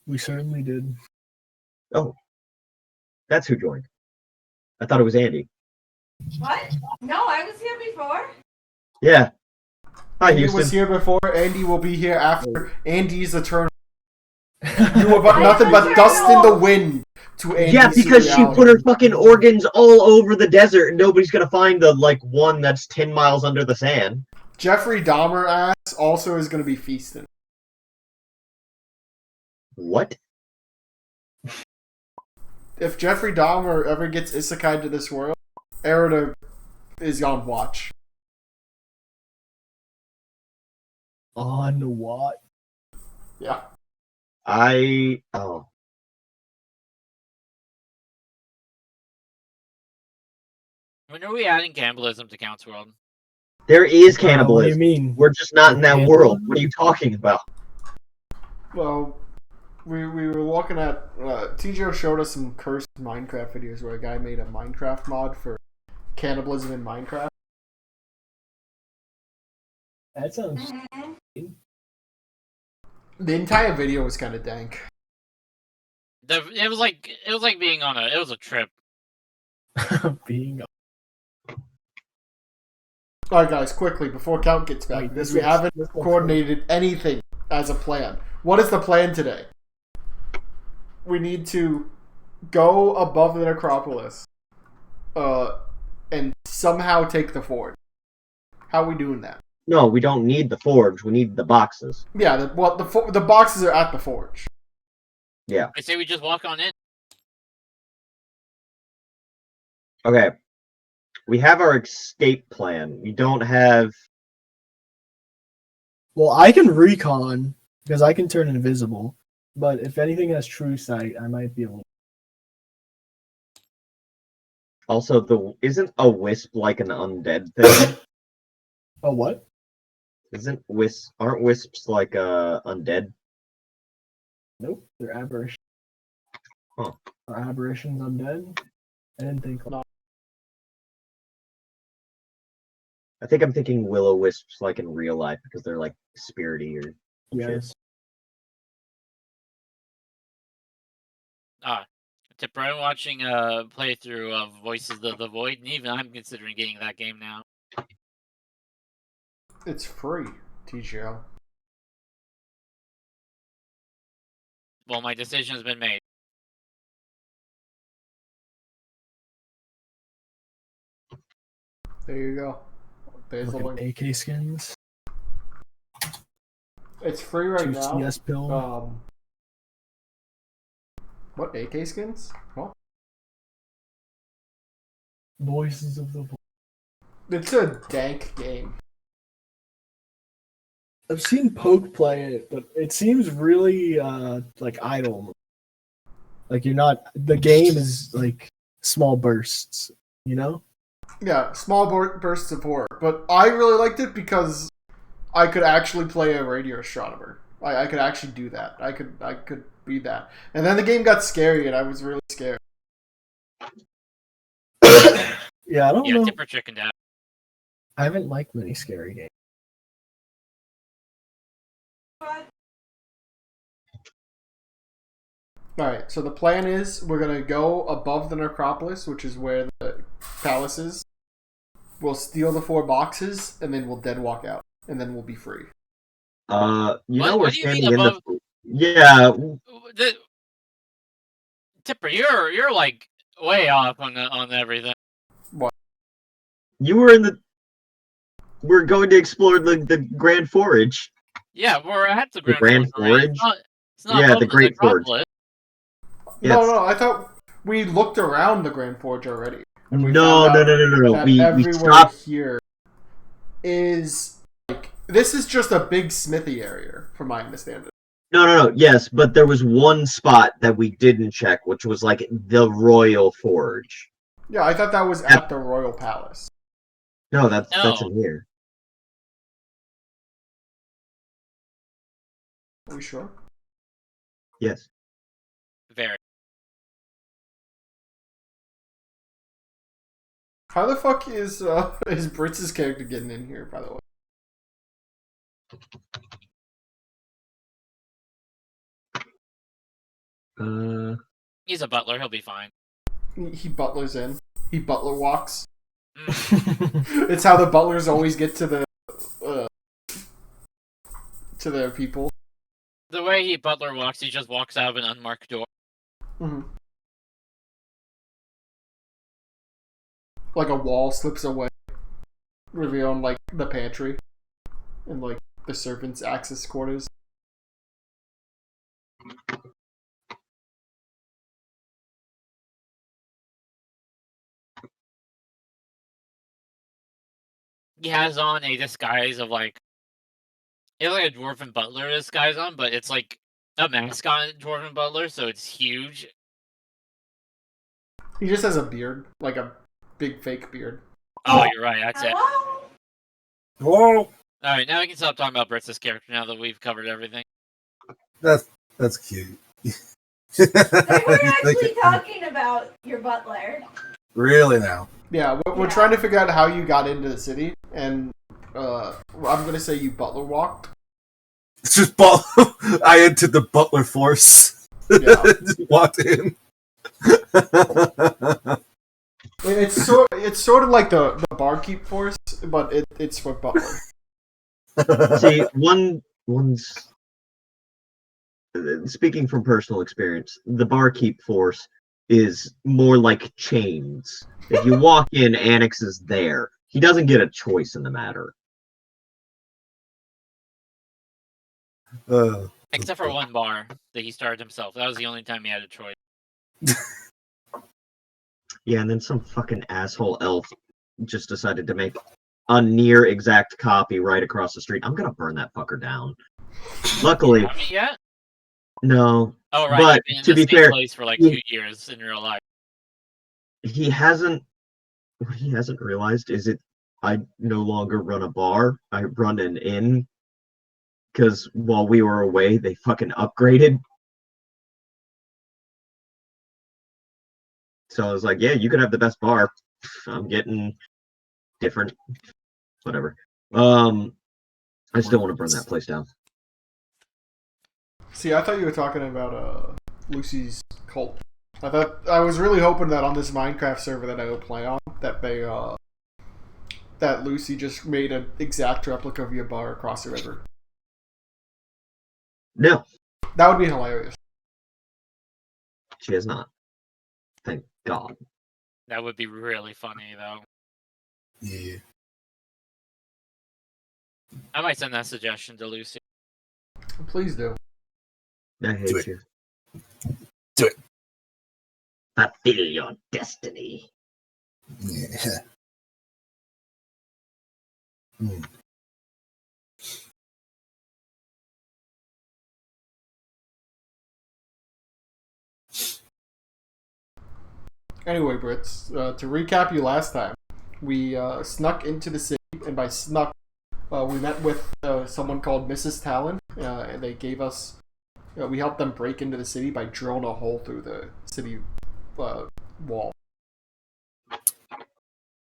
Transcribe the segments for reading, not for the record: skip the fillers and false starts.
We certainly did. Oh, that's who joined. I thought it was Andy. What? No, I was here before. Yeah. Hi, Andy Houston. was here before. Andy will be here after. Andy's eternal. You were but nothing but dust in the wind to Andy's Yeah, because she reality. put her fucking organs all over the desert, and nobody's gonna find the one that's 10 miles under the sand. Jeffrey Dahmer ass also is going to be feasting. What? If Jeffrey Dahmer ever gets isekai to this world, Erida is on watch. On what? Yeah. Oh. When are we adding cannibalism to Count's World? There is What do cannibalism. you mean? We're just not in that Cannibalism? world. What are you talking about? Well, we were looking at... TJO showed us some cursed Minecraft videos where a guy made a Minecraft mod for cannibalism in Minecraft. That sounds The entire video was kind of dank. It was like being on a trip. being. Alright guys, quickly, before Count gets back, Wait, because this we looks- haven't this looks coordinated anything as a plan. What is the plan today? We need to go above the necropolis and somehow take the forge. How are we doing that? No, we don't need the forge. We need the boxes. Yeah, the boxes are at the forge. Yeah. I say we just walk on in. Okay. We have our escape plan. We don't have... Well, I can recon because I can turn invisible. But if anything has true sight, I might be able. Also, isn't a wisp like an undead thing? Oh, what? Aren't wisps like undead? Nope, they're aberrations. Huh. Are aberrations undead? I didn't think. No. I think I'm thinking will-o-wisps like in real life because they're like spirity or shit. Yes. Tipper, I'm watching a playthrough of Voices of the Void, and even I'm considering getting that game now. It's free, TGO. Well, my decision has been made. There you go. There's the Look link. at AK skins. It's free right 2 now. CS pill. What, AK skins? What? Voices of the Void. It's a dank game. I've seen Poke play it, but it seems really like idle. Like you're not. The game is like small bursts, you know. Yeah, small bursts of horror. But I really liked it because I could actually play a radio astronomer. I could actually do that. I could be that. And then the game got scary, and I was really scared. Yeah, I don't know. Tipper chickened out. I haven't liked many scary games. Alright, so the plan is we're going to go above the necropolis, which is where the palace is. We'll steal the 4 boxes, and then we'll dead walk out. And then we'll be free. What we're do you mean standing in above? the... Yeah, Tipper, you're like way off on everything. What? you were in the... We're going to explore the Grand Forage. Yeah, we're at the Grand Forge. Forge? It's not Yeah, above the Great Forge. Necropolis. Yes. No, I thought we looked around the Grand Forge already. And we No. found out that We everywhere stopped... here is like this is just a big smithy area, from my understanding. No. Yes, but there was one spot that we didn't check, which was like the Royal Forge. Yeah, I thought that was at the Royal Palace. No, that's No. in here. Are we sure? Yes. Very. How the fuck is Britz's character getting in here, by the way? He's a butler. He'll be fine. He butlers in. He butler walks. Mm. It's how the butlers always get to their people. The way he butler walks, he just walks out of an unmarked door. Mm-hmm. Like a wall slips away, revealing like the pantry and like the servants' access quarters. He has on a disguise of like, he has like a dwarven butler disguise on, but it's like a mascot dwarven butler, so it's huge. He just has a beard, like a big fake beard. Oh, you're right. That's it. Hello? Whoa. All right, now we can stop talking about Britz's character now that we've covered everything. That's cute. They were actually talking about your butler. Really now? Yeah, we're trying to figure out how you got into the city, and I'm gonna say you butler walked. It's just I entered the butler force. Yeah. Just walked in. It's sort of like the barkeep force, but it's for butler. See, one's speaking from personal experience, the barkeep force is more like chains. If you walk in, Annex is there. He doesn't get a choice in the matter. Except for one bar that he started himself. That was the only time he had a choice. Yeah, and then some fucking asshole elf just decided to make a near exact copy right across the street. I'm gonna burn that fucker down. Luckily, Yeah. no. Oh right. But You've been in to the be same fair, place for like 2 years in real life. he hasn't. What he hasn't realized is I no longer run a bar. I run an inn. Because while we were away, they fucking upgraded. So I was like, yeah, you could have the best bar. I'm getting different. Whatever. I still want to burn that place down. See, I thought you were talking about Lucy's cult. I was really hoping that on this Minecraft server that I would play on, that that Lucy just made an exact replica of your bar across the river. No, That would be hilarious. she has not. Thank God. That would be really funny though. Yeah. I might send that suggestion to Lucy. Please do. I Do hate it. you. Do it. Fulfill your destiny. Yeah. Hmm. Anyway, Brits, to recap you last time, we snuck into the city, and by snuck, we met with someone called Mrs. Talon, and they gave us, we helped them break into the city by drilling a hole through the city wall.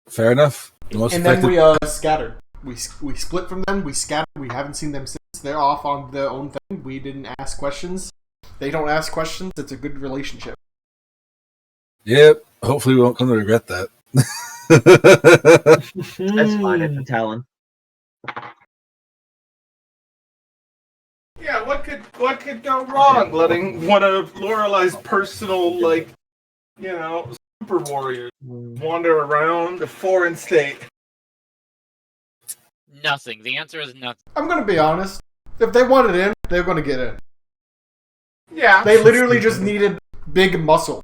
Fair enough. The most And then effective. we scattered. We split from them, we scattered, we haven't seen them since. They're off on their own thing. We didn't ask questions. They don't ask questions. It's a good relationship. Yep. Hopefully, we won't come to regret that. That's fine. It's a talent. Yeah, what could go wrong? Letting one of Lorelei's personal, super warriors wander around a foreign state. Nothing. The answer is nothing. I'm gonna be honest. If they wanted in, they're gonna get in. Yeah, They literally just needed big muscle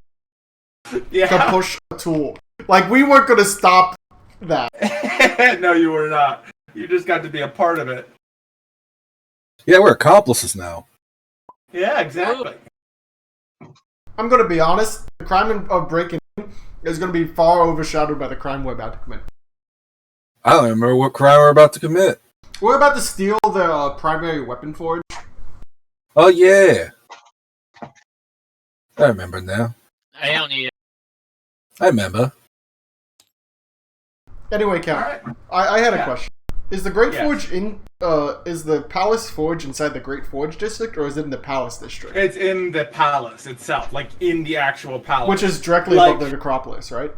to yeah. push a tool. Like, we weren't gonna stop that. No, you were not. You just got to be a part of it. Yeah, we're accomplices now. Yeah, exactly. I'm gonna be honest. The crime of breaking in is gonna be far overshadowed by the crime we're about to commit. I don't remember what crime we're about to commit. We're about to steal the primary weapon forge. Oh, yeah. I remember now. I don't need it. I remember. Anyway, Cal, All right. I had a Yeah. question. Is the Great Yes. Forge in? Is the Palace Forge inside the Great Forge district, or is it in the Palace district? It's in the palace itself, like in the actual palace. Which is directly above the necropolis, right?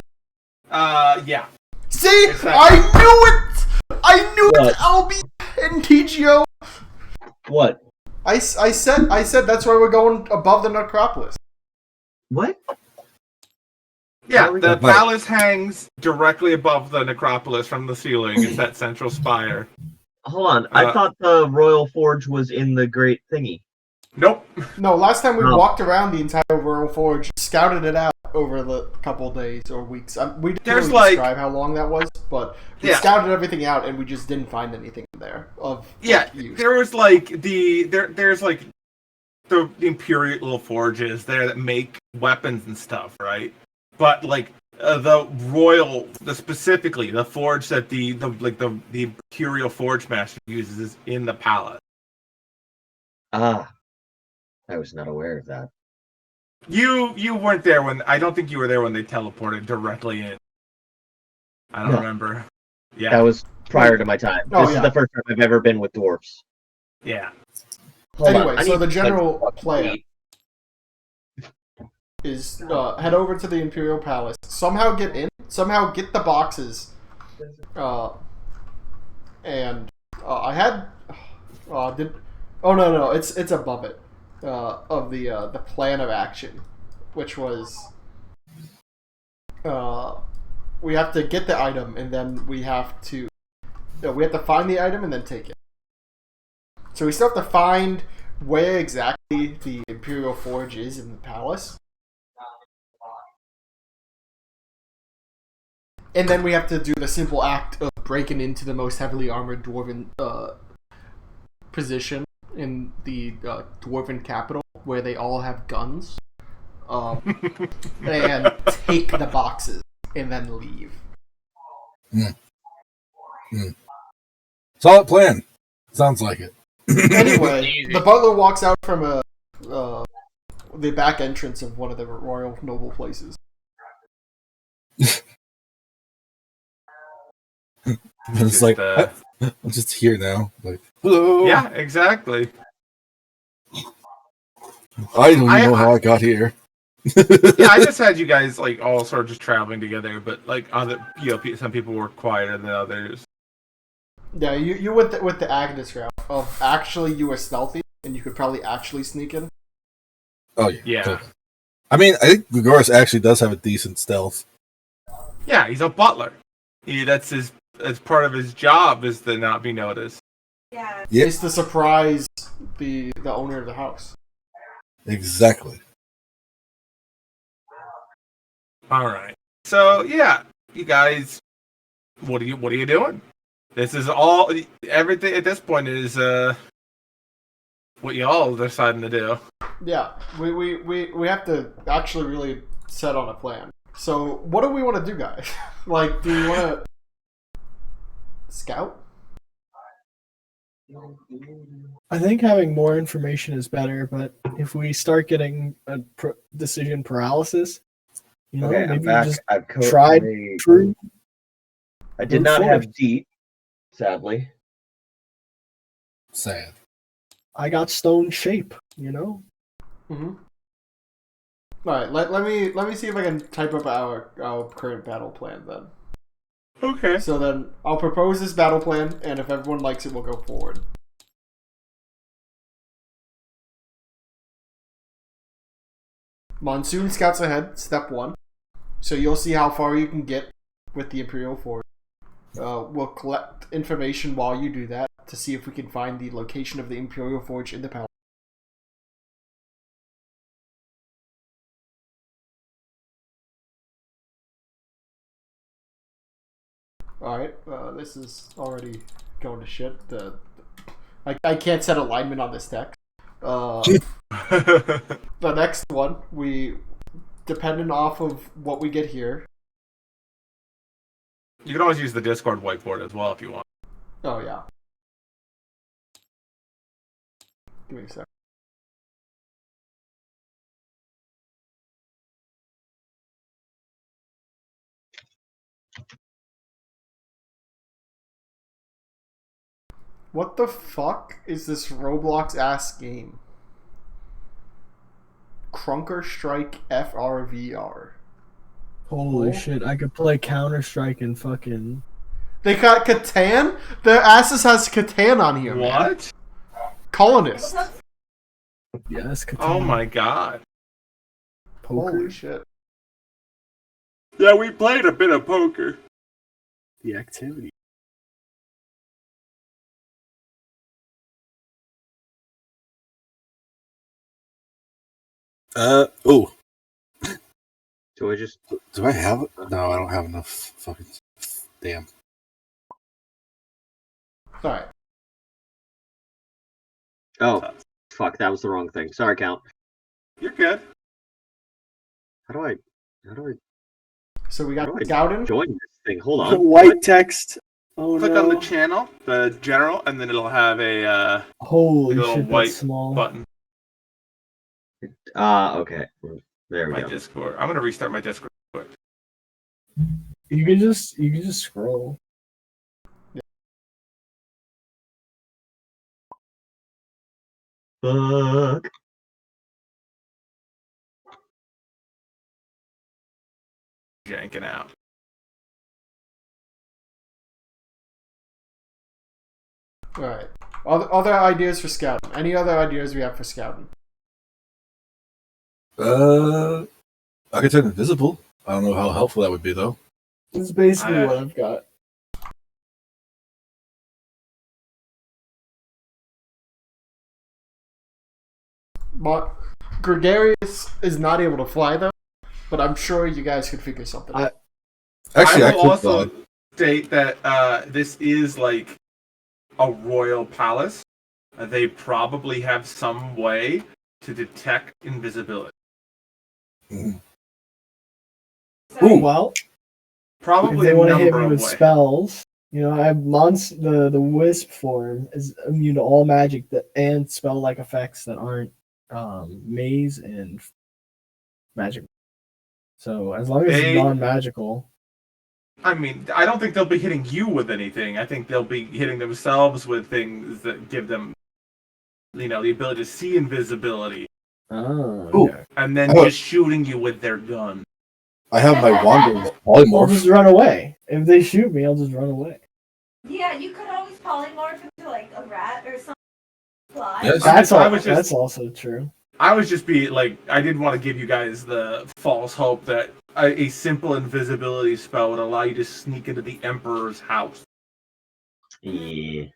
Yeah. See, Exactly. I knew it. I knew What? it. LB and TGO. What? I said that's why we're going above the necropolis. What? Yeah, Where the we- palace hangs directly above the necropolis from the ceiling. It's that central spire. Hold on. I thought the Royal Forge was in the Great Thingy. Nope. No, last time we No. walked around the entire Royal Forge, scouted it out over the couple days or weeks. We didn't There's, really like- describe how long that was, but we Yeah. scouted everything out and we just didn't find anything there of Yeah, use. there was like there's like the imperial forges there that make weapons and stuff, right? But like specifically the forge that the imperial forge master uses is in the palace. Ah. I was not aware of that. You weren't there when I don't think you were there when they teleported directly in. I don't No. remember. Yeah, That was prior to my time. Oh, This yeah. is the first time I've ever been with dwarfs. yeah. Hold on, Anyway, I so need the to general fucking plan eat. is head over to the Imperial Palace, somehow get in, somehow get the boxes, and I had no, it's above it of the plan of action, which was we have to get the item and then we have to find the item and then take it. So we still have to find where exactly the Imperial Forge is in the palace. And then we have to do the simple act of breaking into the most heavily armored dwarven position in the dwarven capital, where they all have guns, and take the boxes and then leave. Solid plan. Sounds like it. Anyway, Easy. the butler walks out from the back entrance of one of the royal noble places. It's Just, like I'm just here now. Like, hello. Yeah, exactly. I don't even know how I got here. Yeah, I just had you guys like all sort of just traveling together, but like other, some people were quieter than others. Yeah, you went with the Agnes route of actually you were stealthy and you could probably actually sneak in. Oh yeah. Yeah. Totally. I mean, I think Grigoris actually does have a decent stealth. Yeah, he's a butler. That's part of his job is to not be noticed. Yeah. Yep. It's to surprise the owner of the house. Exactly. All right. So yeah, you guys, what are you doing? This is all everything at this point is what y'all are deciding to do. Yeah, we have to actually really set on a plan. So what do we want to do, guys? Like, do we want to scout? I think having more information is better, but if we start getting a decision paralysis, Okay, I'm maybe back. just I've tried true. I did Move not forward. have deep, sadly. Sad. I got stone shape, Mm-hmm. All right, let me see if I can type up our current battle plan then. Okay. So then I'll propose this battle plan, and if everyone likes it, we'll go forward. Monsoon scouts ahead, step 1. So you'll see how far you can get with the Imperial Force. We'll collect information while you do that to see if we can find the location of the Imperial Forge in the palace. Alright, this is already going to shit. I can't set alignment on this text. The next one, depending off of what we get here. You can always use the Discord whiteboard as well if you want. Oh, yeah. Give me a sec. What the fuck is this Roblox ass game? Crunker Strike FRVR. Holy Oh. shit! I could play Counter Strike and fucking. They got Catan? Their asses has Catan on here, man. What? Colonist. Yes, Catan. Oh my god. Poker. Holy shit. Yeah, we played a bit of poker. The activity. Oh, So I just do I have it? No, I don't have enough fucking. Damn. Alright. oh fuck, that was the wrong thing. Sorry, Count. You're good. How do I So we got How do I Scouting. join this thing? Hold on. White text. Oh Click no. on the channel, the general, and then it'll have a Holy little shit! white That's small. button. Okay. There we My go. Discord. I'm gonna restart my Discord quick. You can just scroll. Fuck. Janking out. Alright. Other ideas for Scouting. Any other ideas we have for Scouting? I could turn invisible. I don't know how helpful that would be though. This is basically what I've got. But Gregarious is not able to fly though. But I'm sure you guys could figure something out. Actually, I I will could. also state that this is like a royal palace. They probably have some way to detect invisibility. Mhm. So, Ooh. Well, if Probably they a want to hit number me of with ways. spells, you know, I have the wisp form is immune to all magic that and spell like effects that aren't maze and magic. So as long as They- it's non-magical, I mean, I don't think they'll be hitting you with anything. I think they'll be hitting themselves with things that give them, the ability to see invisibility, oh, Ooh. okay. and then Oh. just shooting you with their gun. I have my Wander's I'll polymorph. just run away. If they shoot me, I'll just run away. yeah, you could always polymorph into like a rat or something. Fly. Yes. That's I all. was just- That's also true. I was just I didn't want to give you guys the false hope that a simple invisibility spell would allow you to sneak into the Emperor's house. Yeah.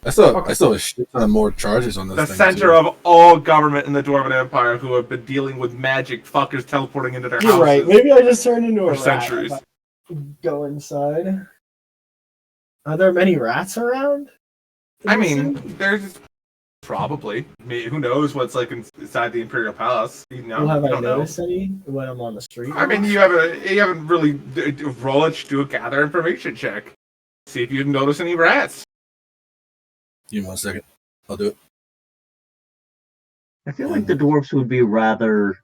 I still Okay. have a shit ton of more charges on this The thing. center too. of all government in the Dwarven Empire who have been dealing with magic fuckers teleporting into their You're houses right. Maybe I just turned into a for rat. centuries. If I go inside. Are there many rats around? I mean, there's probably. I mean, who knows what's like inside the Imperial Palace? Well, have you I don't know. noticed any when I'm on the street? I mean, you haven't really roll it, do a gather information check. See if you notice any rats. Give me 1 second. I'll do it. I feel like the dwarves would be rather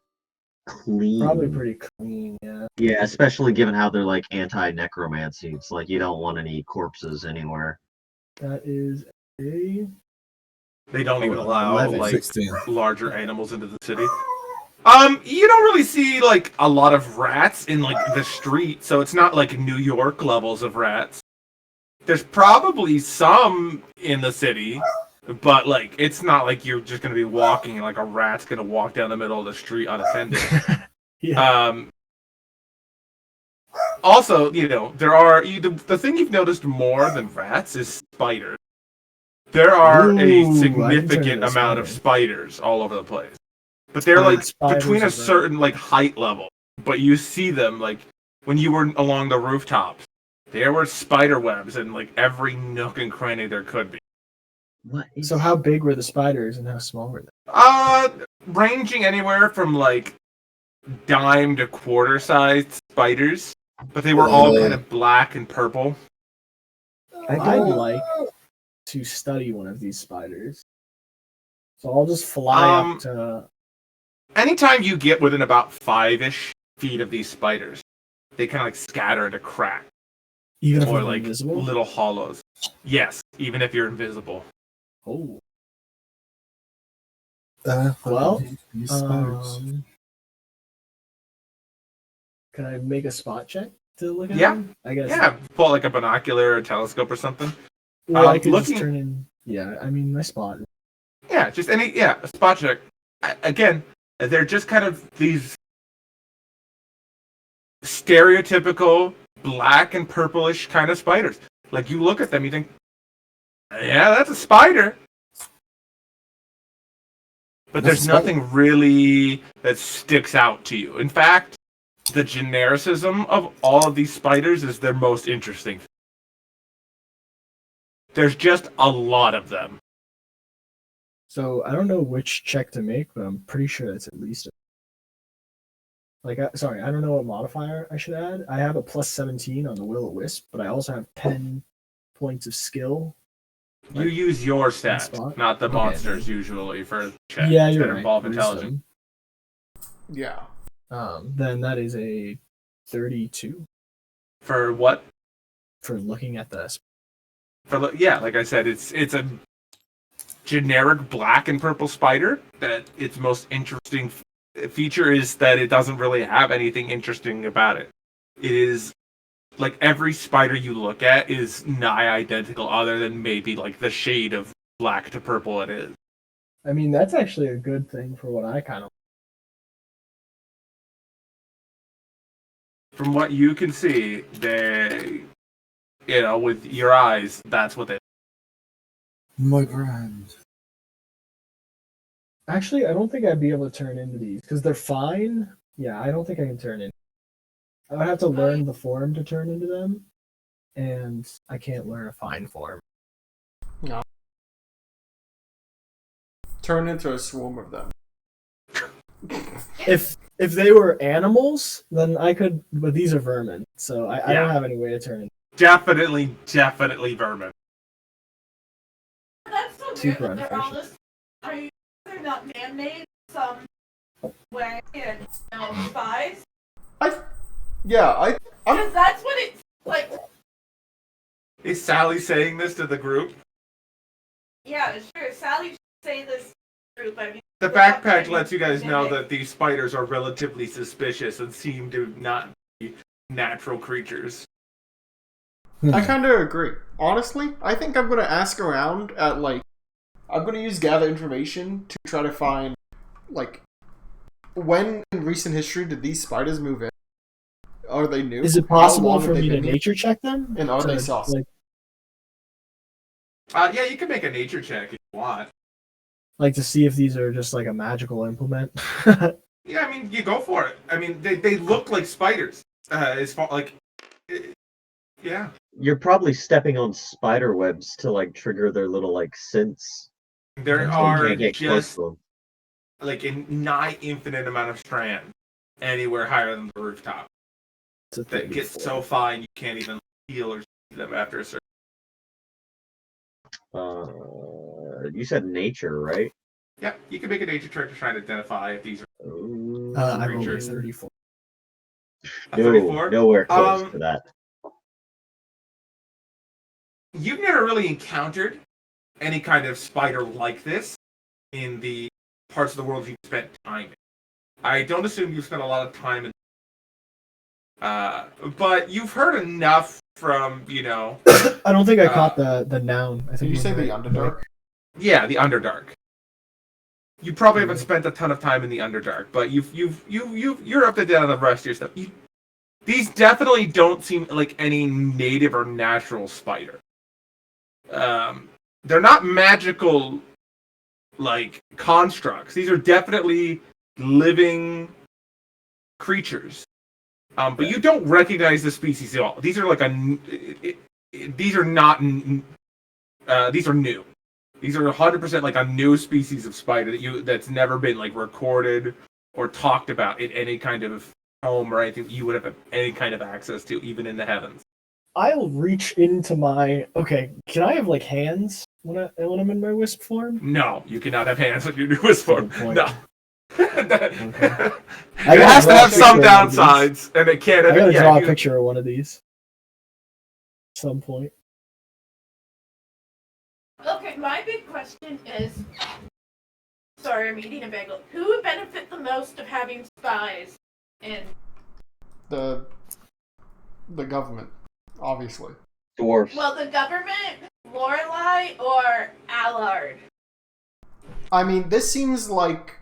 clean. Probably pretty clean, yeah. Yeah, especially given how they're like anti-necromancy. It's like you don't want any corpses anywhere. That is a. They don't even allow 11, like 16. larger animals into the city. You don't really see like a lot of rats in like the street, so it's not like New York levels of rats. There's probably some in the city, but like it's not like you're just gonna be walking and like a rat's gonna walk down the middle of the street unattended. Yeah. Also, there are the thing you've noticed more than rats is spiders. There are Ooh, I a can turn significant into a amount of spider. spiders all over the place. But they're like Spiders between are a great. certain like height level. But you see them like when you were along the rooftops. There were spider webs in like every nook and cranny there could be. What? So how big were the spiders and how small were they? Ranging anywhere from like dime to quarter sized spiders. But they were all kind of black and purple. I'd like to study one of these spiders. So I'll just fly up to. Anytime you get within about 5-ish feet of these spiders, they kind of like scatter into cracks Even if or I'm like invisible? little hollows. Yes, even if you're invisible. Oh. Well, Can I make a spot check to look at Yeah. them? I guess. Yeah, pull like a binocular or a telescope or something. Or I could looking- just turn in. Yeah, I mean my spot. Yeah, just a spot check. Again, they're just kind of these stereotypical black and purplish kind of spiders. Like you look at them, you think, yeah, that's a spider. But there's nothing really that sticks out to you. In fact, the genericism of all of these spiders is their most interesting. There's just a lot of them. So I don't know which check to make, but I'm pretty sure it's at least. I don't know what modifier I should add. I have a plus 17 on the Will-O-Wisp, but I also have 10 points of skill. You use your stat, spot? not the Okay. monsters usually for check Yeah, that you're right. involve intelligence. Wisdom. Yeah. Then that is a 32 For what? for looking at the. Like I said, it's a generic black and purple spider. That its most interesting feature is that it doesn't really have anything interesting about it. It is like every spider you look at is nigh identical, other than maybe like the shade of black to purple it is. I mean, that's actually a good thing for what I kind of. From what you can see, they, with your eyes, that's what they. My grand. Actually, I don't think I'd be able to turn into these because they're fine. Yeah, I don't think I can turn in. I would have to learn the form to turn into them, and I can't learn a fine form. No. Turn into a swarm of them. If they were animals, then I could. But these are vermin, so I don't have any way to turn. Definitely vermin. That's so Super weird that they're all unfortunate. this. They're not man-made some way and spies. Yeah, Because that's what it's like. Is Sally saying this to the group? Yeah, sure. Sally should say this group. I mean, The backpack lets you guys know that these spiders are relatively suspicious and seem to not be natural creatures. I kind of agree. Honestly, I think I'm gonna ask around at I'm gonna use gather information to try to find when in recent history did these spiders move in? Are they new? Is it How possible long for have they me to been here? nature check them? And are they saucy? Yeah, you can make a nature check if you want. Like to see if these are just like a magical implement. Yeah, I mean, you go for it. I mean, they look like spiders. As far yeah. You're probably stepping on spider webs to like trigger their little like synths. There So you are can't get close just to them. like a nigh infinite amount of strands anywhere higher than the rooftop. That gets so fine you can't even feel or see them after a certain. You said nature, right? Yeah, you can make a nature check to try and identify if these are I rolled a creatures. 34. A No, 34. nowhere close to that. You've never really encountered any kind of spider like this in the parts of the world you've spent time in. I don't assume you've spent a lot of time in. But you've heard enough from, I don't think I caught the noun. I think Did you you're say the right. Underdark? Yeah, the Underdark. You probably haven't spent a ton of time in the Underdark, but you're up to date on the rest of your stuff. These definitely don't seem like any native or natural spider. They're not magical like constructs. These are definitely living creatures. But you don't recognize the species at all. These are like these are not. These are new. These are 100% like a new species of spider that's never been like recorded or talked about in any kind of home or anything you would have any kind of access to, even in the heavens. I'll reach into my. Okay, can I have like hands when I'm in my wisp form? No, you cannot have hands when you're newest form. No. Okay. It has to have some downsides, and it can't. I gotta draw a picture of one of these. At some point. my big question is, sorry, I'm eating a bagel. Who would benefit the most of having spies? And The government, obviously. Dwarfs. well, the government, Lorelai, or Allard? I mean, this seems like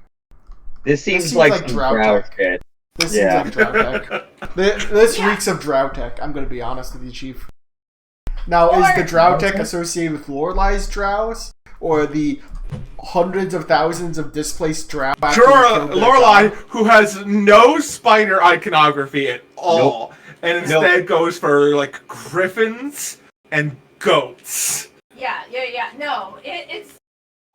This seems seems like like some Drow Drow tech. shit. this Yeah. seems like Drow tech. This Yeah. reeks of Drow tech. I'm gonna be honest with you, Chief. Now, Or- is the Drow tech associated with Lorelai's Drows, or the hundreds of thousands of displaced Drow? after Sure, they killed their Lorelai, god? who has no spider iconography at all, and instead goes for like griffins and goats. Yeah. No, it's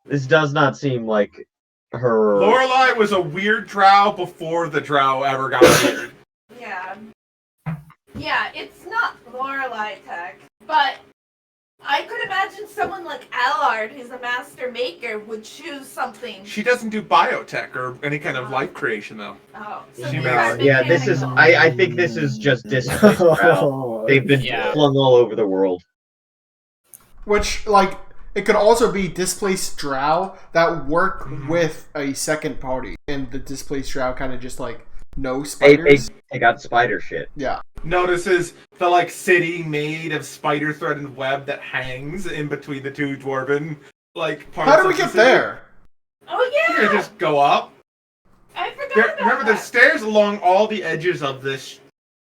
This does not seem like her. Lorelai was a weird drow before the drow ever got weird. yeah. Yeah, it's not Lorelai tech, but I could imagine someone like Allard, who's a master maker, would choose something. She doesn't do biotech or any kind of life creation, though. Oh, so She these knows. are Yeah, this is. mechanical. I think this is just displaced Drow. They've been Yeah. flung all over the world. Which, like, it could also be displaced Drow that work Mhm. with a second party, and the displaced Drow kind of just like no They spiders. got spider shit. Yeah. Notices the like city made of spider thread and web that hangs in between the two dwarven like parts. How do we of the get city. there? Oh You yeah, can just go up. I forgot There, about remember, that. there's stairs along all the edges of this,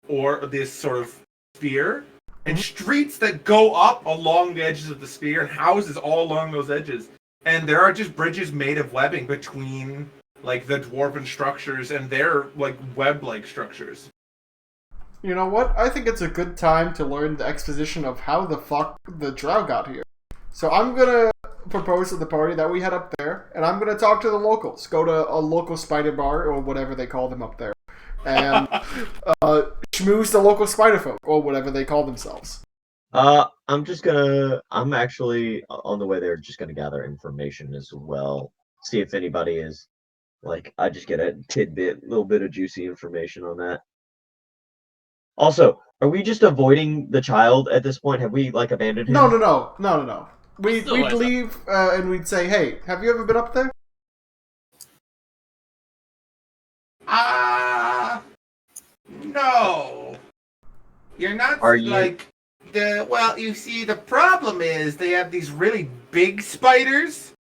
or this sort of sphere, and streets that go up along the edges of the sphere, and houses all along those edges. And there are just bridges made of webbing between, like, the dwarven structures and their, like, web-like structures. You know what? I think it's a good time to learn the exposition of how the fuck the Drow got here. So I'm gonna propose to the party that we head up there, and I'm gonna talk to the locals. Go to a local spider bar, or whatever they call them up there, and schmooze the local spider folk, or whatever they call themselves. I'm actually on the way there just gonna gather information as well. See if anybody is, like, I just get a little bit of juicy information on that. Also, are we just avoiding the child at this point? Have we, like, abandoned him? No. We'd Still is. leave, and we'd say, hey, have you ever been up there? No. You're not, Are you- like, well, you see, the problem is they have these really big spiders,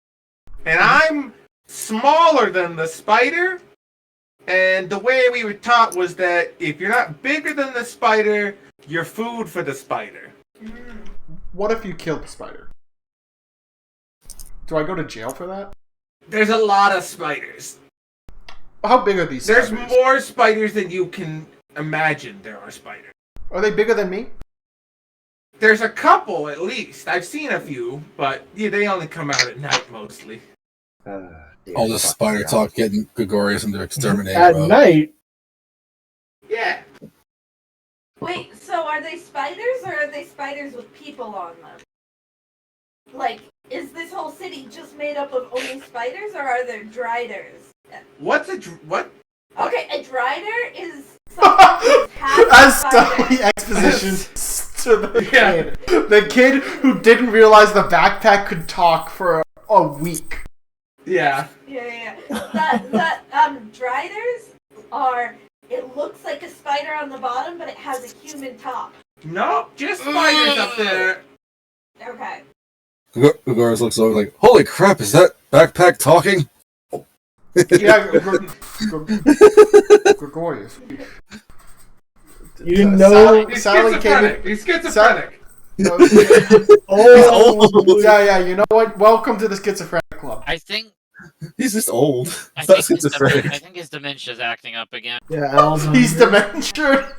and I'm smaller than the spider, and the way we were taught was that if you're not bigger than the spider, you're food for the spider. What if you killed the spider? Do I go to jail for that? There's a lot of spiders. How big are these There's spiders? more spiders than you can imagine there are spiders. Are they bigger than me? There's a couple, at least. I've seen a few, but yeah, they only come out at night mostly. All this spider talk getting Gregorius into exterminator At mode. night, Yeah. Wait, so are they spiders or are they spiders with people on them? Like, is this whole city just made up of only spiders or are there driders? What? Okay, a drider is someone who's half As spider. Stanley exposition to the Yeah. kid. The kid who didn't realize the backpack could talk for a week. Yeah. Yeah. Driders are, it looks like a spider on the bottom, but it has a human top. No, just spiders up there. Okay. Gregorius looks over like, holy crap, is that backpack talking? Yeah, Gregorius. you didn't know. He's Sally schizophrenic. He's schizophrenic. Oh, Yeah, you know what? Welcome to the schizophrenic club. I think He's just old. I He's not think schizophrenic. I think his dementia's acting up again. yeah, Alzheimer's. He's dementia.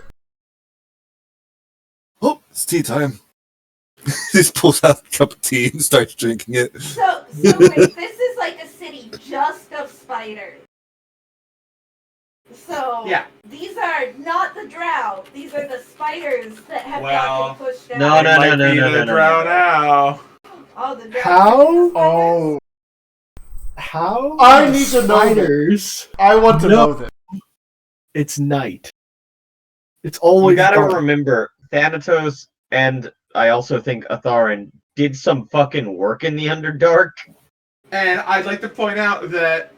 Oh, it's tea time. He just pulls out a cup of tea and starts drinking it. So wait, this is like a city just of spiders. So Yeah. these are not the drow. These are the spiders that have Well, gotten pushed out. no, Might be the drow now. Oh, the drow. How? Oh, How? I are need to know this. spiders. I want to No. know this. It's night. It's You always gotta dark. remember, Thanatos and I also think Atharan did some fucking work in the Underdark. And I'd like to point out that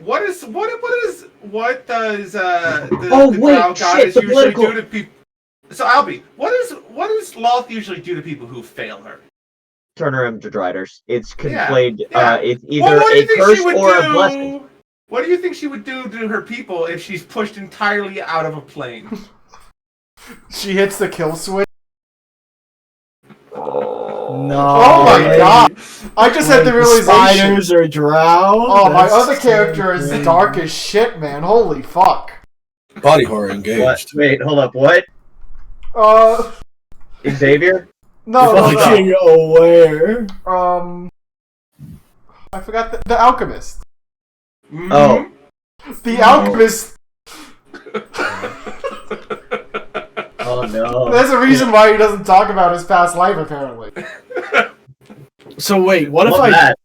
what does the Drow goddess usually do to people? So Albie, what does Loth usually do to people who fail her? Turn her into driders. It's conflated. Yeah. It's either a curse or a blessing. What do you think she would do to her people if she's pushed entirely out of a plane? She hits the kill switch. No. Oh my god! I just had the realization. Spiders are drow. Oh, my other character is dark as shit, man. Holy fuck. Body horror engaged. What? Wait, hold up. What? Xavier? No. Fucking aware. I forgot the alchemist. Mm-hmm. Oh. The alchemist. Oh no. There's a reason why he doesn't talk about his past life, apparently. So wait, what if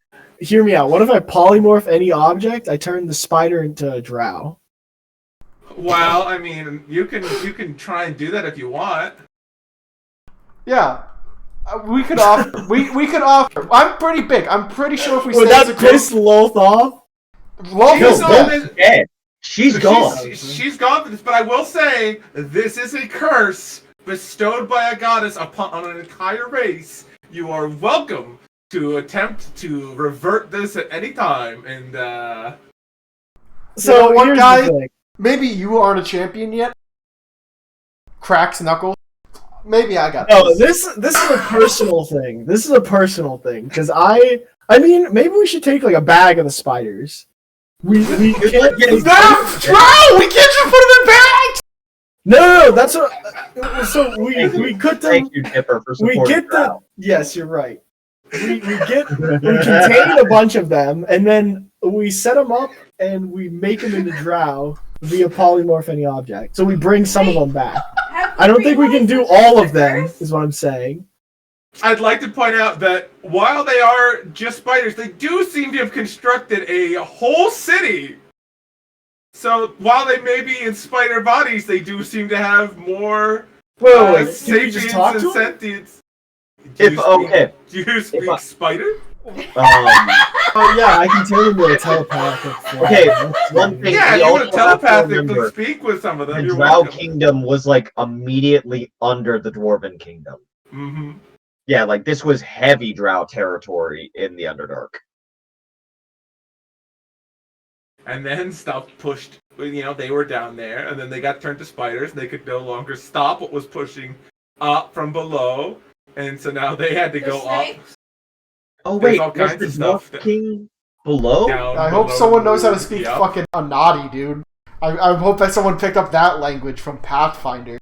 hear me out? What if I polymorph any object? I turn the spider into a drow. Well, I mean, you can try and do that if you want. Yeah. We could offer. we could offer. I'm pretty big. I'm pretty sure if we Would stay as a that group. piss Loth off? She's gone. She's gone for this, but I will say this is a curse bestowed by a goddess on an entire race. You are welcome to attempt to revert this at any time, and So, you know what, here's guys? the thing. Maybe you aren't a champion yet. Cracks knuckles. Maybe I got No, this is a personal thing. This is a personal thing because I mean, maybe we should take like a bag of the spiders. We can't Drow! We can't just put them in bags! No, that's what. So we cut them. Thank you, Dipper, for supporting We get Drow. Yes, you're right. We contain a bunch of them, and then we set them up, and we make them into drow via polymorph any object. So we bring some of them back. I don't think we can do all of them, is what I'm saying. I'd like to point out that while they are just spiders, they do seem to have constructed a whole city. So while they may be in spider bodies, they do seem to have more Wait, can we sapience just talk and to them? sentience. Do you speak spider? Oh yeah, I can turn into a telepathic form. Okay, one thing. Yeah, we if you want to also have to telepathically remember, speak with some of them, the you're Drow welcome. Kingdom was like immediately under the Dwarven Kingdom. Mm-hmm. Yeah, like this was heavy Drow territory in the Underdark. And then stuff pushed, they were down there, and then they got turned to spiders, and they could no longer stop what was pushing up from below, and so now they had to go up. Oh There's wait, all was kinds the of stuff Dwarf King below? down I hope below someone knows how to the speak yep. fucking Anadi, dude. I hope that someone picked up that language from Pathfinder.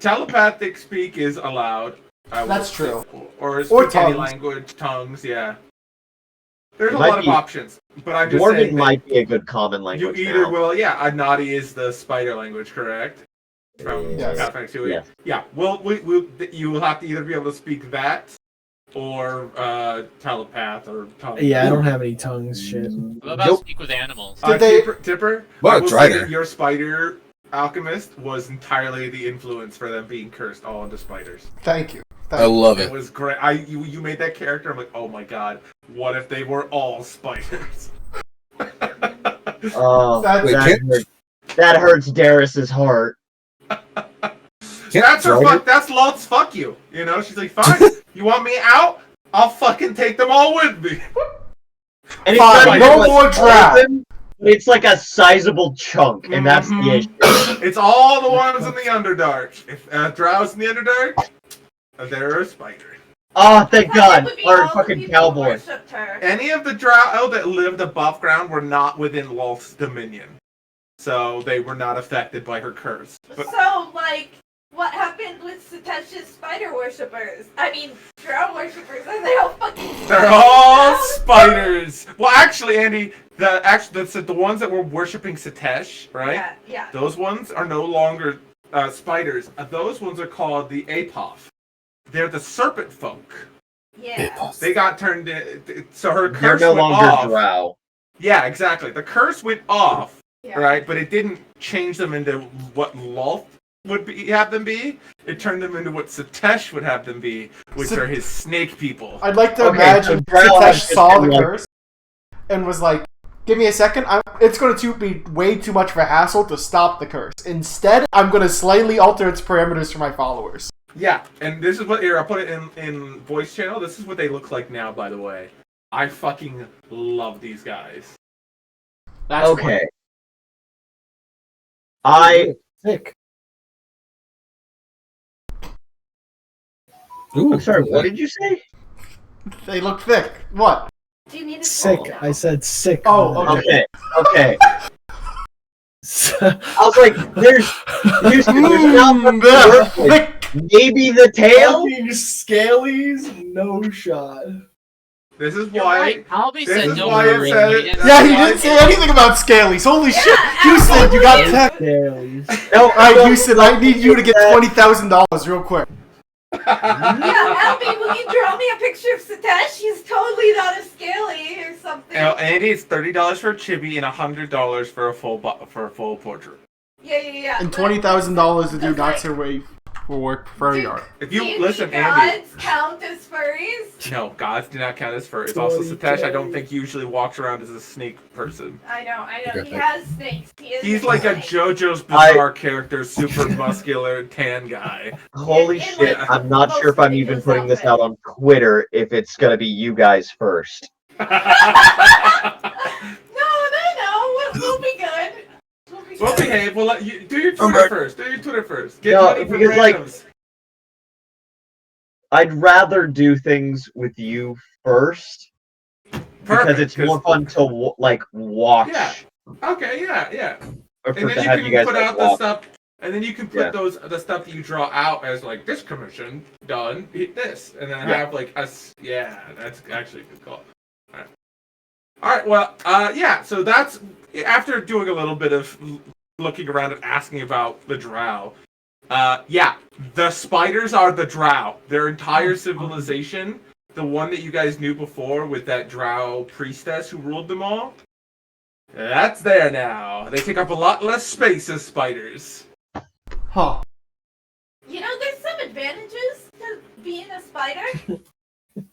Telepathic speak is allowed. That's true. Or speak any tongues. language, tongues, yeah. There's It a might lot of be- options, but I'm just Dwarven saying that might be a good common you language either now. will, Anadi is the spider language, correct? From Yes. Pathfinder 2. Yes. Yeah, you will have to either be able to speak that or telepath or tongue. Yeah, I don't have any tongues. Shit. What about Nope. speak with animals? Did they- Tipper? What I a will say drider. that your spider alchemist was entirely the influence for them being cursed all into spiders. Thank you. I love It it. was great. You made that character. I'm like, oh my god, what if they were all spiders? Oh, That- Wait, that hurts Darius's heart. That's her fuck. That's Loth's fuck you. She's like, fine. You want me out? I'll fucking take them all with me. And Fine, not no even, like, more all of Drow. them, It's like a sizable chunk, and that's the Mhm. issue. It's all the ones in the Underdark. If Drow's in the Underdark, they're a spider. Oh, thank Because it God! would be Our all the fucking people cowboy. worshipped her. Any of the Drow that lived above ground were not within Loth's dominion, so they were not affected by her curse. But So, what happened with Satesh's spider worshippers? I mean, drow worshippers, and they all fucking. they're all spiders. Well, actually, Andy, the ones that were worshiping Satesh, right? Yeah. Those ones are no longer spiders. Those ones are called the Apoth. They're the serpent folk. Yeah. They got turned in, so her They're curse no went longer off. Drow. Yeah, exactly. The curse went off, Yeah. right? But it didn't change them into what Loth have them be. It turned them into what Satesh would have them be, which are his snake people. I'd like to Okay, imagine so Drow Satesh has saw been the like- curse and was like, "Give me a second. It's going to be way too much of a hassle to stop the curse. Instead, I'm going to slightly alter its parameters for my followers." Yeah, and this is what here. I'll put it in voice channel. This is what they look like now. By the way, I fucking love these guys. That's Okay. I Sick. Ooh, I'm sorry. What did you say? They look thick. What? Do you need a Sick. phone now? I said sick. Oh, okay. Okay. I was like, there's not much to work with. thick. Maybe the tail. Fucking scalies, no shot. This is You're why. right. Albie this said is no why it said- originating. Yeah, he didn't say anything about scalies. Holy shit! You said you got tech. Scalies. No, Alright, you said I need you to get $20,000 real quick. Yeah, Albie, will you draw me a picture of Satesh? He's totally not a scaly or something. Andy, it's $30 for a chibi and $100 for a full portrait. Yeah. And but- $20,000 to do That's Not Your Way for work furry Dude, art. If Do you you listen, think Andy. gods count as furries? No, gods do not count as fur. It's also 20K. Satesh. I don't think usually walks around as a snake person. I know. Okay, He thank has snakes. He's like a snake. JoJo's Bizarre character, super muscular, tan guy. Holy In, shit! like, I'm not most sure if I'm even ridiculous putting this outfit. out on Twitter. If it's gonna be you guys first. No. We'll be good. We'll behave. We'll let you do your Twitter Alright. first. Do your Twitter first. Get No, money from because, like, randoms. I'd rather do things with you first because it's more fun to watch. Yeah. Okay. Yeah. Or And to then you have can you guys put like, out the walk. stuff, and then you can put Yeah. the stuff that you draw out as like this commission done, hit this, and then Yeah. have like us. Yeah, that's actually a good call. All right. Well, yeah. So that's after doing a little bit of looking around and asking about the drow. Yeah, the spiders are the drow. Their entire civilization, the one that you guys knew before with that drow priestess who ruled them all, that's there now. They take up a lot less space as spiders. Huh. You know, there's some advantages to being a spider.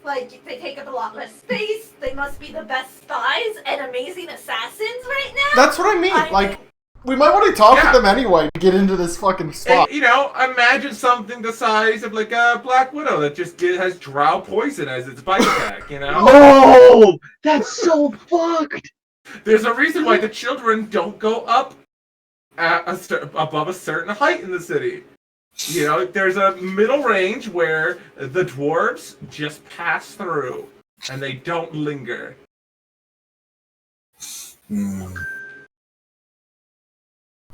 Like, they take up a lot less space. They must be the best spies and amazing assassins right now. That's what I mean. I Like, think- we might want to talk Yeah. with them anyway to get into this fucking spot. And, you know, imagine something the size of like a Black Widow that just has drow poison as its bite attack. You know, No, that's so fucked. there's a reason why the children don't go up above a certain height in the city. You know, there's a middle range where the dwarves just pass through and they don't linger. Hmm.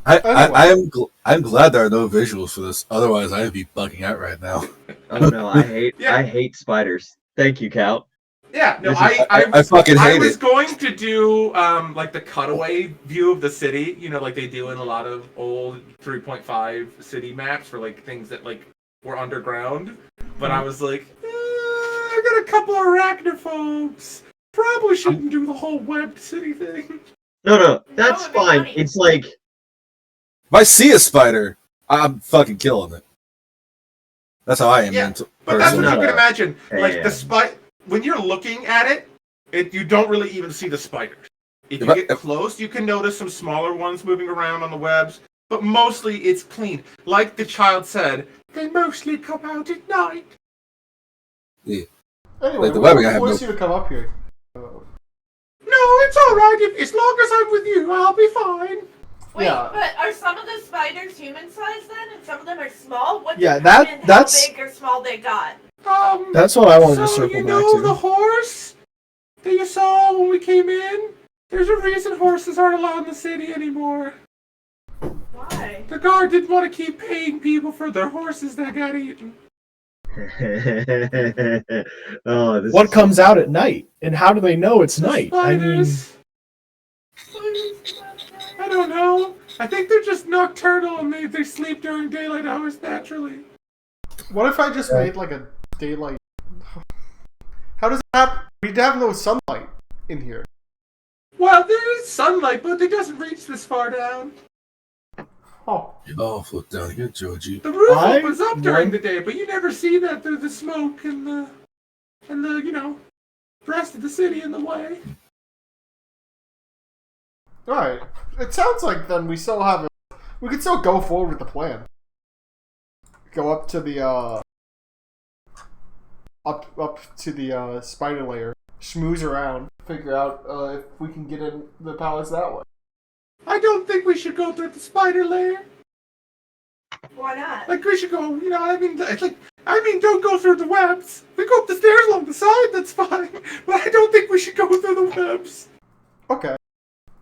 Anyway. I'm glad there are no visuals for this. Otherwise, I'd be bugging out right now. Oh no, Yeah. I hate spiders. Thank you, Cal. Yeah, no, This is- I fucking I hate was it. going to do like the cutaway view of the city, you know, like they do in a lot of old 3.5 city maps for like things that like were underground. But I was like, I got a couple of arachnophobes. Probably shouldn't do the whole webbed city thing. No, that's it'd be fine. funny. It's like If I see a spider, I'm fucking killing it. That's how I am. Yeah, mental- But that's what personally. you can imagine. Like Yeah. the when you're looking at it, you don't really even see the spiders. If you get close, you can notice some smaller ones moving around on the webs, but mostly it's clean. Like the child said, they mostly come out at night. Anyway, Like the we webbing, I have force no- you to come up here. No, it's all right. As long as I'm with you, I'll be fine. Wait, Yeah. but are some of the spiders human-sized then, and some of them are small? What Yeah, determined that's- how big or small they got? That's what I wanted to So circle you back know to. the horse that you saw when we came in? There's a reason horses aren't allowed in the city anymore. Why? The guard didn't want to keep paying people for their horses that got eaten. oh, this What is- comes out at night, and how do they know it's The night? I mean, spiders. I don't know. I think they're just nocturnal and they sleep during daylight hours naturally. What if I just made like a daylight? How does that happen? We have no sunlight in here. Well, there is sunlight, but it doesn't reach this far down. Oh, Oh, flip down here, Georgie. The roof I opens up during want- the day, but you never see that through the smoke and the rest of the city in the way. alright. It sounds like then we still have we could still go forward with the plan. Go up to the up to the spider layer, schmooze around, figure out if we can get in the palace that way. I don't think we should go through the spider lair. Why not? Like, we should go, don't go through the webs. We go up the stairs along the side, that's fine. But I don't think we should go through the webs. Okay.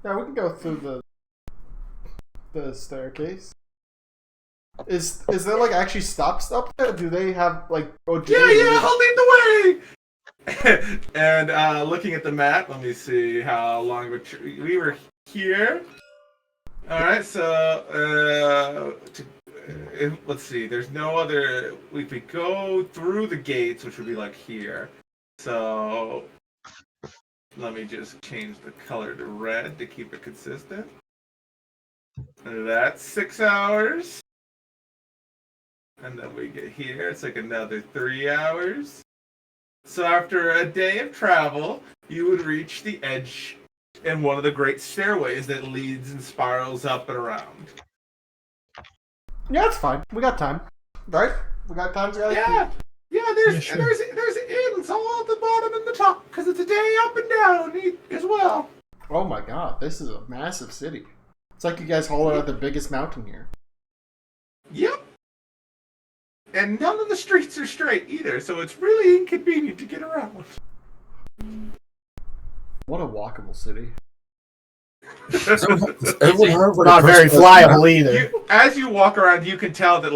Yeah, we can go through the staircase. Is there like actually stops up there? Do they have like? Oh, I'll lead the way. And looking at the map, let me see how long we were here. All right, so let's see. There's no other. If we go through the gates, which would be like here, so let me just change the color to red to keep it consistent. That's 6 hours. And then we get here, it's like another 3 hours. So after a day of travel, you would reach the edge and one of the great stairways that leads and spirals up and around. Yeah, it's fine. We got time, right? We got time. Yeah, there's inns all at the bottom and the top, because it's a day up and down as well. Oh my god, this is a massive city. It's like you guys hollowed out the biggest mountain here. Yep. And none of the streets are straight either, so it's really inconvenient to get around. What a walkable city. Everyone have, like, Not a very personal- flyable either. As you walk around, you can tell that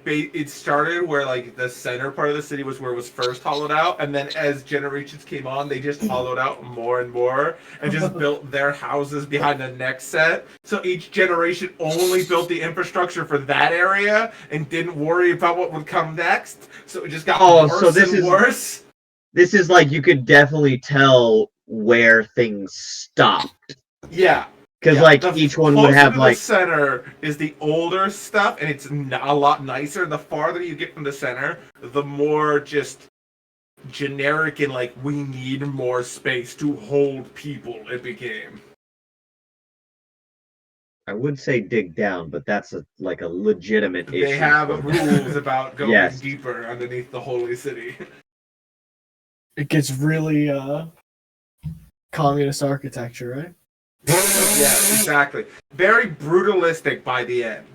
it started where the center part of the city was where it was first hollowed out, and then as generations came on, they just hollowed out more and more, and just built their houses behind the next set. So each generation only built the infrastructure for that area and didn't worry about what would come next. So it just got worse. This is like you could definitely tell where things stopped. Yeah. Because each one would have the center is the older stuff, and it's a lot nicer. The farther you get from the center, the more just generic and we need more space to hold people it became. I would say dig down, but that's a legitimate issue. They have rules about going Yes. deeper underneath the holy city. It gets really communist architecture, right? Yeah, exactly. Very brutalistic by the end.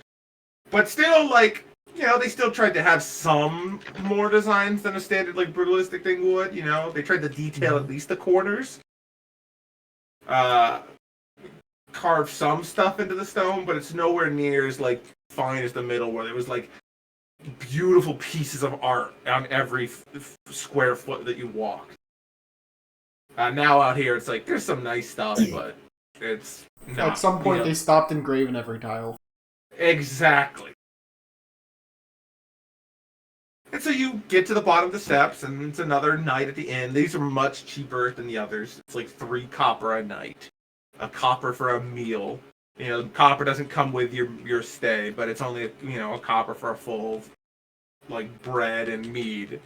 But still, they still tried to have some more designs than a standard, brutalistic thing would, They tried to detail at least the corners. Carve some stuff into the stone, but it's nowhere near as, fine as the middle, where there was, beautiful pieces of art on every square foot that you walk. Now out here, it's there's some nice stuff, but it's not. At some point, they stopped engraving every tile. Exactly. And so you get to the bottom of the steps, and it's another night at the inn. These are much cheaper than the others. It's 3 copper a night. A copper for a meal. Copper doesn't come with your stay, but it's only a copper for a full bread and mead.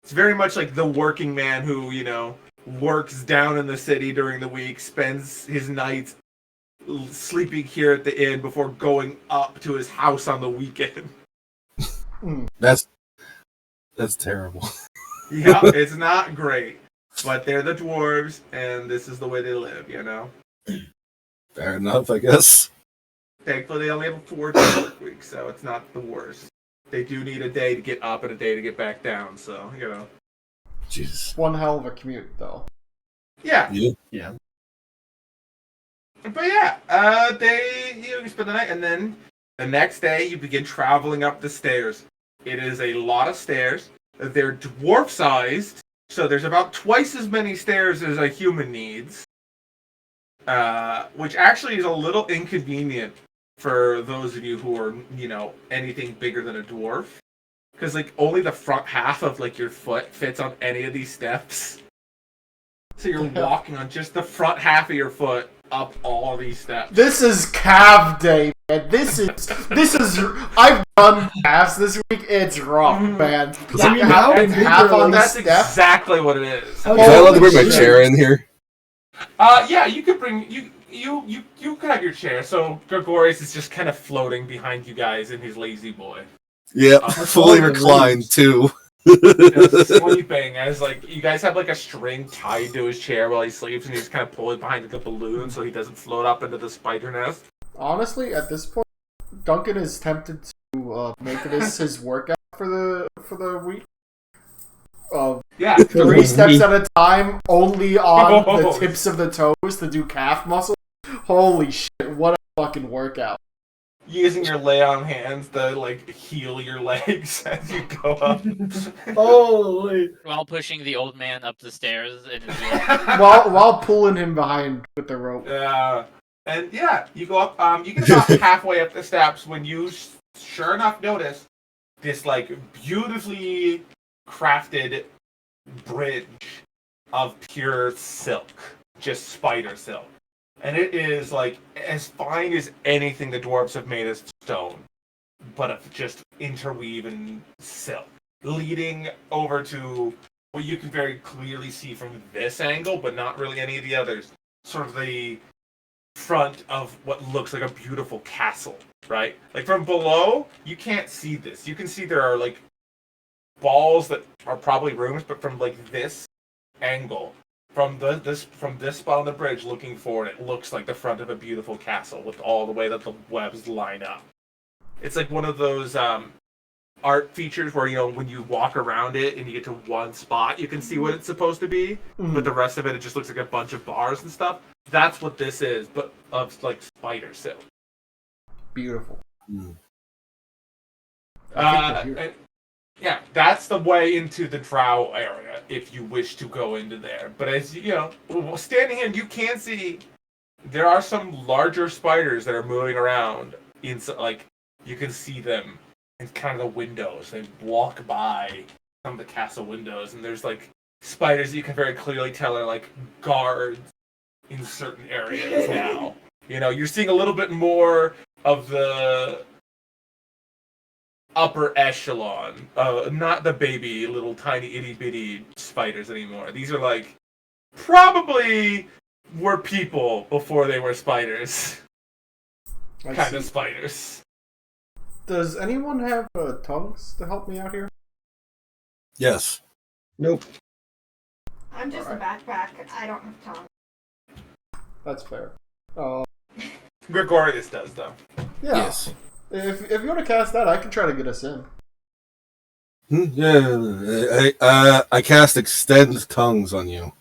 It's very much like the working man who, works down in the city during the week, spends his nights sleeping here at the inn before going up to his house on the weekend. That's terrible. Yeah, it's not great. But they're the dwarves, and this is the way they live, Fair enough, I guess. Thankfully, they only have a 4-day work week, so it's not the worst. They do need a day to get up and a day to get back down, so, Jesus. One hell of a commute, though. Yeah. Yeah. But yeah, you spend the night, and then the next day you begin traveling up the stairs. It is a lot of stairs. They're dwarf-sized, so there's about twice as many stairs as a human needs. Which actually is a little inconvenient for those of you who are, anything bigger than a dwarf. Because, only the front half of, your foot fits on any of these steps. So you're walking on just the front half of your foot up all these steps. This is calf day, man. This is. I've done calves this week. It's rough, man. I mean, how and half on literally- that That's step. exactly what it is. How- Am I allowed to bring my Holy chair in here? Yeah, you could bring you could have your chair. So Gregorius is just kind of floating behind you guys in his lazy boy, Yep, That's fully all the reclined rooms. too. just sleeping as like you guys have like a string tied to his chair while he sleeps, and you just kind of pull it behind like a balloon so he doesn't float up into the spider nest. Honestly, at this point, Duncan is tempted to make this his workout for the week. Yeah, 3 steps at a time, only on the Oh. tips of the toes to do calf muscle. Holy shit! What a fucking workout! using your lay on hands to like heal your legs as you go up. Holy. While pushing the old man up the stairs in his While pulling him behind with the rope. And yeah, you go up. You get about halfway up the steps when you, sure enough, notice this like beautifully crafted bridge of pure silk, just spider silk, and it is like as fine as anything the dwarves have made of stone, but of just interweaving silk, leading over to what you can very clearly see from this angle, but not really any of the others. Sort of the front of what looks like a beautiful castle, right? Like from below, you can't see this. You can see there are like balls that are probably rooms, but from like this angle, from this spot on the bridge looking forward, it looks like the front of a beautiful castle with all the way that the webs line up. It's like one of those art features where, you know, when you walk around it and you get to one spot, you can see what it's supposed to be, but the rest of it just looks like a bunch of bars and stuff. That's what this is, but of like spider silk. Beautiful. And, yeah, that's the way into the drow area if you wish to go into there. But as you know, standing here, you can see there are some larger spiders that are moving around. Like you can see them in kind of the windows. They walk by some of the castle windows, and there's like spiders that you can very clearly tell are like guards in certain areas now. You know, you're seeing a little bit more of the upper echelon, not the baby little tiny itty bitty spiders anymore. These are like probably were people before they were spiders. Kind of spiders. Does anyone have tongues to help me out here? Yes. Nope. I'm just a backpack. I don't have tongue. That's fair. Gregorius does though. Yeah. Yes. If you want to cast that, I can try to get us in. Yeah. I cast extend tongues on you,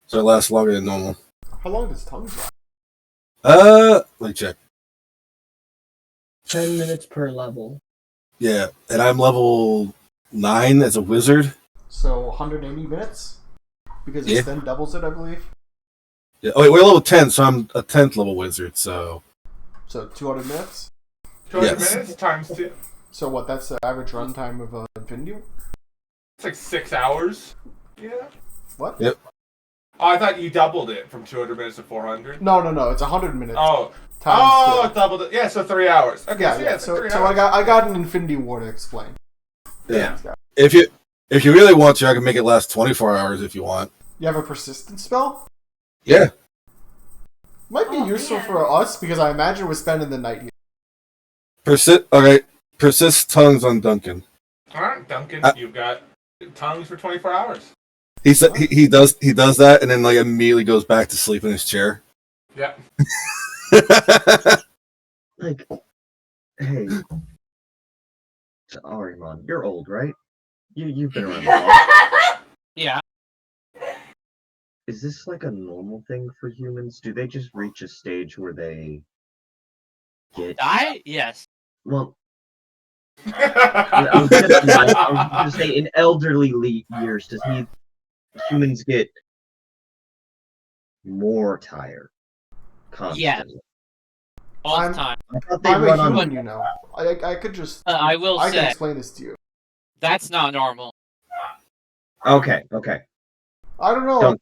so it lasts longer than normal. How long does tongues last? Let me check. 10 minutes per level. Yeah, and I'm level 9 as a wizard. So 180 minutes? Because Yeah. extend doubles it, I believe. Yeah. Oh wait, we're level 10, so I'm a 10th level wizard. So So 200 minutes? 200 Yes. minutes times 2. So what, that's the average runtime of Infinity War? It's like 6 hours. Yeah. What? Yep. Oh, I thought you doubled it from 200 minutes to 400. No, it's 100 minutes. Oh. Times two. Doubled it. Yeah, so 3 hours. Okay, Yeah, so yeah. it's So, like 3 so hours. I got an Infinity War to explain. yeah. If you really want to, I can make it last 24 hours if you want. You have a persistent spell? Yeah. Might be useful for us because I imagine we're spending the night here. Persist tongues on Duncan. Alright, Duncan, you've got tongues for 24 hours. He said he does that and then like immediately goes back to sleep in his chair. Yeah. Like, hey, Arimon, you're old, right? You've been around a while. Yeah. Is this like a normal thing for humans? Do they just reach a stage where they get Yes. well? I was gonna say in elderly years, does humans get more tired constantly? All I'm- the time. I thought they I'm a run on. human, you know. I could just... I will I can say, explain this to you. that's not normal. Okay. I don't know. Don't-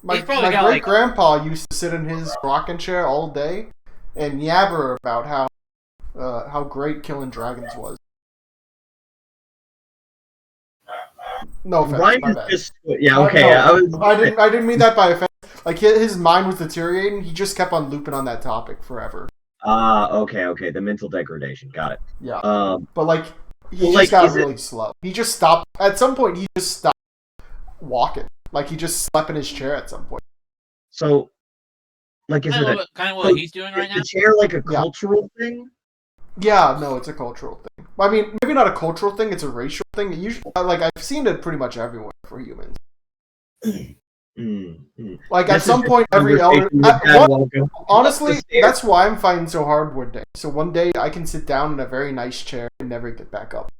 My He's probably my got, great like- grandpa used to sit in his rocking chair all day and yabber about how great killing dragons was. No offense, my Ryan bad. is just okay. No, I didn't mean that by offense. Like his mind was deteriorating. He just kept on looping on that topic forever. Okay. The mental degradation. Got it. Yeah. Um, But like he Well, just like, got is it- really slow. He just stopped at some point. He just stopped walking. Like he just slept in his chair at some point. so, like, is it a Kind of what he's doing right is now. the chair like a Yeah. cultural thing? Yeah, no, it's a cultural thing. I mean, maybe not a cultural thing. It's a racial thing. It usually, like I've seen it pretty much everywhere for humans. Like at This is some just point, every elder. conversation we've had while going Honestly, up the stairs. that's why I'm fighting so hard one day. So one day I can sit down in a very nice chair and never get back up.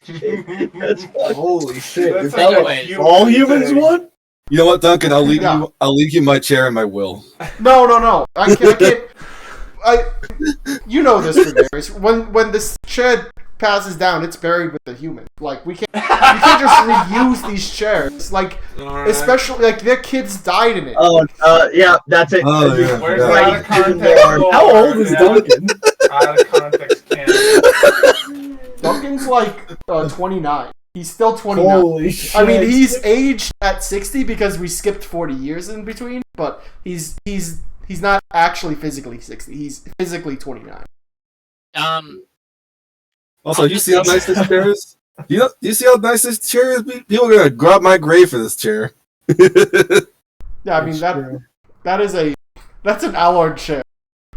That's fucked. Holy shit! That's Is that like what a all humans thing. want? You know what, Duncan? I'll leave Yeah. you. I'll leave you my chair and my will. No. I can't. You know this, Gregarious. When this chair passes down, it's buried with the human. Like we can't just reuse these chairs. Like Alright. especially like their kids died in it. Yeah, that's it. Oh, yeah. Where's Yeah. the out of context? How old is Yeah. Duncan? Out of context canon. Duncan's like 29. He's still 29. Holy shit! I mean, he's aged at 60 because we skipped 40 years in between, but he's not actually physically 60. He's physically 29. Also, you see how nice this chair is? Do you see how nice this chair is? People are gonna grab my grave for this chair. Yeah, I mean That's true. that's an Allard chair.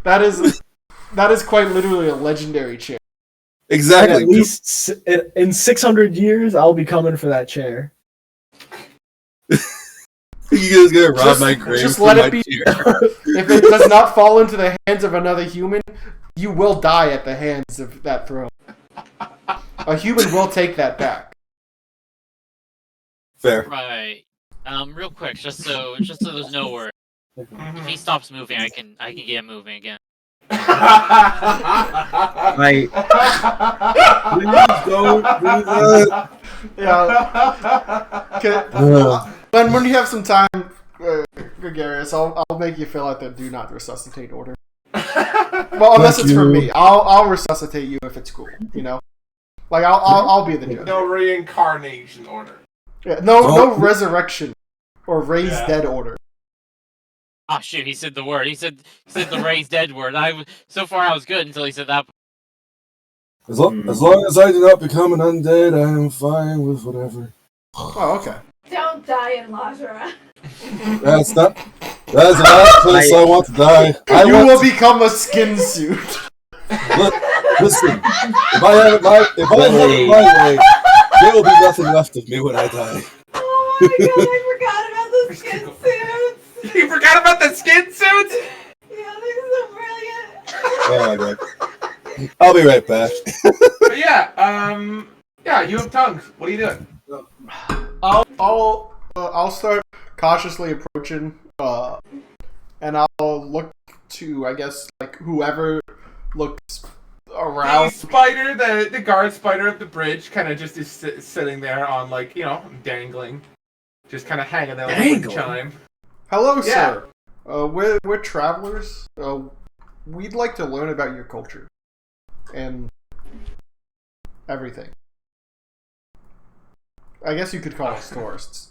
That is quite literally a legendary chair. And Exactly. at least in 600 years, I'll be coming for that chair. You guys gonna rob Just- my grave just for let my it be- chair? If it does not fall into the hands of another human, you will die at the hands of that throne. A human will take that back. Fair. Right. Real quick, just so there's no word. If he stops moving, I can get him moving again. I Please don't do that. Yeah. Okay. When you have some time, Gregarious, I'll make you fill out the do not resuscitate order. Well, unless Thank it's for you. me, I'll resuscitate you if it's cool. You know, like I'll be the judge. No reincarnation order. Yeah, no Oh. resurrection or raised Yeah. dead order. Oh shoot, he said the word. He said the raised dead word. So far I was good until he said that. As long as I do not become an undead, I am fine with whatever. Oh, okay. Don't die in Lajara. That's the last place I want to die. You will become a skin suit. Listen, if I have it my way, there will be nothing left of me when I die. Oh my god, I forgot about the skin suits. You forgot about the skin suits? Yeah, they're so brilliant. Oh my god. I'll be right back. But yeah, you have tongues. What are you doing? I'll start cautiously approaching, and I'll look to, I guess, like whoever looks The around. spider, the guard spider of the bridge, kind of just is sitting there on, like, dangling. Just kind of hanging there like a wind Dangling? chime. Hello, Yeah. sir. We're travelers. We'd like to learn about your culture and everything. I guess you could call us tourists.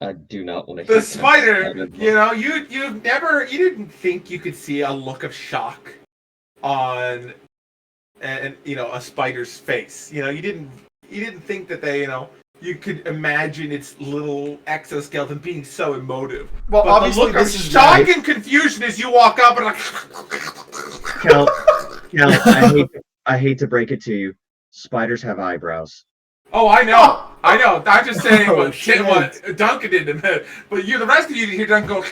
I do not want to. The spider, you didn't think you could see a look of shock on, a spider's face. You didn't think that you could imagine its little exoskeleton being so emotive. Well, But the obviously, look of this is shock and confusion as you walk up and like. Count, I hate to break it to you. Spiders have eyebrows. Oh, I know. I'm just saying Oh, what Duncan did to me. But the rest of you hear Duncan go.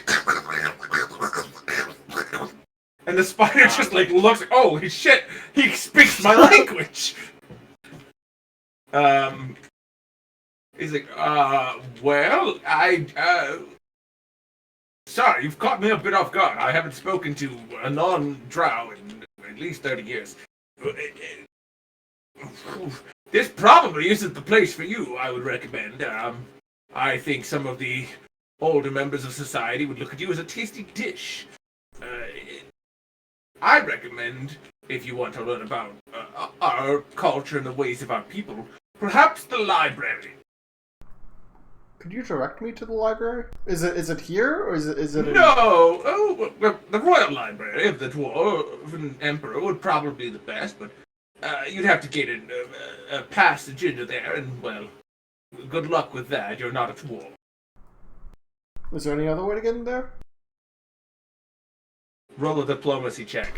And the spider just like looks. Holy shit! He speaks my language. He's like, well, sorry, you've caught me a bit off guard. I haven't spoken to a non-drow in at least 30 years. This probably isn't the place for you, I would recommend. I think some of the older members of society would look at you as a tasty dish. I recommend, if you want to learn about our culture and the ways of our people, perhaps the library. Could you direct me to the library? Is it here or is it? No, the Royal Library of the Dwarven Emperor would probably be the best, but you'd have to get a passage into there, and well, good luck with that. You're not a dwarf. Is there any other way to get in there? Roll a diplomacy check.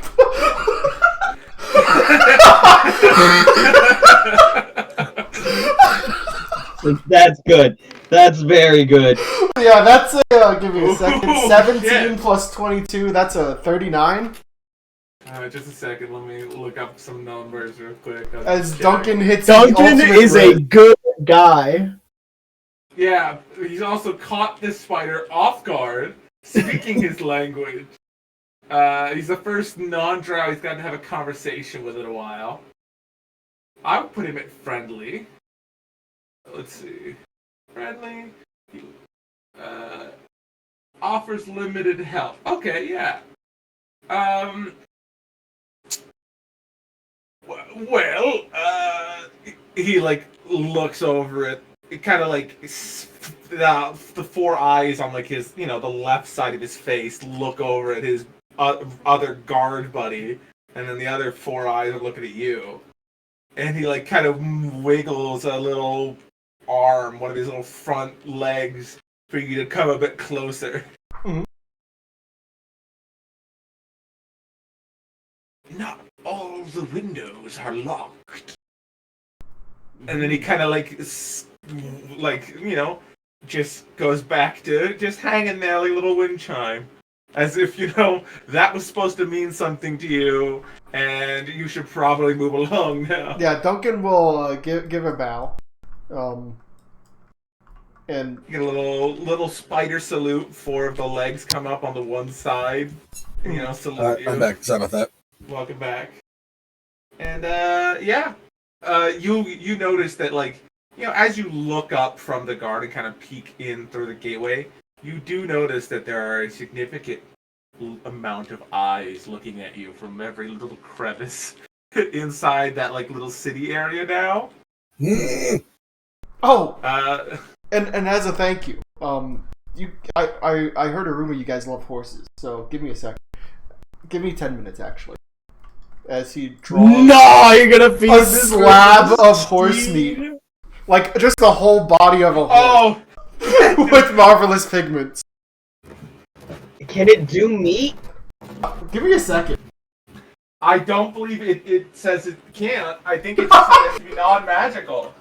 That's good. That's very good. Yeah, that's a. Give me a second. Ooh, 17 shit. plus 22. That's a 39. Just a second. Let me look up some numbers real quick. As Duncan hits Duncan the ultimate is a red. good guy. Yeah, he's also caught this spider off guard, speaking his language. He's the first non-drow he's gotten to have a conversation with in a while. I would put him at friendly. Let's see. Friendly. Offers limited help. Okay, yeah. Well, he like looks over it. It kind of like the four eyes on like his, the left side of his face look over at his other guard buddy, and then the other four eyes are looking at you. And he like kind of wiggles a little arm, one of his little front legs, for you to come a bit closer. Mhm. Not all the windows are locked. And then he kind of just goes back to just hanging there like a little wind chime. As if, that was supposed to mean something to you, and you should probably move along now. Yeah, Duncan will give a bow. And You get a little spider salute. Four of the legs come up on the one side. Salute you. I'm back. Sorry about that. Welcome back. And you notice that as you look up from the guard and kind of peek in through the gateway, you do notice that there are a significant amount of eyes looking at you from every little crevice inside that little city area now. And as a thank you, I heard a rumor you guys love horses, so give me a second. Give me 10 minutes actually. As he draws No, you're gonna feed a this slab horse of horse steed? meat, like just the whole body of a horse Oh! with marvelous pigments. Can it do meat? Give me a second. I don't believe it says it can't. I think it just has to be non-magical.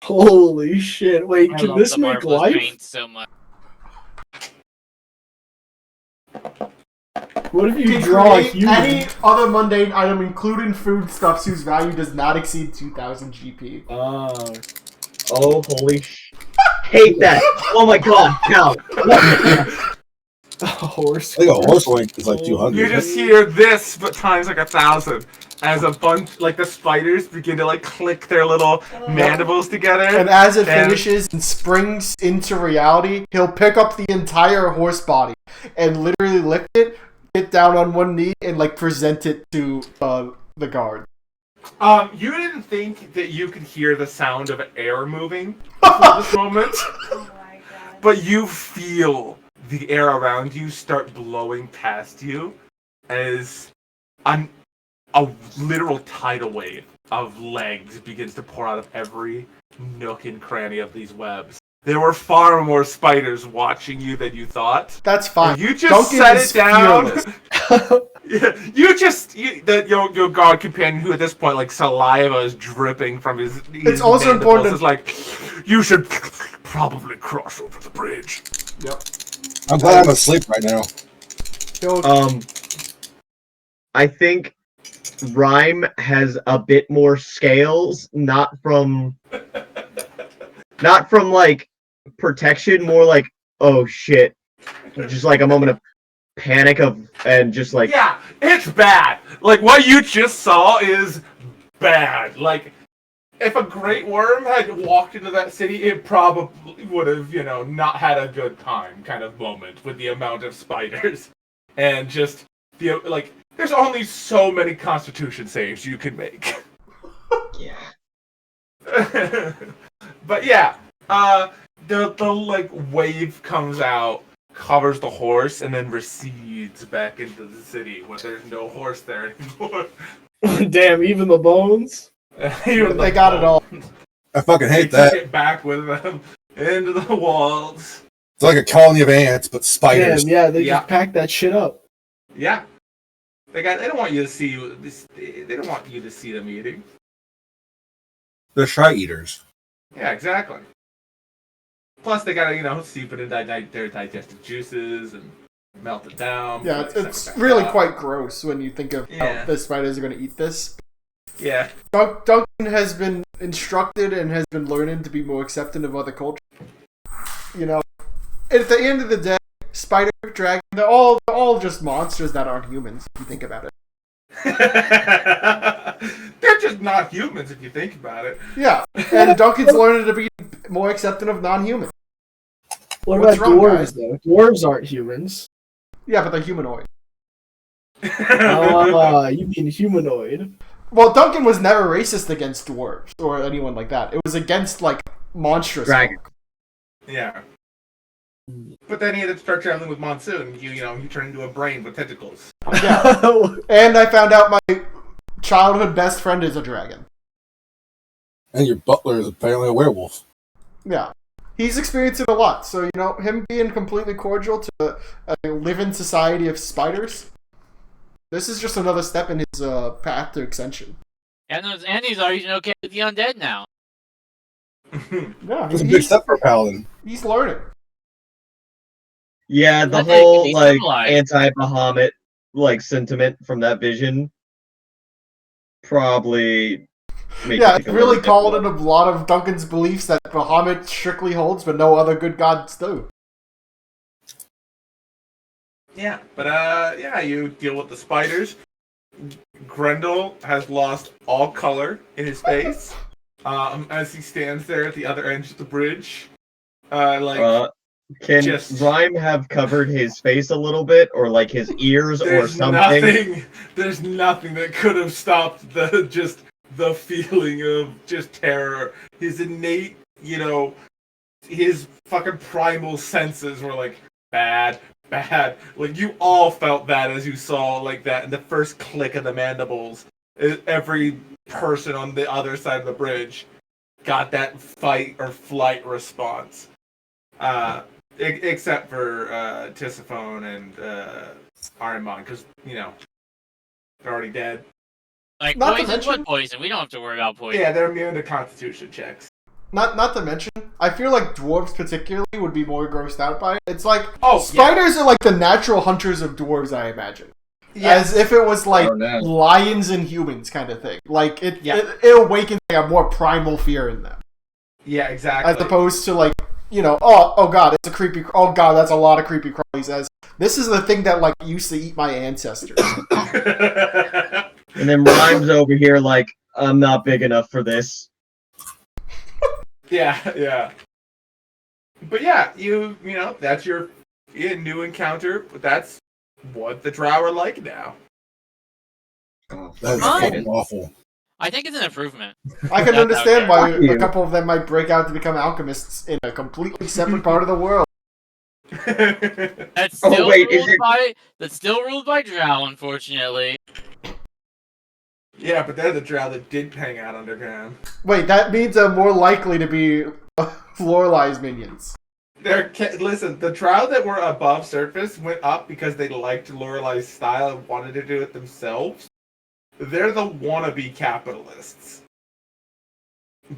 Holy shit! Wait, I can love this the make marvelous life? paint so much. What if you Can draw a create human? any other mundane item, including foodstuffs, whose value does not exceed 2,000 GP. Oh, holy hate that. Oh my god, cow. A horse. I think a horse link is like 200. You just hear this, but times 1,000, as a bunch, the spiders begin to click their little mandibles together. And as it finishes and springs into reality, he'll pick up the entire horse body and literally lift it, get down on one knee, and present it to the guard. You didn't think that you could hear the sound of air moving before this moment, Oh my god. but you feel the air around you start blowing past you as a literal tidal wave of legs begins to pour out of every nook and cranny of these webs. There were far more spiders watching you than you thought. That's fine. You just Duncan set is it down. fearless. Yeah, your guard companion, who at this point saliva is dripping from his It's also important is you should probably cross over the bridge. Yep. I'm glad I'm asleep right now. He'll- I think Rhyme has a bit more scales, not from protection, more oh shit. Just a moment of panic and just Yeah, it's bad. What you just saw is bad. if a great worm had walked into that city, it probably would have, not had a good time kind of moment with the amount of spiders. And just, there's only so many Constitution saves you can make. Yeah. But yeah, the wave comes out, covers the horse, and then recedes back into the city where there's no horse there anymore. Damn, even the bones. They got it all. I fucking hate They that. took it back with them into the walls. It's like a colony of ants, but spiders. Damn, yeah, they Yeah. just packed that shit up. Yeah, they don't want you to see this. They don't want you to see them eating. They're shy eaters. Yeah, exactly. Plus, they gotta steep it in their digestive juices and melt it down. Yeah, before they it's suck it back really up. quite gross when you think of Yeah. how the spiders are going to eat this. Yeah. Duncan has been instructed and has been learning to be more accepting of other cultures. At the end of the day, spider, dragon, they're all just monsters that aren't humans, if you think about it. They're just not humans if you think about it. Yeah, and Duncan's learning to be more accepting of non-humans. What What's about wrong, dwarves, guys? though? Dwarves aren't humans. Yeah, but they're humanoid. You mean humanoid. Well, Duncan was never racist against dwarves or anyone like that. It was against, monstrous Dragon. folk. Yeah. But then he had to start traveling with Monsoon. You turn into a brain with tentacles. Yeah. And I found out my childhood best friend is a dragon. And your butler is apparently a werewolf. Yeah. He's experienced it a lot. So, him being completely cordial to a live-in society of spiders, this is just another step in his path to ascension. And he's already okay with the undead now. Yeah, It's a big step for a paladin. he's learning. Yeah, the I think whole he's civilized. anti-Bahamut sentiment from that vision probably made Yeah, you it think a really little called different. in a lot of Duncan's beliefs that Bahamut strictly holds, but no other good gods do. Yeah, but you deal with the spiders. Grendel has lost all color in his face as he stands there at the other end of the bridge. Can just- Rhyme have covered his face a little bit, or his ears, or there's something? There's nothing that could have stopped the feeling of just terror. His innate, his fucking primal senses were like bad. Like you all felt that as you saw that in the first click of the mandibles. Every person on the other side of the bridge got that fight or flight response. Except for Tisiphone and Arimon, because they're already dead. Like Not to poison, mention- what poison? We don't have to worry about poison. Yeah, they're immune to Constitution checks. Not to mention, I feel like dwarves particularly would be more grossed out by it. It's like Oh, spiders are like the natural hunters of dwarves, I imagine. Yes. As if it was like Oh, no. lions and humans kind of thing. Like it awakens a more primal fear in them. Yeah, exactly. As opposed to oh god, it's a creepy. Oh god, that's a lot of creepy crawlies. As this is the thing that used to eat my ancestors. And then Rhyme's over here I'm not big enough for this. Yeah. But yeah, that's your new encounter. But that's what the Drow are like now. Oh, That is Fine. fucking awful. I think it's an improvement. I can That's understand okay. why Fuck you. a couple of them might break out to become alchemists in a completely separate part of the world. That's Oh, still wait, is ruled it- by Drow, unfortunately. Yeah, but they're the Drow that did hang out underground. Wait, that means they're more likely to be Lorelai's minions. Listen, the Drow that were above surface went up because they liked Lorelai's style and wanted to do it themselves. They're the wannabe capitalists.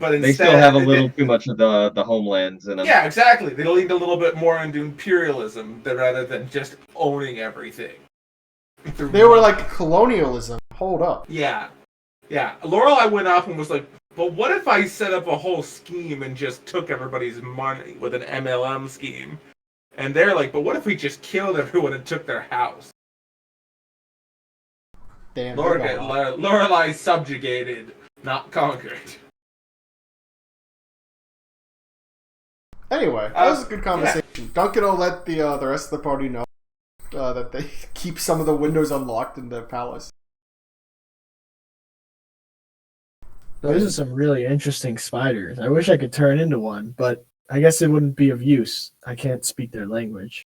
But instead, They still have a they little did- too much of the homelands in them. Yeah, exactly. They leaned a little bit more into imperialism rather than just owning everything. They were like colonialism. Hold up. Yeah. Lorelai went up and was like, but what if I set up a whole scheme and just took everybody's money with an MLM scheme? And they're like, but what if we just killed everyone and took their house? Damn. they're gone. Lorelai subjugated, not conquered. Anyway, that was a good conversation. Duncan will let the rest of the party know that they keep some of the windows unlocked in the palace. Those are some really interesting spiders. I wish I could turn into one, but I guess it wouldn't be of use. I can't speak their language.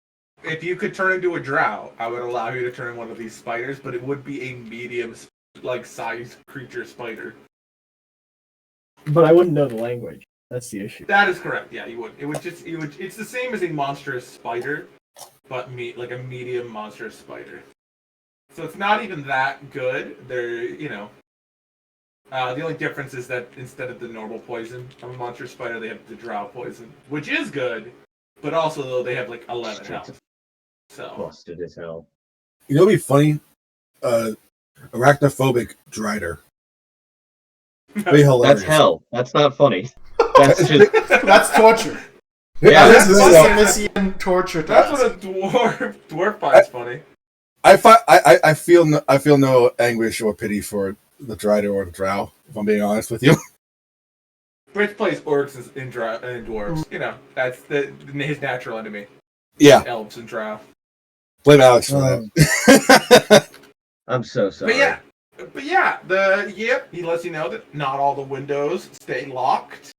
If you could turn into a drow, I would allow you to turn one of these spiders, but it would be a medium, like, sized creature spider. But I wouldn't know the language. That's the issue. That is correct. Yeah, you would. It's the same as a monstrous spider, but like a medium monstrous spider. So it's not even that good. The only difference is that instead of the normal poison of a monstrous spider, they have the drow poison, which is good, but also though they have like 11 health. So Busted as hell. You know what'd be funny? Arachnophobic Drider. Very hilarious. That's hell. That's not funny. That's just That's torture. Yeah, That's that's- Messian torture. that's Task. what a dwarf finds funny. I feel no anguish or pity for the Drider or the Drow, if I'm being honest with you. Rich plays orcs and dwarves. You know, that's his natural enemy. Yeah, Elves and drow. blame Alex for that. I'm so sorry. But yeah, he lets you know that not all the windows stay locked.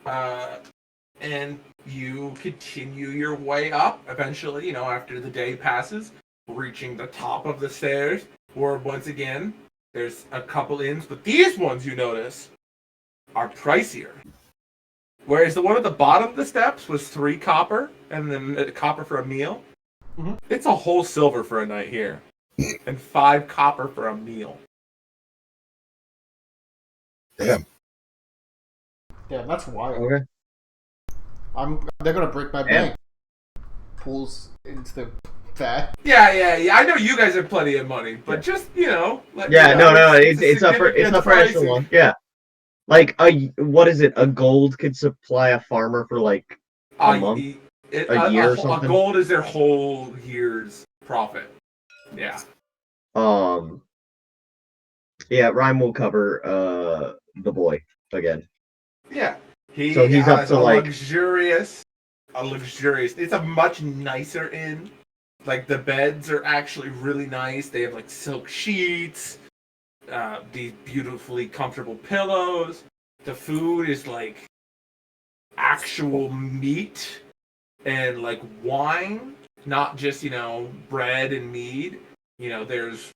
And you continue your way up eventually, after the day passes, reaching the top of the stairs, where once again, there's a couple inns, but these ones you notice are pricier. Whereas the one at the bottom of the steps was 3 copper, and then a copper for a meal. Mhm. It's a whole silver for a night here. And 5 copper for a meal. Damn. Yeah, that's wild. Okay. They're gonna break my bank. Pulls into the vat. Yeah. I know you guys have plenty of money, but just, let me Yeah, know. no, it's up for significant extra pricing. one. Yeah. Like what is it? A gold could supply a farmer for like a month? A year or something? A gold is their whole year's profit. Yeah. Yeah, Rhyme will cover the boy again. Yeah. So he's up has to, a like- luxurious. It's a much nicer inn. Like the beds are actually really nice. They have like silk sheets, these beautifully comfortable pillows. The food is like actual meat and like wine, not just bread and mead. There's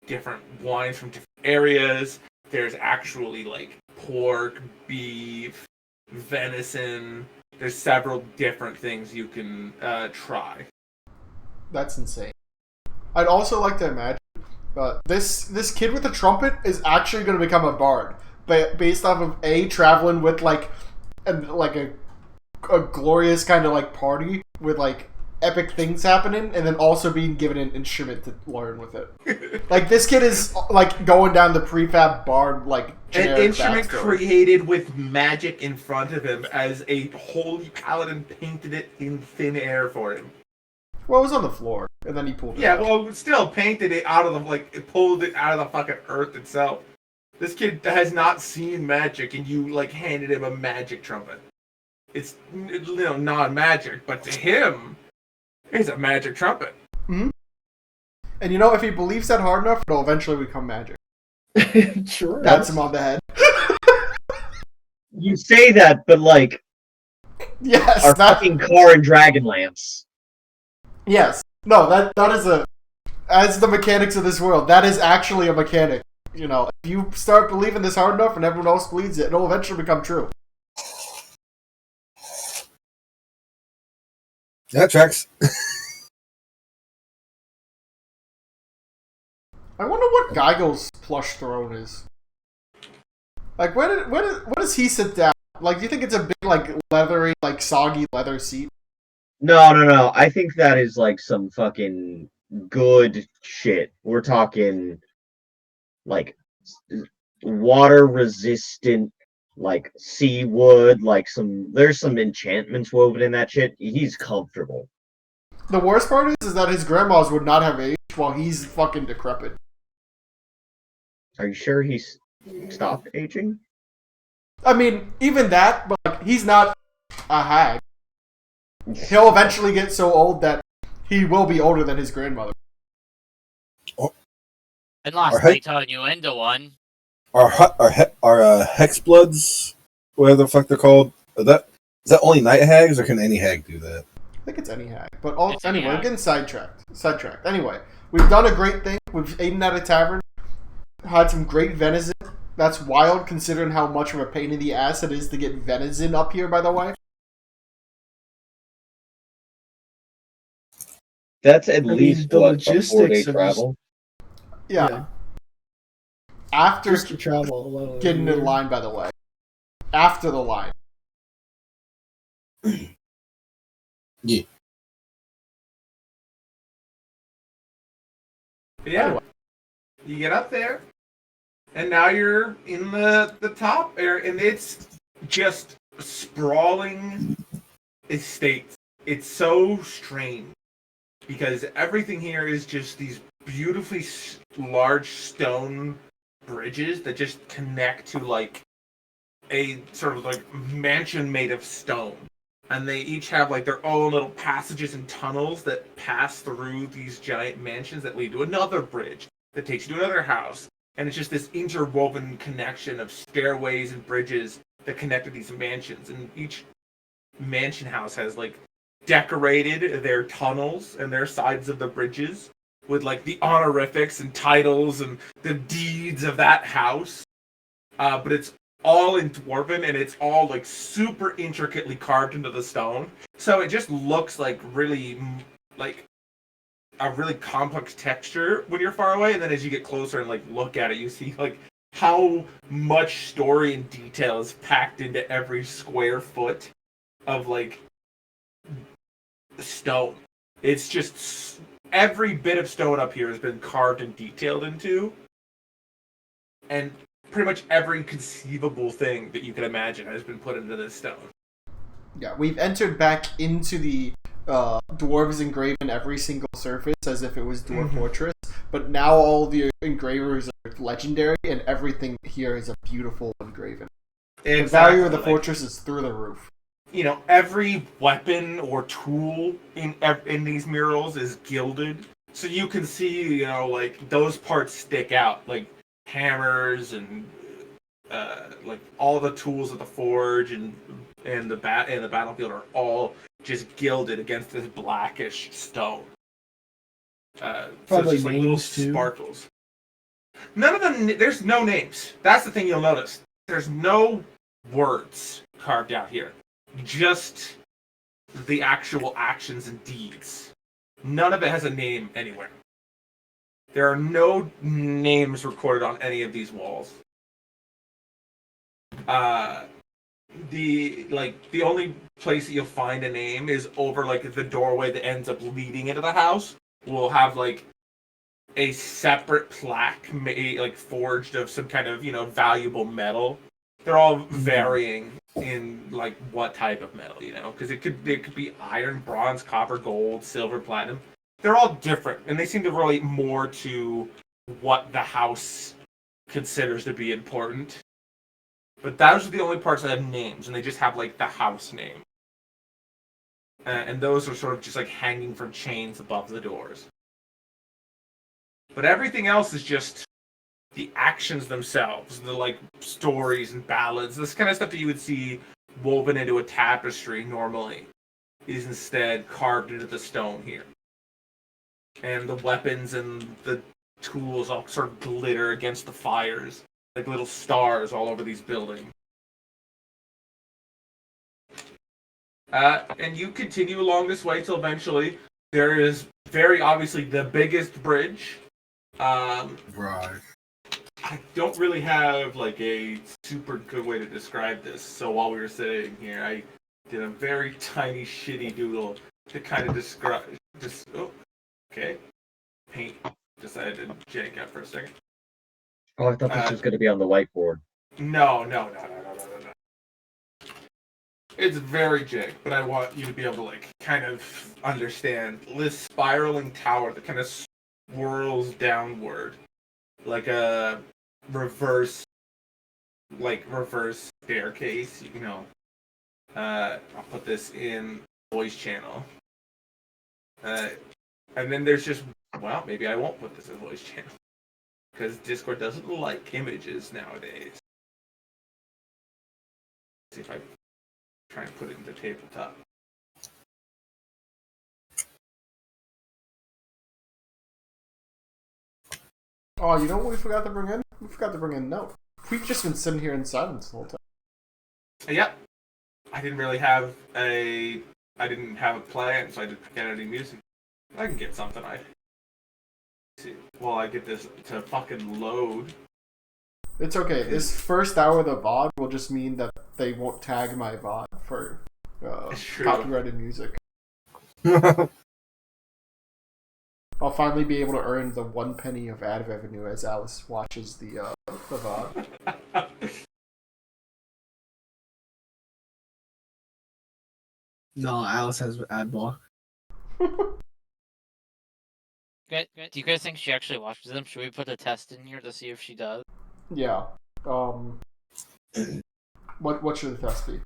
different wines from different areas. There's actually like pork, beef, venison. There's several different things you can try. That's insane. I'd also like to imagine this kid with the trumpet is actually going to become a bard, based off of traveling with like a glorious kind of like party with like epic things happening, and then also being given an instrument to learn with it. Like this kid is like going down the prefab bard like An generic instrument backstory. created with magic in front of him as a holy paladin painted it in thin air for him. Well, it was on the floor, and then he pulled it Yeah, out. well, still painted it out of it pulled it out of the fucking earth itself. This kid has not seen magic, and you like handed him a magic trumpet. It's non-magic, but to him, it's a magic trumpet. And if he believes that hard enough, it'll eventually become magic. Sure. That's him on the head. You say that, but like Yes, our fucking car in Dragonlance. Yes. No, that is as the mechanics of this world, that is actually a mechanic. If you start believing this hard enough and everyone else believes it, it'll eventually become true. That tracks. I wonder what Gygo's plush throne is. Like, when does he sit down? Like, do you think it's a big, like, leathery, like, soggy leather seat? No. I think that is like some fucking good shit. We're talking like water resistant, like sea wood, like there's some enchantments woven in that shit. He's comfortable. The worst part is that his grandmas would not have aged while he's fucking decrepit. Are you sure he's stopped aging? I mean, even that, but like, he's not a hag. He'll eventually get so old that he will be older than his grandmother. And last Our head- night telling you into one. Our hex bloods, whatever the fuck they're called. Is that only night hags, or can any hag do that? I think it's any hag. But It's any anyway, we're hag. getting sidetracked. Anyway, we've done a great thing. We've eaten at a tavern, had some great venison. That's wild considering how much of a pain in the ass it is to get venison up here, by the way. That's at I mean, least the what, a logistics 4-day of just- travel. Yeah. After Just to travel alone. getting in line, by the way. After the line. Yeah. But yeah, you get up there, and now you're in the top area, and it's just sprawling estates. It's so strange because everything here is just these beautifully large stone bridges that just connect to like a sort of like mansion made of stone. And they each have like their own little passages and tunnels that pass through these giant mansions that lead to another bridge that takes you to another house. And it's just this interwoven connection of stairways and bridges that connect to these mansions. And each mansion house has like decorated their tunnels and their sides of the bridges with like the honorifics and titles and the deeds of that house. But it's all in dwarven, and it's all like super intricately carved into the stone. So it just looks like really like a really complex texture when you're far away, and then as you get closer and like look at it, you see like how much story and detail is packed into every square foot of like stone. It's just every bit of stone up here has been carved and detailed into, and pretty much every conceivable thing that you can imagine has been put into this stone. Yeah, we've entered back into the dwarves engraven every single surface as if it was Dwarf Fortress, but now all the engravers are legendary, and everything here is a beautiful engraving. The value of the fortress is through the roof. You know, every weapon or tool in these murals is gilded, so you can see, you know, like those parts stick out, like hammers and like all the tools of the forge and the battlefield are all just gilded against this blackish stone. So Probably it's just like little names, too. sparkles. None of them. There's no names. That's the thing you'll notice. There's no words carved out here. Just the actual actions and deeds. None of it has a name anywhere. There are no names recorded on any of these walls. The only place that you'll find a name is over like the doorway that ends up leading into the house. Will have like a separate plaque made like forged of some kind of, you know, valuable metal. They're all varying in like what type of metal, you know, because it could be iron, bronze, copper, gold, silver, platinum. They're all different, and they seem to relate more to what the house considers to be important. But those are the only parts that have names, and they just have like the house name. And those are sort of just like hanging from chains above the doors. But everything else is just the actions themselves, the like stories and ballads, this kind of stuff that you would see woven into a tapestry normally, is instead carved into the stone here. And the weapons and the tools all sort of glitter against the fires, like little stars all over these buildings. And you continue along this way till eventually there is very obviously the biggest bridge. Right. I don't really have like a super good way to describe this. So while we were sitting here, I did a very tiny shitty doodle to kind of describe. Okay. Paint decided to jank out for a second. Oh, I thought this was going to be on the whiteboard. No. It's very jank, but I want you to be able to like kind of understand this spiraling tower that kind of swirls downward like a reverse staircase, you know. I'll put this in voice channel. And then there's just, well, maybe I won't put this as voice channel. Because Discord doesn't like images nowadays. Let's see if I try and put it in the tabletop. Oh, you know what we forgot to bring in? We forgot to bring in note. We've just been sitting here in silence the whole time. Yep. I didn't have a plan, so I didn't get any music. I can get something. See. Well, I get this to fucking load. It's okay. This first hour of the VOD will just mean that they won't tag my VOD for copyrighted music. I'll finally be able to earn the 1 penny of ad revenue as Alice watches the VOD. No, Alice has ad block. Do you guys think she actually watches them? Should we put a test in here to see if she does? Yeah. What should the test be?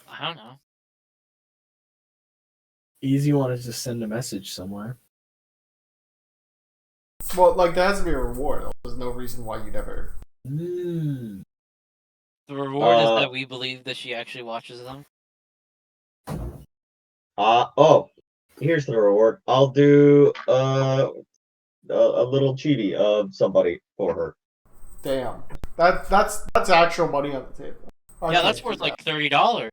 I don't know. Easy one is just send a message somewhere. Well, like, there has to be a reward. There's no reason why you'd ever... Mm. The reward is that we believe that she actually watches them. Here's the reward. I'll do a little chibi of somebody for her. Damn. That's actual money on the table. Yeah, that's worth like $30.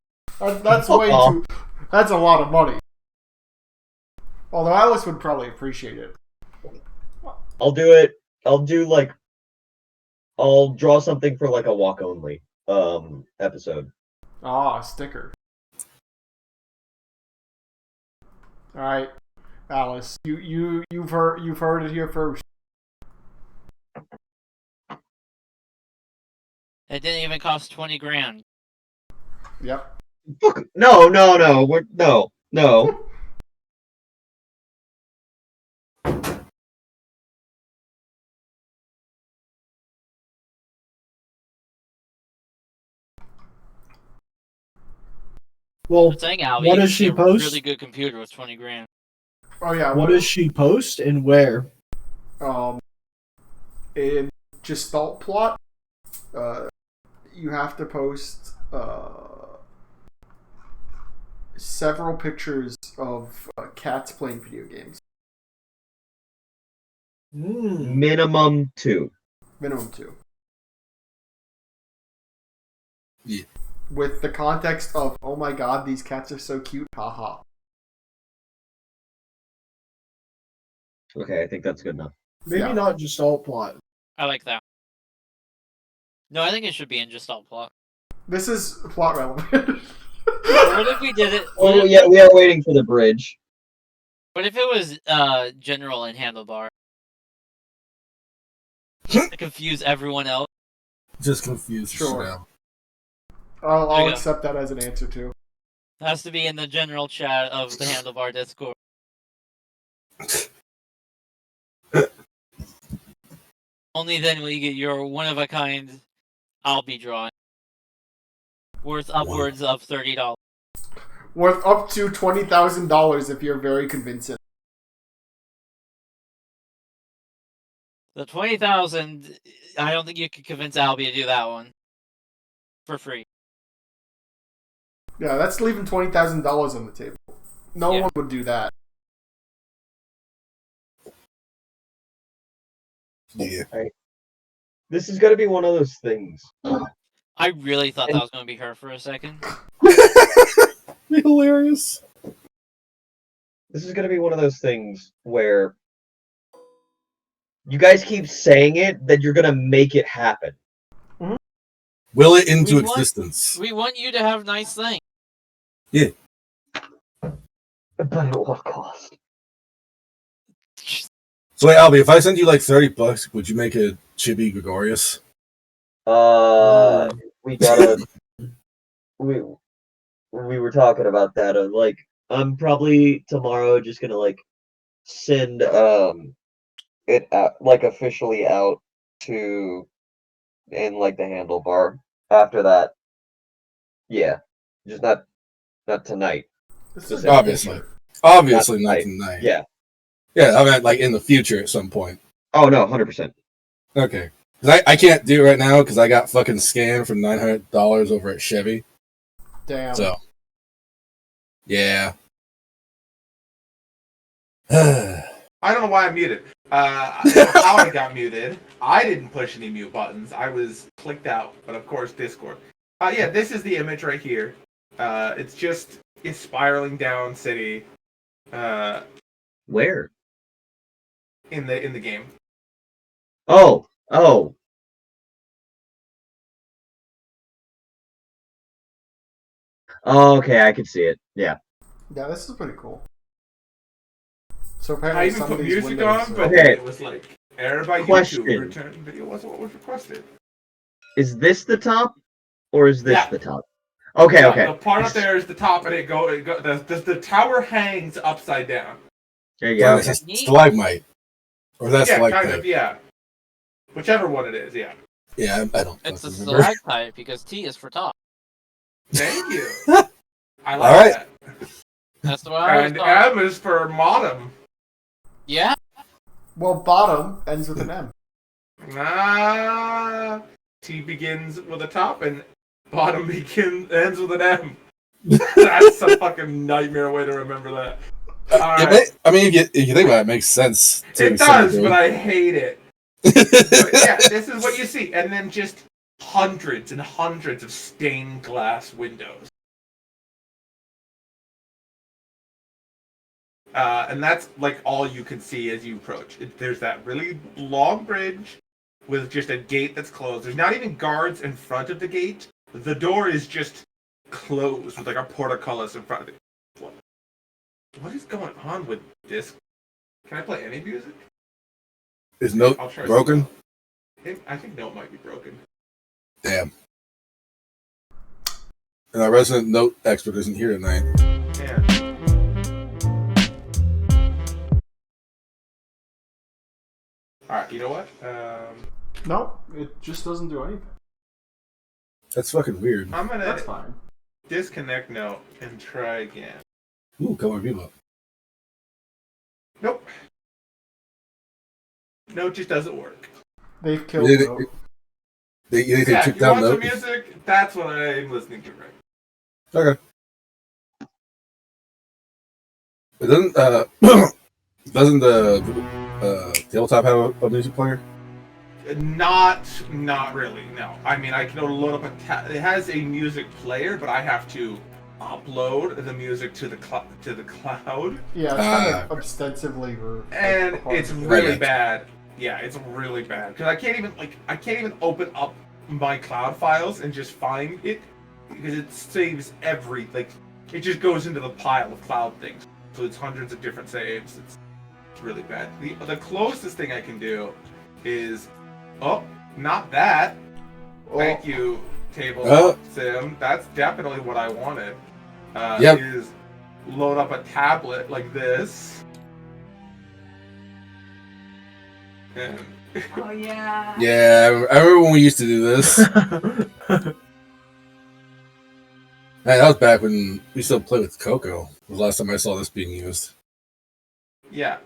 That's way too... That's a lot of money. Although Alice would probably appreciate it. I'll do it. I'll draw something for like a walk only episode. Ah, a sticker. All right, Alice, you've heard it here first. It didn't even cost $20,000. Yep. Fuck no. No. Well, I'm saying, Al, what you does can she get a post? really good computer with $20,000. Oh yeah. What does she post and where? In Gestalt plot, you have to post several pictures of cats playing video games. Minimum 2. Minimum 2. Yeah. With the context of, oh my god, these cats are so cute, haha. Okay, I think that's good enough. Maybe not just alt plot. I like that. No, I think it should be in just all plot. This is plot relevant. What if we did it? Oh yeah, we are waiting for the bridge. What if it was general and handlebar? To confuse everyone else. Just confused. Sure. Now. I'll accept that as an answer too. It has to be in the general chat of the handlebar Discord. Only then will you get your one-of-a-kind I'll be drawing. Worth upwards of $30. Worth up to $20,000 if you're very convincing. The $20,000, I don't think you could convince Albie to do that one. For free. Yeah, that's leaving $20,000 on the table. No one would do that. Yeah. Right. This is gonna be one of those things. I really thought that was going to be her for a second. Be hilarious. This is gonna be one of those things where you guys keep saying it, then you're gonna make it happen. Will it into existence. We want you to have nice things. Yeah. But at what cost? So wait, Albie, if I send you like $30, would you make a chibi Gregorius? We gotta. we were talking about that. Like, I'm probably tomorrow just gonna like send it out, like officially out to in like the handlebar. After that, yeah, Just not tonight. This is Obviously. Obviously not tonight. Yeah. Yeah, I meant like in the future at some point. Oh no, 100%. Okay. 'Cause I can't do it right now because I got fucking scammed for $900 over at Chevy. Damn. So, yeah. I I don't know why I'm muted. I don't know how I got muted. I didn't push any mute buttons. I was clicked out, but of course Discord. Yeah, this is the image right here. It's just a spiraling down city. Where? In the game. Oh. Oh, okay, I can see it. Yeah. Yeah, this is pretty cool. So I apparently even some put of these music windows on, are- but Okay. it was like error by Question. YouTube. Return video wasn't what was requested. Is this the top, or is this Yeah. the top? Okay, Yeah, okay. The part up there is the top, and the tower hangs upside down. There you go. It's a stalagmite. Or that's Yeah, like kind of. Yeah. Whichever one it is. Yeah. Yeah, I don't It's a fucking remember. stalactite because T is for top. Thank you. I like All right. that. That's the way I was And taught. M is for bottom. Yeah. Well, bottom ends with an M. T begins with a top, and bottom ends with an M. That's a fucking nightmare way to remember that. Alright. I mean, if you think about it, it makes sense. to It some does, degree. but I hate it. But yeah, this is what you see, and then just hundreds and hundreds of stained glass windows. And that's like all you can see as you approach. There's that really long bridge with just a gate that's closed. There's not even guards in front of the gate. The door is just closed with like a portcullis in front of it. What is going on with this? Can I play any music? Is note I'll try broken? I think note might be broken. Damn. And our resident note expert isn't here tonight. Yeah. Alright, you know what? No, it just doesn't do anything. That's fucking weird. I'm gonna That's fine. disconnect note and try again. Ooh, Color Vivo. Nope. Note just doesn't work. They've killed You Note. think they Yeah, took if you down want some note? music, that's what I'm listening to right. Okay. But doesn't the tabletop have a music player? Not really. No. I mean, I can load up it has a music player, but I have to upload the music to the cloud. Yeah, it's kind of ostensively. And it's really bad. Yeah, it's really bad because I can't even open up my cloud files and just find it because it saves it just goes into the pile of cloud things. So it's hundreds of different saves. It's really bad. The closest thing I can do is not that. Thank you, table sim. That's definitely what I wanted. Yep. Is load up a tablet like this. And Oh yeah. Yeah, I remember when we used to do this. Man, that was back when we still played with Coco. Was the last time I saw this being used. yeah.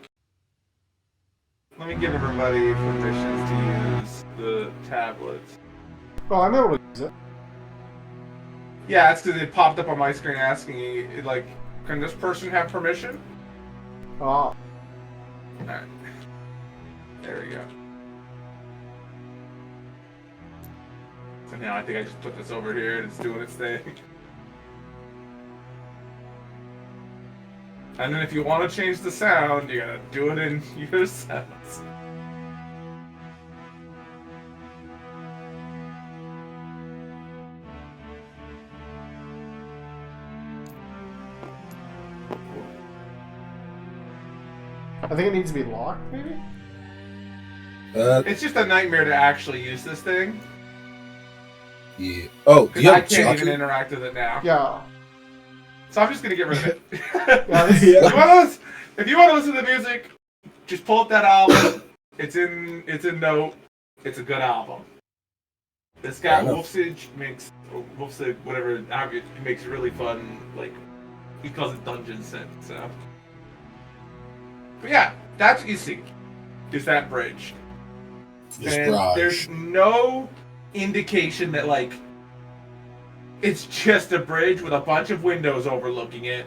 Let me give everybody permissions to use the tablets. Oh, I'm able to use it. Yeah, it's because it popped up on my screen asking me, like, can this person have permission? Oh, Alright. There we go. So now I think I just put this over here and it's doing its thing. And then if you want to change the sound, you gotta do it in your settings. I think it needs to be locked, maybe? It's just a nightmare to actually use this thing. Yeah. Oh, Because you I have can't even chocolate? interact with it now. Yeah. So I'm just gonna get rid of it. Yeah, this- If you want to listen to the music, just pull up that album. It's in Note. It's a good album. This guy Fair enough. Wolfsig, whatever, it makes really fun, like, he calls it dungeon sense, so. But yeah, that's what you see, is that bridge. This And barrage. there's no indication that, like, it's just a bridge with a bunch of windows overlooking it,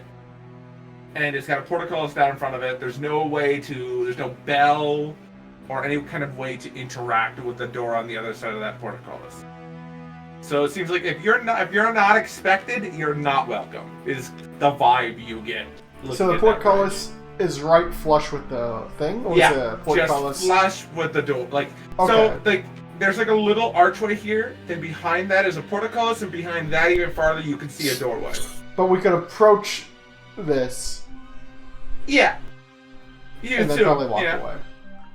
and it's got a portcullis down in front of it. There's no bell or any kind of way to interact with the door on the other side of that portcullis. So it seems like if you're not expected, you're not welcome, is the vibe you get. So the portcullis is right flush with the thing, or is it a portcullis? Just flush with the door. Like, Okay. so, like, there's like a little archway here, and behind that is a portcullis, and behind that even farther you can see a doorway. But we could approach this Yeah. You and then too. probably walk Yeah. away.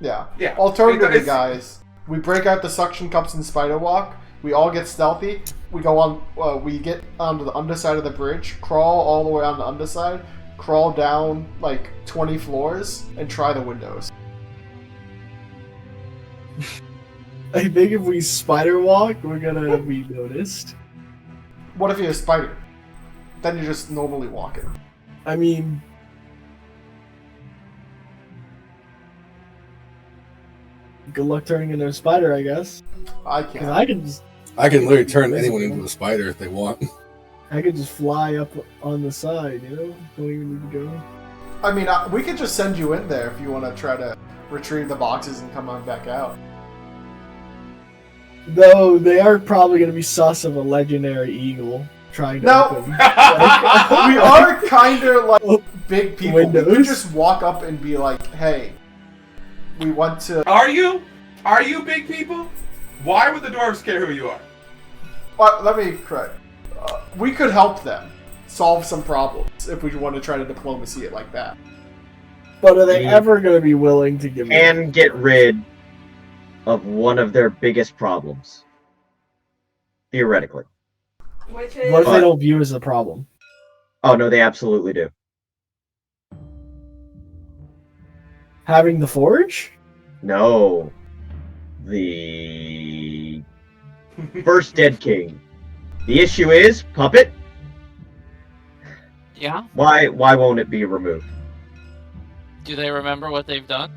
Yeah. Yeah. Alternatively, It's- guys, we break out the suction cups and spider walk. We all get stealthy. We go on. We get onto the underside of the bridge, crawl all the way on the underside, crawl down like 20 floors, and try the windows. I think if we spider walk, we're gonna be noticed. What if you're a spider? Then you're just normally walking. I mean, good luck turning into a spider, I guess. I Because can't. I can just, I can literally turn anyone into a spider if they want. I could just fly up on the side. You know, don't even need to go. I mean, we could just send you in there if you want to try to retrieve the boxes and come on back out. Though they are probably gonna be sus of a legendary eagle trying to No. open. We are kind of like big people. We Windows. could just walk up and be like, "Hey, we want to." Are you big people? Why would the dwarves care who you are? Well, let me correct. We could help them solve some problems if we want to try to diplomacy it like that. But are they Yeah. ever gonna be willing to give me? And get rid of one of their biggest problems. Theoretically. Which is What if they don't view it as a problem? Oh, no, they absolutely do. Having the forge? No. The first Dead King. The issue is, Puppet, Yeah? why won't it be removed? Do they remember what they've done?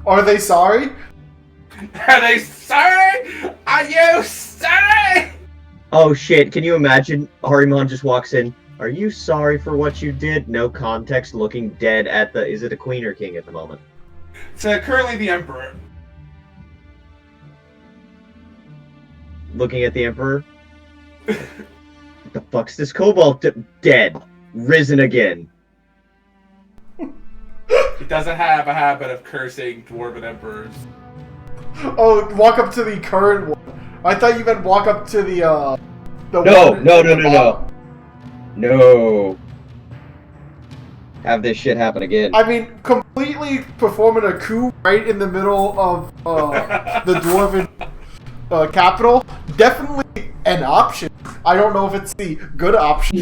Are they sorry? Are they sorry? Are you sorry? Oh shit, can you imagine Harimon just walks in, are you sorry for what you did? No context, looking dead at the, is it a queen or king at the moment? So currently the emperor. Looking at the emperor? What the fuck's this kobold? Dead. Risen again. He doesn't have a habit of cursing dwarven emperors. Oh, walk up to the current one. I thought you meant walk up to the No, one no, at no, the no, bottom. No. Have this shit happen again. I mean, completely performing a coup right in the middle of the dwarven capital. Definitely an option. I don't know if it's the good option.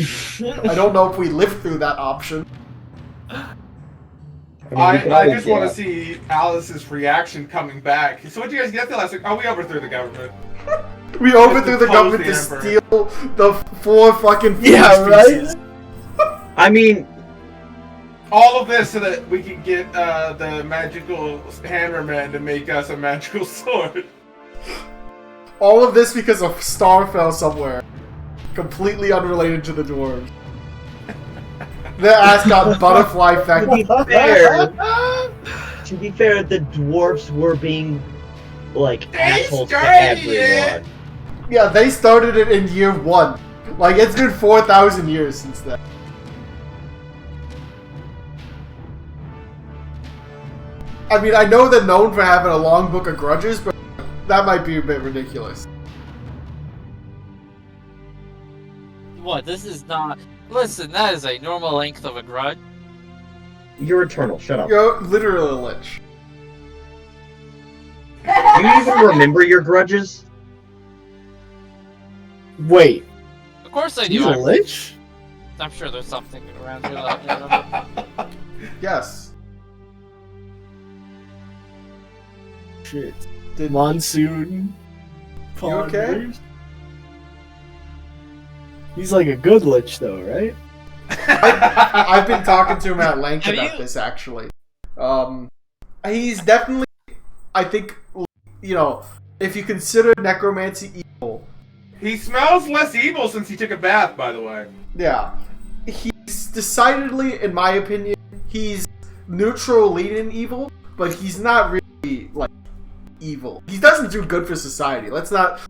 I don't know if we live through that option. I just want to see Alice's reaction coming back. So what did you guys get the last week? Oh, we overthrew the government. We overthrew the depose government the to emperor. steal the 4 fucking food Yeah, species. right? I mean, All of this so that we can get the magical hammerman to make us a magical sword. All of this because a star fell somewhere. Completely unrelated to the dwarves. Their ass got butterfly effect. to be fair, the dwarfs were being, like, They assholes to started it! everyone. Yeah, they started it in year 1. Like, it's been 4,000 years since then. I mean, I know they're known for having a long book of grudges, but that might be a bit ridiculous. What? This is not. Listen, that is a normal length of a grudge. You're eternal, shut up. You're literally a lich. Do you even remember your grudges? Wait, Of course I he's do. a lich? I'm sure there's something around here that I remember. Yes. Shit. Monsoon. You okay? Ponders. He's like a good lich, though, right? I've been talking to him at length Have about you- this actually. He's definitely, I think, if you consider necromancy evil, He smells less evil since he took a bath, by the way. yeah, he's decidedly, in my opinion, he's neutral leaning evil, but he's not really like evil. He doesn't do good for society. Let's not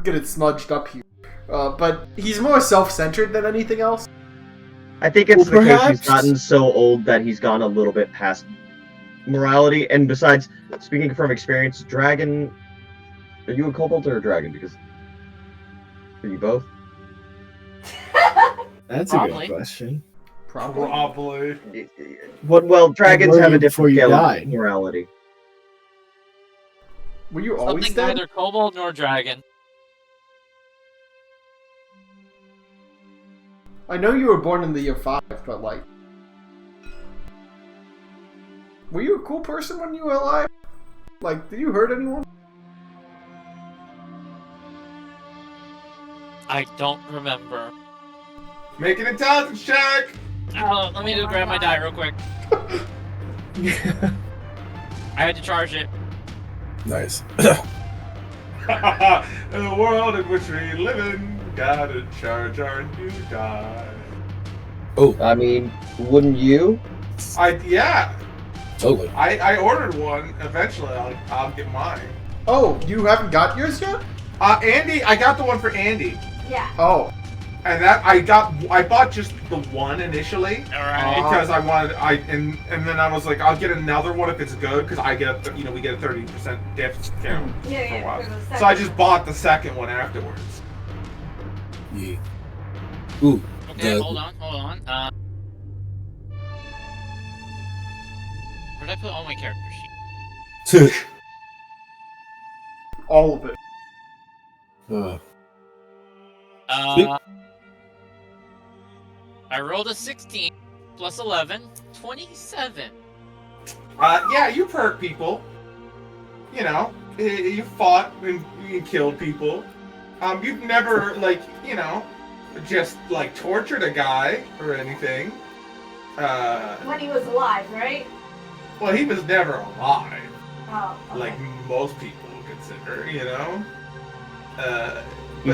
get it smudged up here. But he's more self-centered than anything else. I think it's Well, the case he's perhaps- gotten so old that he's gone a little bit past morality. And besides, speaking from experience, dragon. Are you a kobold or a dragon? Because are you both? That's a Probably. good question. Probably. Well, dragons were have a you before different you scale of died? morality. Were you always Something dead? neither kobold nor dragon. I know you were born in the year 5, but like, were you a cool person when you were alive? Like, did you hurt anyone? I don't remember. Make an intelligence check! Oh, let me go grab my die real quick. I had to charge it. Nice. In the world in which we live in, gotta charge our new die. I mean, wouldn't you? Yeah, Totally. I ordered one. Eventually, I'll get mine. Oh, you haven't got yours yet? Andy, I got the one for Andy, Yeah. Oh, and that I bought just the one initially All right. because I wanted and then I was like, I'll get another one if it's good because I get we get a 30% discount for a Yeah, while. for the So I second just bought the second one afterwards. Yeah. Ooh. Okay, the- hold on. Where did I put all my character sheets? all of it. I rolled a 16 plus 11, 27. Yeah, you perk people. You know, you fought and you killed people. You've never just tortured a guy or anything. When he was alive, right? Well, he was never alive, Oh. Okay. like most people consider. He's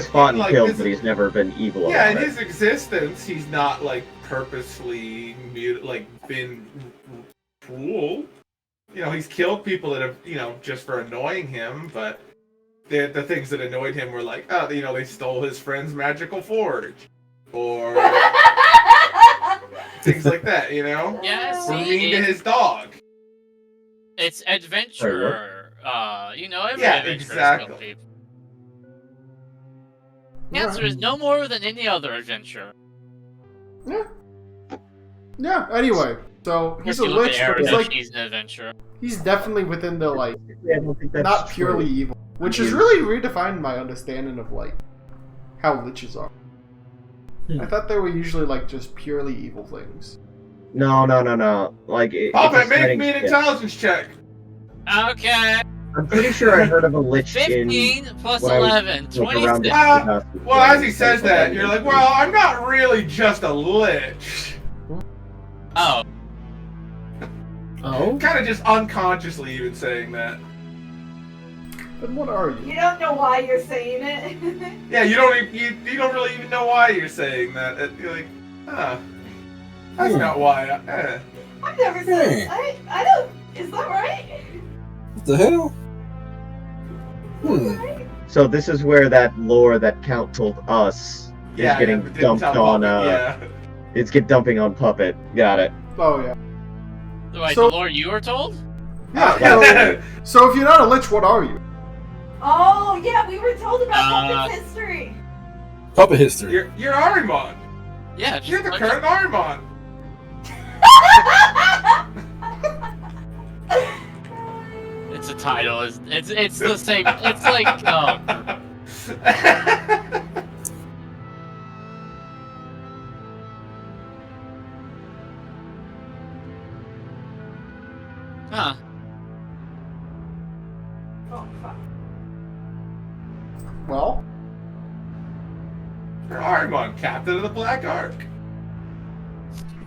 But, fought and killed, his- but he's never been evil Yeah, about in it. his existence, he's not purposely been cruel. He's killed people that have just for annoying him, but the things that annoyed him were they stole his friend's magical forge, or things like that. Yeah, Or see, mean to his dog. it's adventure. Every Yeah, adventure exactly. is killed people. The answer is no more than any other adventure. Yeah. Anyway, so he's a If you look lich, at but he's Arrow, like, he's an adventure. he's definitely within the like, I don't think that's not true. purely evil, which I has mean- really redefined my understanding of like how liches are. I thought they were usually like just purely evil things. No. Like, Puppet, it's a make setting me an shift. intelligence check. Okay, I'm pretty sure I heard of a lich in 15 plus when I was, 11, like, around 26. Well, as he says that, you're like, well, I'm not really just a lich. Oh, Oh? Kind of just unconsciously even saying that. Then what are you? You don't know why you're saying it. Yeah, you don't really even know why you're saying that. You're like, that's not why. I've never said. I don't. Is that right? What the hell? So this is where that lore that Count told us is getting didn't dumped tell on. Puppet, It's dumping on Puppet. Got it. Oh yeah. wait, So- the lore you were told? Yeah. yeah. So if you're not a lich, what are you? Oh yeah, we were told about Puppet's history. Puppet history. You're Arimon. Yeah, just You're the like- current Arimon. It's a title. It's the same. It's like huh. Oh, fuck. Well, Armon, captain of the Black Ark.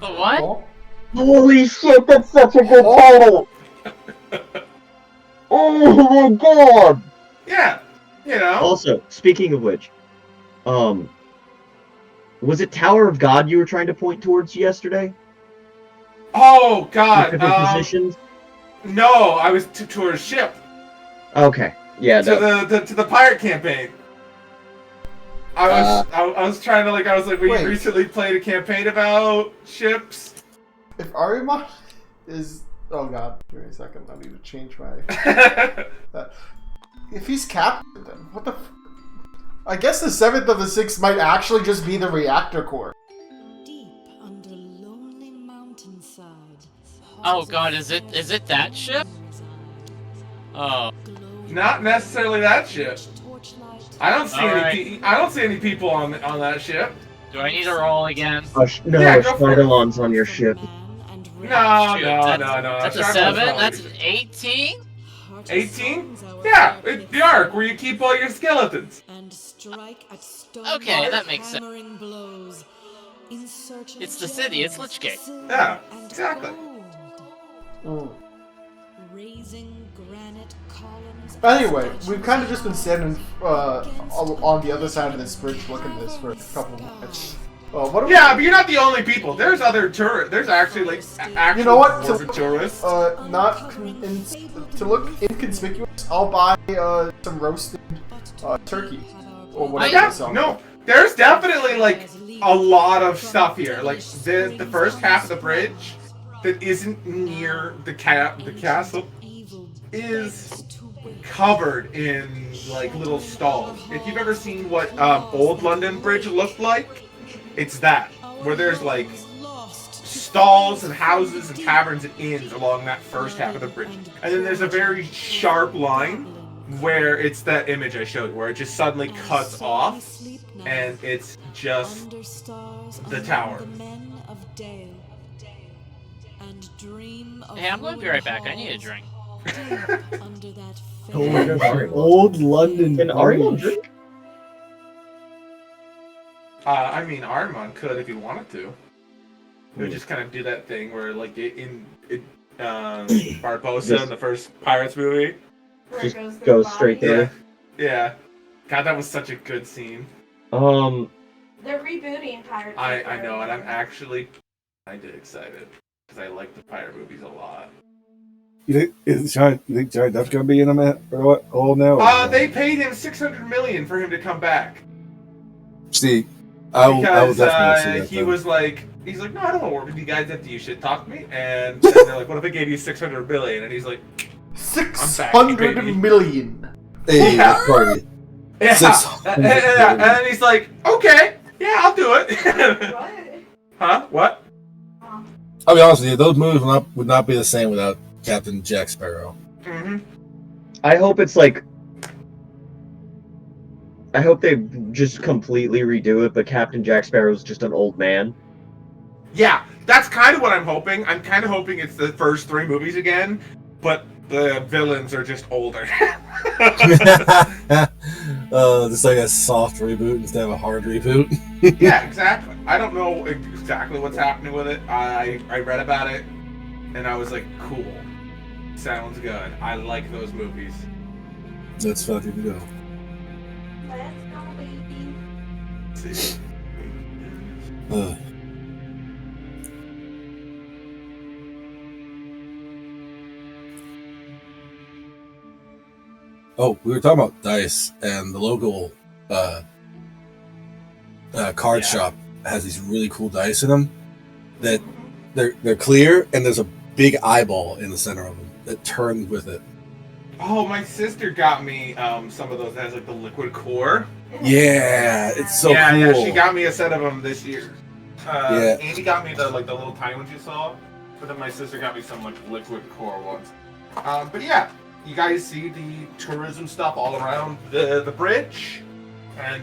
The what? well, Holy shit, that's such a good title! Oh my god! Yeah, you know. Also, speaking of which, was it Tower of God you were trying to point towards yesterday? Oh With God. different positions? No, I was to a ship Okay, yeah, to no. the pirate campaign. I was trying to we Wait. recently played a campaign about ships. if Arimon is... Oh god, give me a second. I need to change my... If he's captain, then what the... I guess the 7th of the 6th might actually just be the reactor core. Deep under lonely mountainside. Oh god, is it that ship? Oh. Not necessarily that ship. I don't see I don't see any people on that ship. Do I need to roll again? No, Yeah, go for it. Spider-Lon's on your ship. No. That's a 7? That's an 18? 18? Yeah, it's the Ark where you keep all your skeletons. And strike at stone Okay, that makes sense. hammering blows. In search of It's the city, it's gems, Lichgate. silver Yeah, and exactly. gold. Raising granite columns. Anyway, we've kind of just been standing on the other side of this bridge looking at this for a couple of minutes. What are Yeah, but you're not the only people. There's other tourists. There's actually actual You know what? dwarven tourists. To look inconspicuous, I'll buy some roasted turkey or whatever. Yeah, they sell. no, there's definitely a lot of stuff here. Like the first half of the bridge that isn't near the castle is covered in little stalls. If you've ever seen what Old London Bridge looked like, it's that where there's stalls and houses and taverns and inns along that first half of the bridge, and then there's a very sharp line where it's that image I showed where it just suddenly cuts off and it's just the tower. Hey, I'm going to be right back. I need a drink. Oh my gosh, Old London Can Arimon Bridge. drink? I mean, Armon could if he wanted to. He would just kind of do that thing where, in Barbosa in the first Pirates movie. Where it Just goes goes straight there. Yeah. God, that was such a good scene. They're rebooting Pirates. I know, and I'm actually kind of excited because I like the pirate movies a lot. You think Johnny Depp's gonna be in them or what? Oh no. They paid him $600 million for him to come back. See, I will Because definitely see that. he then. was he's like, no, I don't want to work with you guys after you shit talk me. And they're like, what if I gave you $600 million? And he's like, 600 baby. million. Hey, Yeah. party. yeah. 600 And then he's like, okay, yeah, I'll do it. What? Huh? What? I'll be honest with you, those movies would not be the same without Captain Jack Sparrow. Mm-hmm. I hope it's I hope they just completely redo it, but Captain Jack Sparrow's just an old man. Yeah, that's kind of what I'm hoping. I'm kind of hoping it's the first 3 movies again, but the villains are just older. Just like a soft reboot instead of a hard reboot. Yeah, exactly. I don't know exactly what's happening with it. I read about it, and I was like, cool. Sounds good. I like those movies. Let's fucking go. Let's go, baby. See? Oh, we were talking about dice, and the local card shop has these really cool dice in them that they're clear, and there's a big eyeball in the center of them that turns with it. Oh, my sister got me some of those that has the liquid core. Yeah, it's so cool. Yeah, she got me a set of them this year. Yeah. Andy got me the little tiny ones you saw, but then my sister got me some liquid core ones. But yeah, you guys see the tourism stuff all around the bridge, and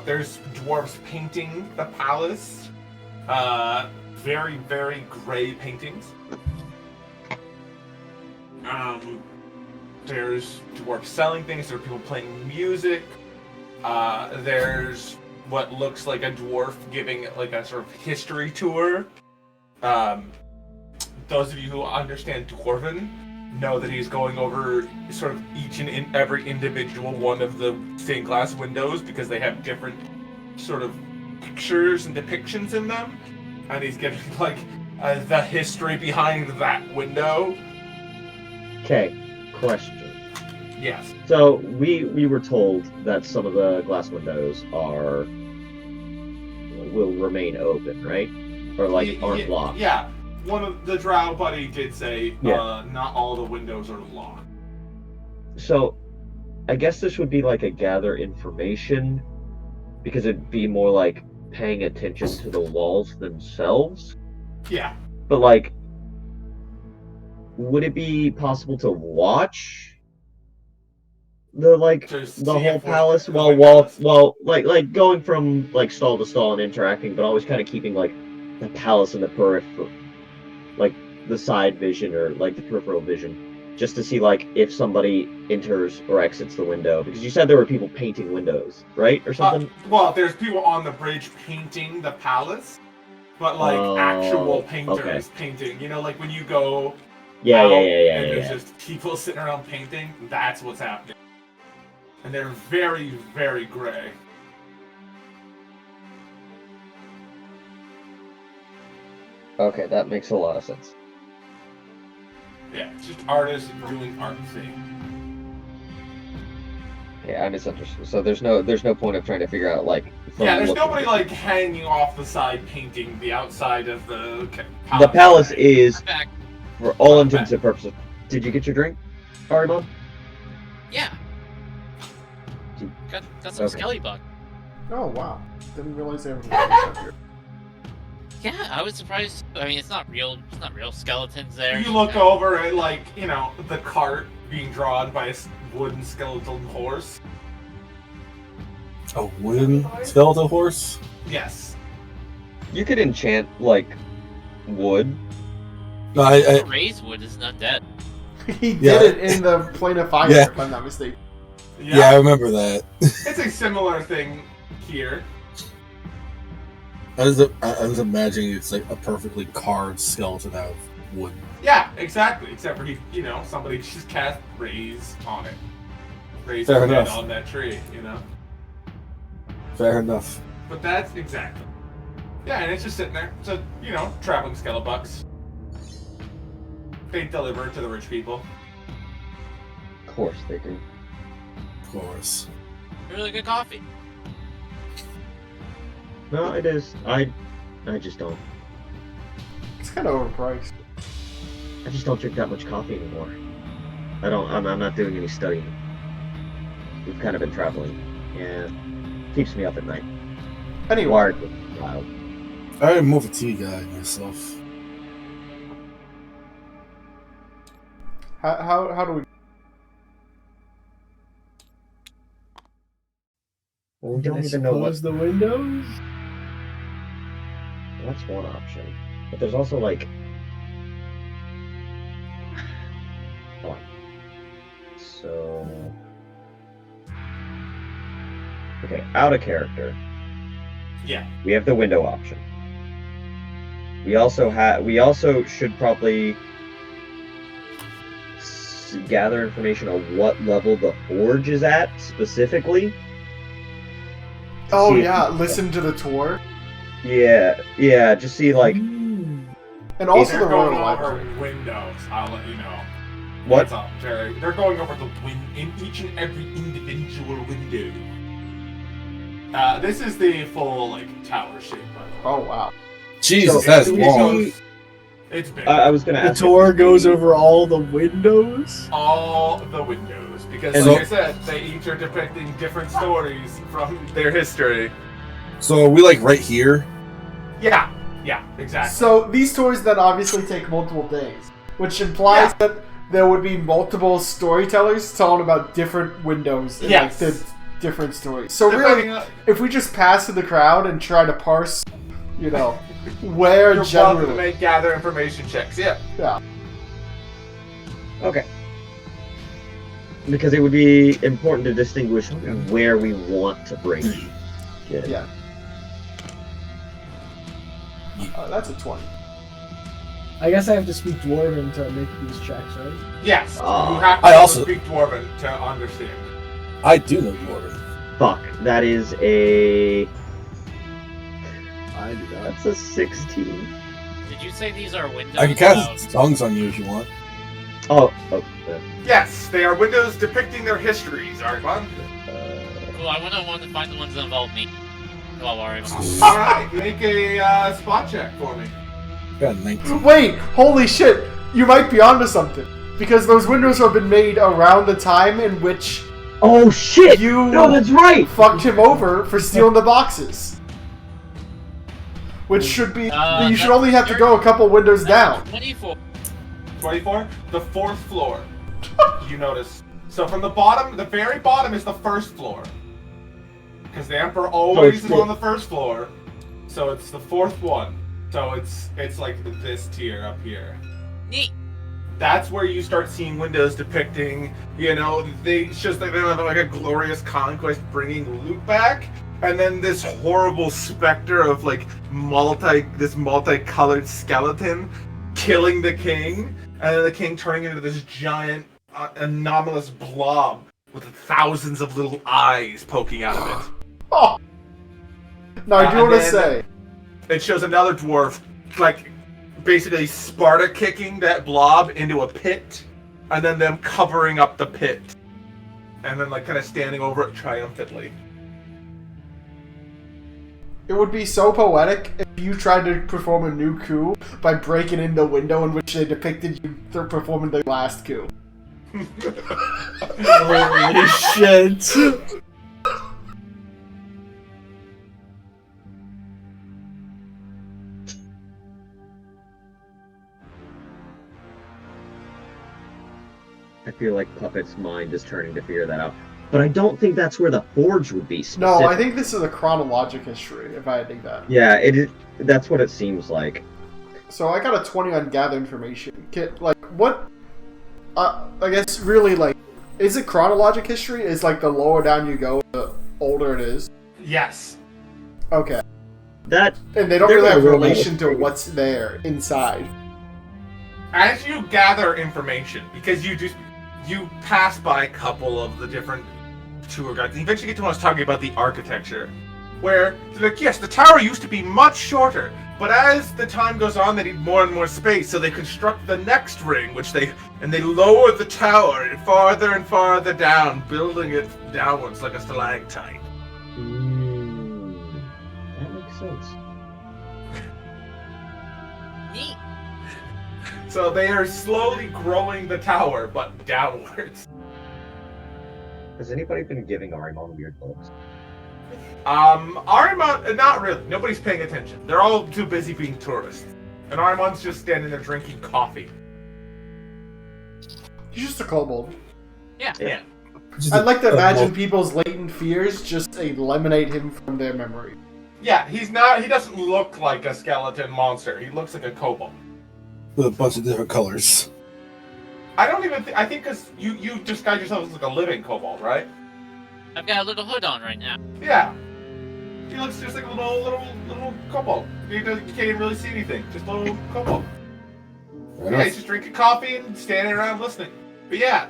there's dwarves painting the palace. Very, very gray paintings. there's dwarves selling things. There are people playing music. There's what looks like a dwarf giving like a sort of history tour. Those of you who understand Dwarven know that he's going over sort of each and every individual one of the stained glass windows because they have different sort of pictures and depictions in them, and he's giving like the history behind that window. Okay, question. Yes. So we were told that some of the glass windows will remain open, right? Or aren't locked. Yeah. One of the drow buddy did say not all the windows are locked. So I guess this would be like a gather information, because it'd be more like paying attention to the walls themselves. Yeah. But like, would it be possible to watch the whole palace while going from like stall to stall and interacting, but always kind of keeping like the palace in the peripheral, like the side vision or like the peripheral vision, just to see like if somebody enters or exits the window? Because you said there were people painting windows, right, or something? Well, there's people on the bridge painting the palace, but like actual painters painting. You know, like when you go there's just people sitting around painting. That's what's happening, and they're very, very gray. Okay, that makes a lot of sense. Yeah, it's just artists doing art thing. Okay, I misunderstood. So there's no point of trying to figure out like. There's nobody like hanging off the side painting the outside of the palace. The palace is, for all intents and purposes. Did you get your drink, Arimon? Yeah. Got some skelly bug. Oh wow! Didn't realize they were up here. Yeah, I was surprised. I mean, it's not real skeletons there. You look over at the cart being drawn by a wooden skeleton horse. A wooden skeletal horse? Yes. You could enchant like wood. No, I raise wood is not dead. He did it in the Plane of Fire, if I'm not mistaken. Yeah, I remember that. It's a similar thing here. I was imagining it's like a perfectly carved skeleton out of wood. Yeah, exactly. Except for somebody just cast raise on it. Raise Fair the head enough. on that tree, Fair enough. But that's exactly. Yeah, and it's just sitting there. It's a, traveling skelebucks. They deliver it to the rich people. Of course they do. Of course. Really good coffee. No, it is. I just don't. It's kind of overpriced. I just don't drink that much coffee anymore. I'm not doing any studying. We've kind of been traveling, and keeps me up at night. Anyway, Wired with a child. I'm more of a tea guy myself. how do we? Well, we Can don't I even know what. suppose the windows? That's one option, but there's also like. Hold on. So. Okay, out of character. Yeah. We have the window option. We also should probably gather information on what level the forge is at specifically. Oh See yeah, listen to the tour, Yeah, just see like Hmm. and also They're the going Royal over Library. windows. I'll let you know. what. What's up, Jerry? They're going over in each and every individual window. This is the full tower shape, by the way. Oh wow. Jesus, So, that's do we long. see- It's big. I was gonna The ask. tour goes over all the windows? All the windows, because And like so- I said, they each are depicting different stories from their history. So are we like right here? Yeah, exactly. So these tours then obviously take multiple days, which implies that there would be multiple storytellers telling about different windows and Yes. the different stories. So Depending really, on- if we just pass to the crowd and try to parse, where You're welcome to generally, gather information checks. Yeah. Okay. Because it would be important to distinguish where we want to bring it. Yeah. That's a 20. I guess I have to speak Dwarven to make these checks, right? Yes, you Ah. have to I also- speak Dwarven to understand. I do know Dwarven. Fuck. That is a. I do that. That's a 16. Did you say these are windows? I can cast tongues on you if you want. Oh. Yes, they are windows depicting their histories, Argon. Cool, I want to find the ones that involve me. Well, alright. Alright, make a spot check for me. Got 19. Wait, holy shit! You might be onto something. Because those windows have been made around the time in which Oh shit! you No, that's right! fucked him over for stealing the boxes. Which should be... you should only have to go a couple windows down. 24. 24? The fourth floor. You notice. So from the bottom, the very bottom is the first floor. Because the Emperor always is on the first floor. So it's the fourth one. So it's like this tier up here. Neat. That's where you start seeing windows depicting, you know, it's just like they have like a glorious conquest bringing loot back, and then this horrible specter of like multicolored skeleton killing the king, and then the king turning into this giant anomalous blob with thousands of little eyes poking out of it. Oh! Now I do want to say... It shows another dwarf, like, basically Sparta kicking that blob into a pit, and then them covering up the pit. And then, like, kind of standing over it triumphantly. It would be so poetic if you tried to perform a new coup by breaking in the window in which they depicted you performing the last coup. Holy shit! I feel like Puppet's mind is turning to figure that out. But I don't think that's where the forge would be No, specific. I think this is a chronologic history, if I think that. Yeah, it is. That's what it seems like. So I got a 20 on gather information. Like, what... I guess, really, like... Is it chronologic history? Is, like, the lower down you go, the older it is? Yes. Okay. That And they don't They're really have gonna relation to roll. what's there, inside. As you gather information, because you pass by a couple of the different tour guides, you eventually get to when I was talking about the architecture, where they're like, yes, the tower used to be much shorter, but as the time goes on, they need more and more space, so they construct the next ring, and they lower the tower farther and farther down, building it downwards like a stalactite. That makes sense. Neat. So they are slowly growing the tower, but downwards. Has anybody been giving Arimon weird looks? Arimon, not really. Nobody's paying attention. They're all too busy being tourists. And Arimon's just standing there drinking coffee. He's just a kobold. Yeah. Yeah. I'd like to imagine people's latent fears just eliminate him from their memory. Yeah, he doesn't look like a skeleton monster. He looks like a kobold. With a bunch of different colors. I don't even I think because you disguise yourself as like a living kobold, right? I've got a little hood on right now. Yeah. He looks just like a little kobold. You can't even really see anything. Just a little kobold. Yeah, he's just drinking coffee and standing around listening. But yeah,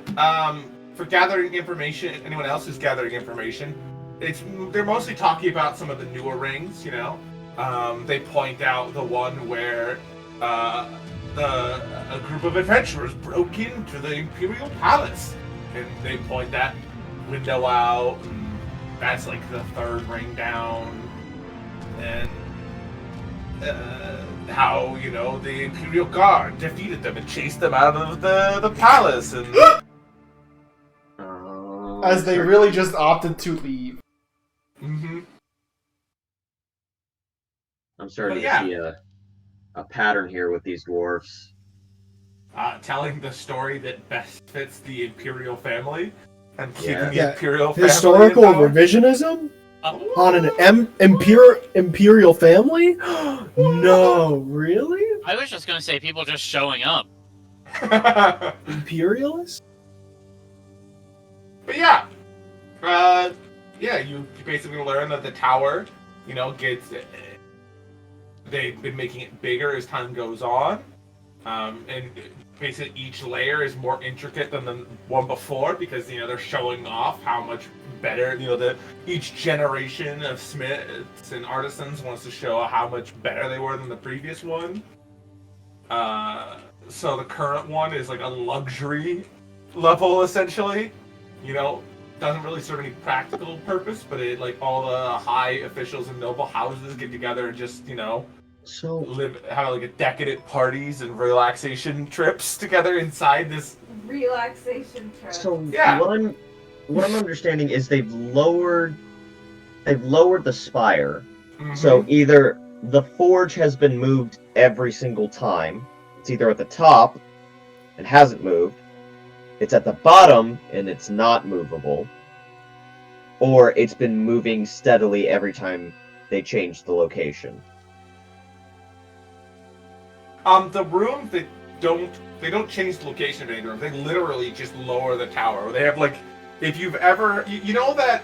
for gathering information, anyone else who's gathering information, they're mostly talking about some of the newer rings, you know. They point out the one where a group of adventurers broke into the Imperial Palace, and they point that window out, and that's like the third ring down, and how, you know, the Imperial Guard defeated them and chased them out of the palace, and As they really just opted to leave. I'm starting But to see a pattern here with these dwarfs. telling the story that best fits the Imperial family and keeping the Yeah. Imperial family Historical in power. revisionism on an imperial family? No, really? I was just gonna say people just showing up. Imperialist? But yeah, you basically learn that the tower, gets. They've been making it bigger as time goes on, and basically each layer is more intricate than the one before because they're showing off how much better. Each generation of smiths and artisans wants to show how much better they were than the previous one. So the current one is like a luxury level essentially. Doesn't really serve any practical purpose, but it all the high officials and noble houses get together and just have like a decadent parties and relaxation trips together inside this Relaxation trip. So Yeah. what I'm understanding is they've lowered the spire. Mhm. So either the forge has been moved every single time. It's either at the top and hasn't moved, it's at the bottom and it's not movable, or it's been moving steadily every time they change the location. The rooms they don't change the location of any room. They literally just lower the tower. They have if you've ever you know that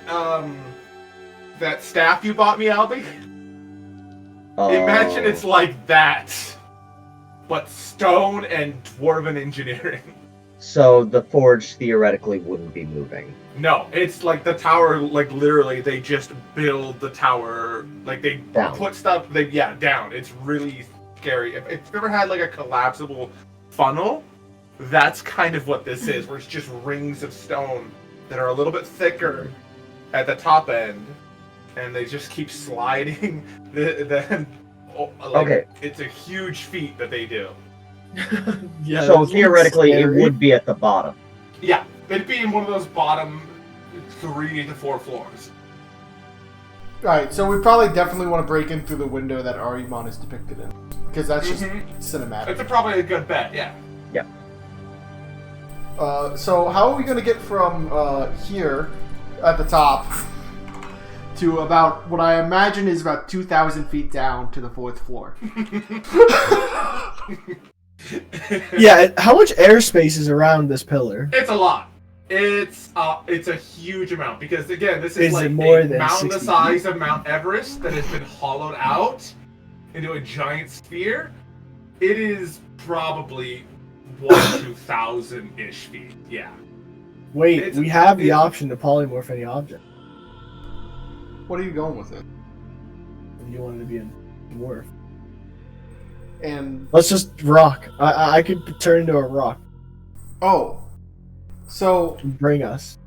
that staff you bought me, Albie? Imagine it's like that, but stone and dwarven engineering. So the forge theoretically wouldn't be moving. No, it's like the tower. Literally, they just build the tower. They Down. put stuff. Down. It's really scary. If you've ever had a collapsible funnel, that's kind of what this is. Where it's just rings of stone that are a little bit thicker at the top end, and they just keep sliding. Okay. It's a huge feat that they do. Yeah. So that theoretically, it scary. would be at the bottom. Yeah, it'd be in one of those bottom 3 to 4 floors. Alright, so we probably definitely want to break in through the window that Arimon is depicted in. Because that's just cinematic. It's probably a good bet, yeah. So how are we going to get from here at the top to about what I imagine is about 2,000 feet down to the 4th floor? Yeah, how much airspace is around this pillar? It's a lot. It's a huge amount because again, this is Is like it more a than mountain the 60 size of Mount Everest that has been hollowed out into a giant sphere. It is probably 2,000-ish feet. Yeah. Wait, we have the option to polymorph any object. What are you going with it? If you wanted to be a dwarf. And Let's just rock. I could turn into a rock so and bring us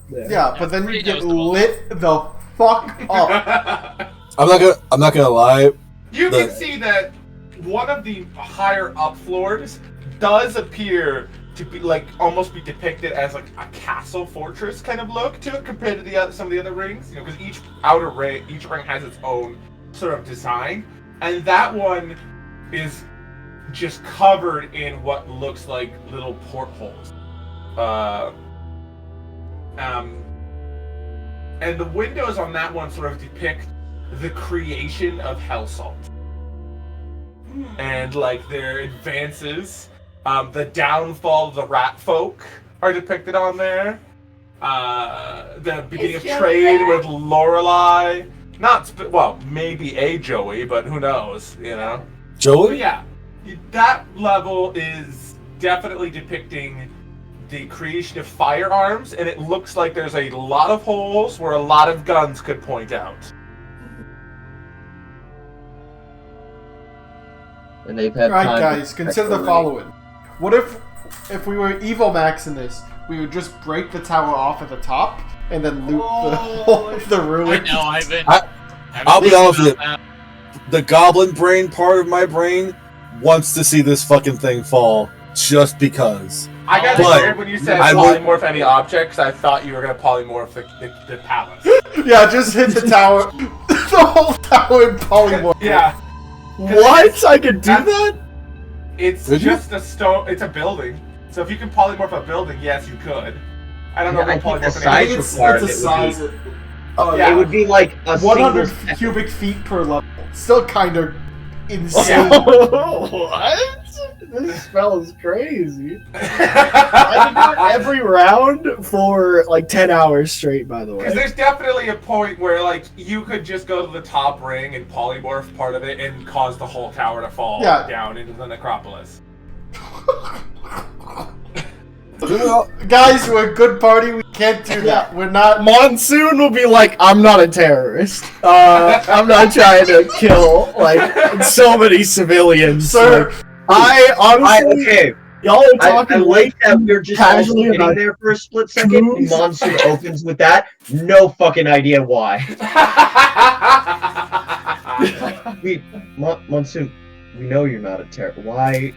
there. yeah, but then you pretty get noticeable. lit the fuck up. I'm not gonna lie. You can see that one of the higher up floors does appear to be almost be depicted as a castle fortress kind of look to it compared to some of the other rings. Because each ring has its own sort of design, and that one is just covered in what looks like little portholes. And the windows on that one sort of depict the creation of Hellsalt. And their advances, the downfall of the rat folk are depicted on there. The beginning of Joey trade there? with Lorelei. Maybe a Joey, but who knows, But Joey? yeah, that level is definitely depicting the creation of firearms, and it looks like there's a lot of holes where a lot of guns could point out. And they've had Alright time guys, to consider the already. following. What if we were evil max in this, we would just break the tower off at the top and then loot the whole of the I ruins? know, I'll be honest with you. The goblin brain part of my brain wants to see this fucking thing fall just because. I got But scared when you said I would- polymorph any objects. I thought you were going to polymorph the palace. Yeah, just hit the tower, the whole tower in polymorph. Yeah, What? I could do That's- that? it's Did you? just a stone. It's a building. So if you can polymorph a building, yes, you could. I don't know Yeah, I if think the polymorph I any. think size required it's a it would size. be- Yeah. It would be like a 100 single cubic feet per level. Still kind of insane. What? This is spell is crazy. I can do it every round for like 10 hours straight, by the Because way. there's definitely a point where, like, you could just go to the top ring and polymorph part of it and cause the whole tower to fall down into the necropolis. Guys, we're a good party. We can't do that. We're not. Monsoon will be like, I'm not a terrorist. I'm not trying to kill like so many civilians. Sir, Like, I honestly, okay. y'all are I talking like that we're just all casually sitting about there for a split second. truth. Monsoon opens with that. No fucking idea why. Monsoon, we know you're not a terror. Why?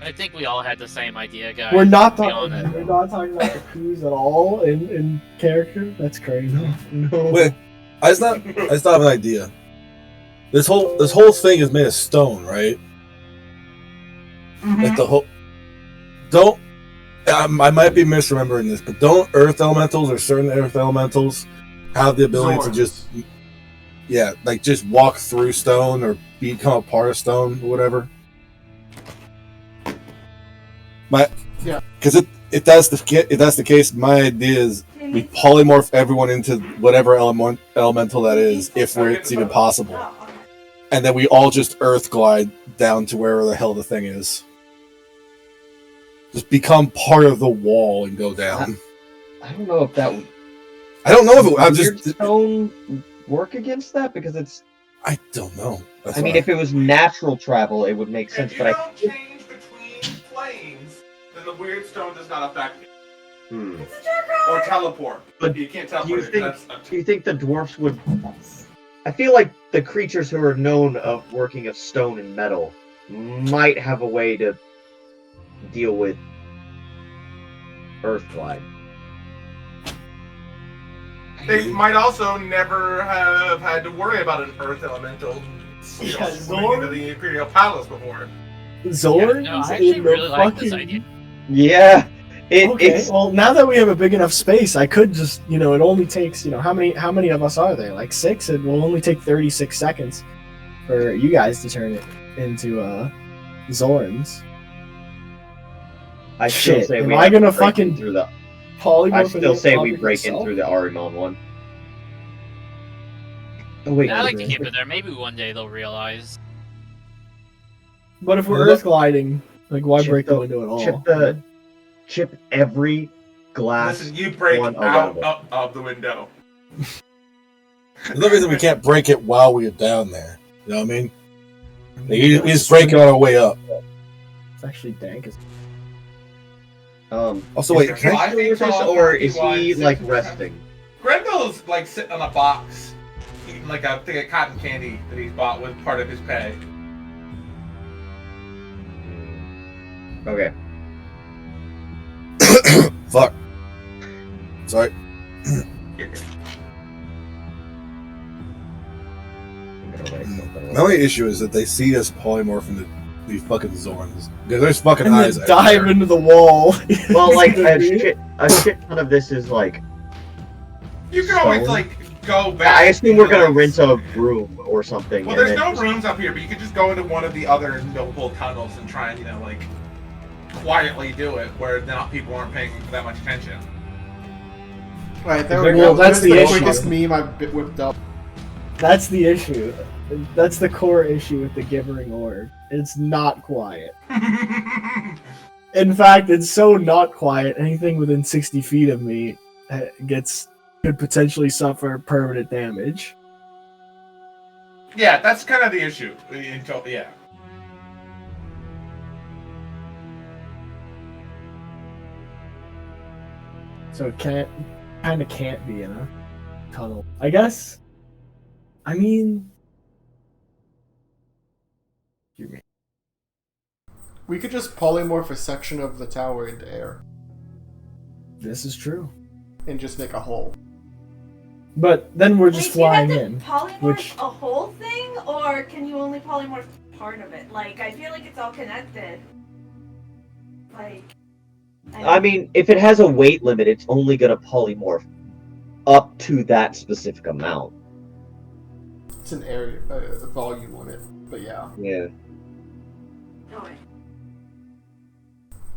I think we all had the same idea, guys. We're not to be talking. honest. We're not talking about the coups at all in character. That's crazy. No. Wait, I just have an idea. This whole thing is made of stone, right? Like the whole. Don't. I might be misremembering this, but don't earth elementals or certain earth elementals have the ability to just, like just walk through stone or become a part of stone or whatever? Because if that's the case, my idea is we polymorph everyone into whatever elemental that is, if it's even possible, and then we all just earth glide down to wherever the hell the thing is. Just become part of the wall and go down. I don't know if that would. I don't know if it. I'm Weird just. stone work against that because it's. I don't know. That's I mean, why. if it was natural travel, it would make sense. If you But don't change between planes, then the weird stone does not affect you. It's a dark Or ride. teleport. But You can't do you teleport. think? Do you think the dwarfs would? I feel like the creatures who are known of working of stone and metal might have a way to deal with Earthglide. They might also never have had to worry about an earth elemental swimming into the Imperial Palace before. Zords? No, I actually in the really like this fucking- idea. Yeah, Okay, it's well, now that we have a big enough space, I could just, it only takes, how many of us are there? Like 6? It will only take 36 seconds for you guys to turn it into, Zorns. I still Shit, say am we I have to gonna break in fucking through the. Polymorph I still say we into break in yourself? through the Arimon one. Oh wait, I like to keep it there. Maybe one day they'll realize. But if we're Well, earth gliding, like, why Chip break the the- window at all? chip every glass. Listen, you break one out around it. of the window. There's no reason we can't break it while we're down there. You know what I mean? Like, we just break it on our way up. It's actually dank as Also, is wait, the can I- cat still with us, or is he like resting? Grendel's like sitting on a box, eating like a thing of cotton candy that he's bought with part of his pay. Okay. Fuck. Sorry. You're good. I'm gonna write something My only issue is that they see us polymorph into these fucking Zorns. Because there's fucking and eyes then dive everywhere. into the wall. Well, like a shit ton of this is like. You can always Stone? like go back. I assume we're gonna into, rent a room or something. Well, and there's then no rooms up here, but you could just go into one of the other noble tunnels and try and like quietly do it, where not people aren't paying that much attention. Right, there Well, we go. that's That's the the issue. quickest meme I've whipped up. That's the issue. That's the core issue with the Gibbering Orb. It's not quiet. In fact, it's so not quiet, anything within 60 feet of me could potentially suffer permanent damage. Yeah, that's kind of the issue. Yeah. So it kind of can't be in a tunnel. I guess. I mean... We could just polymorph a section of the tower into air This is true. and just make a hole. But then we're just Wait, do you have flying to in. polymorph which- a whole thing, or can you only polymorph part of it? Like, I feel like it's all connected. Like, I mean, if it has a weight limit, it's only gonna polymorph up to that specific amount. It's an area volume limit, but yeah. Yeah. Okay.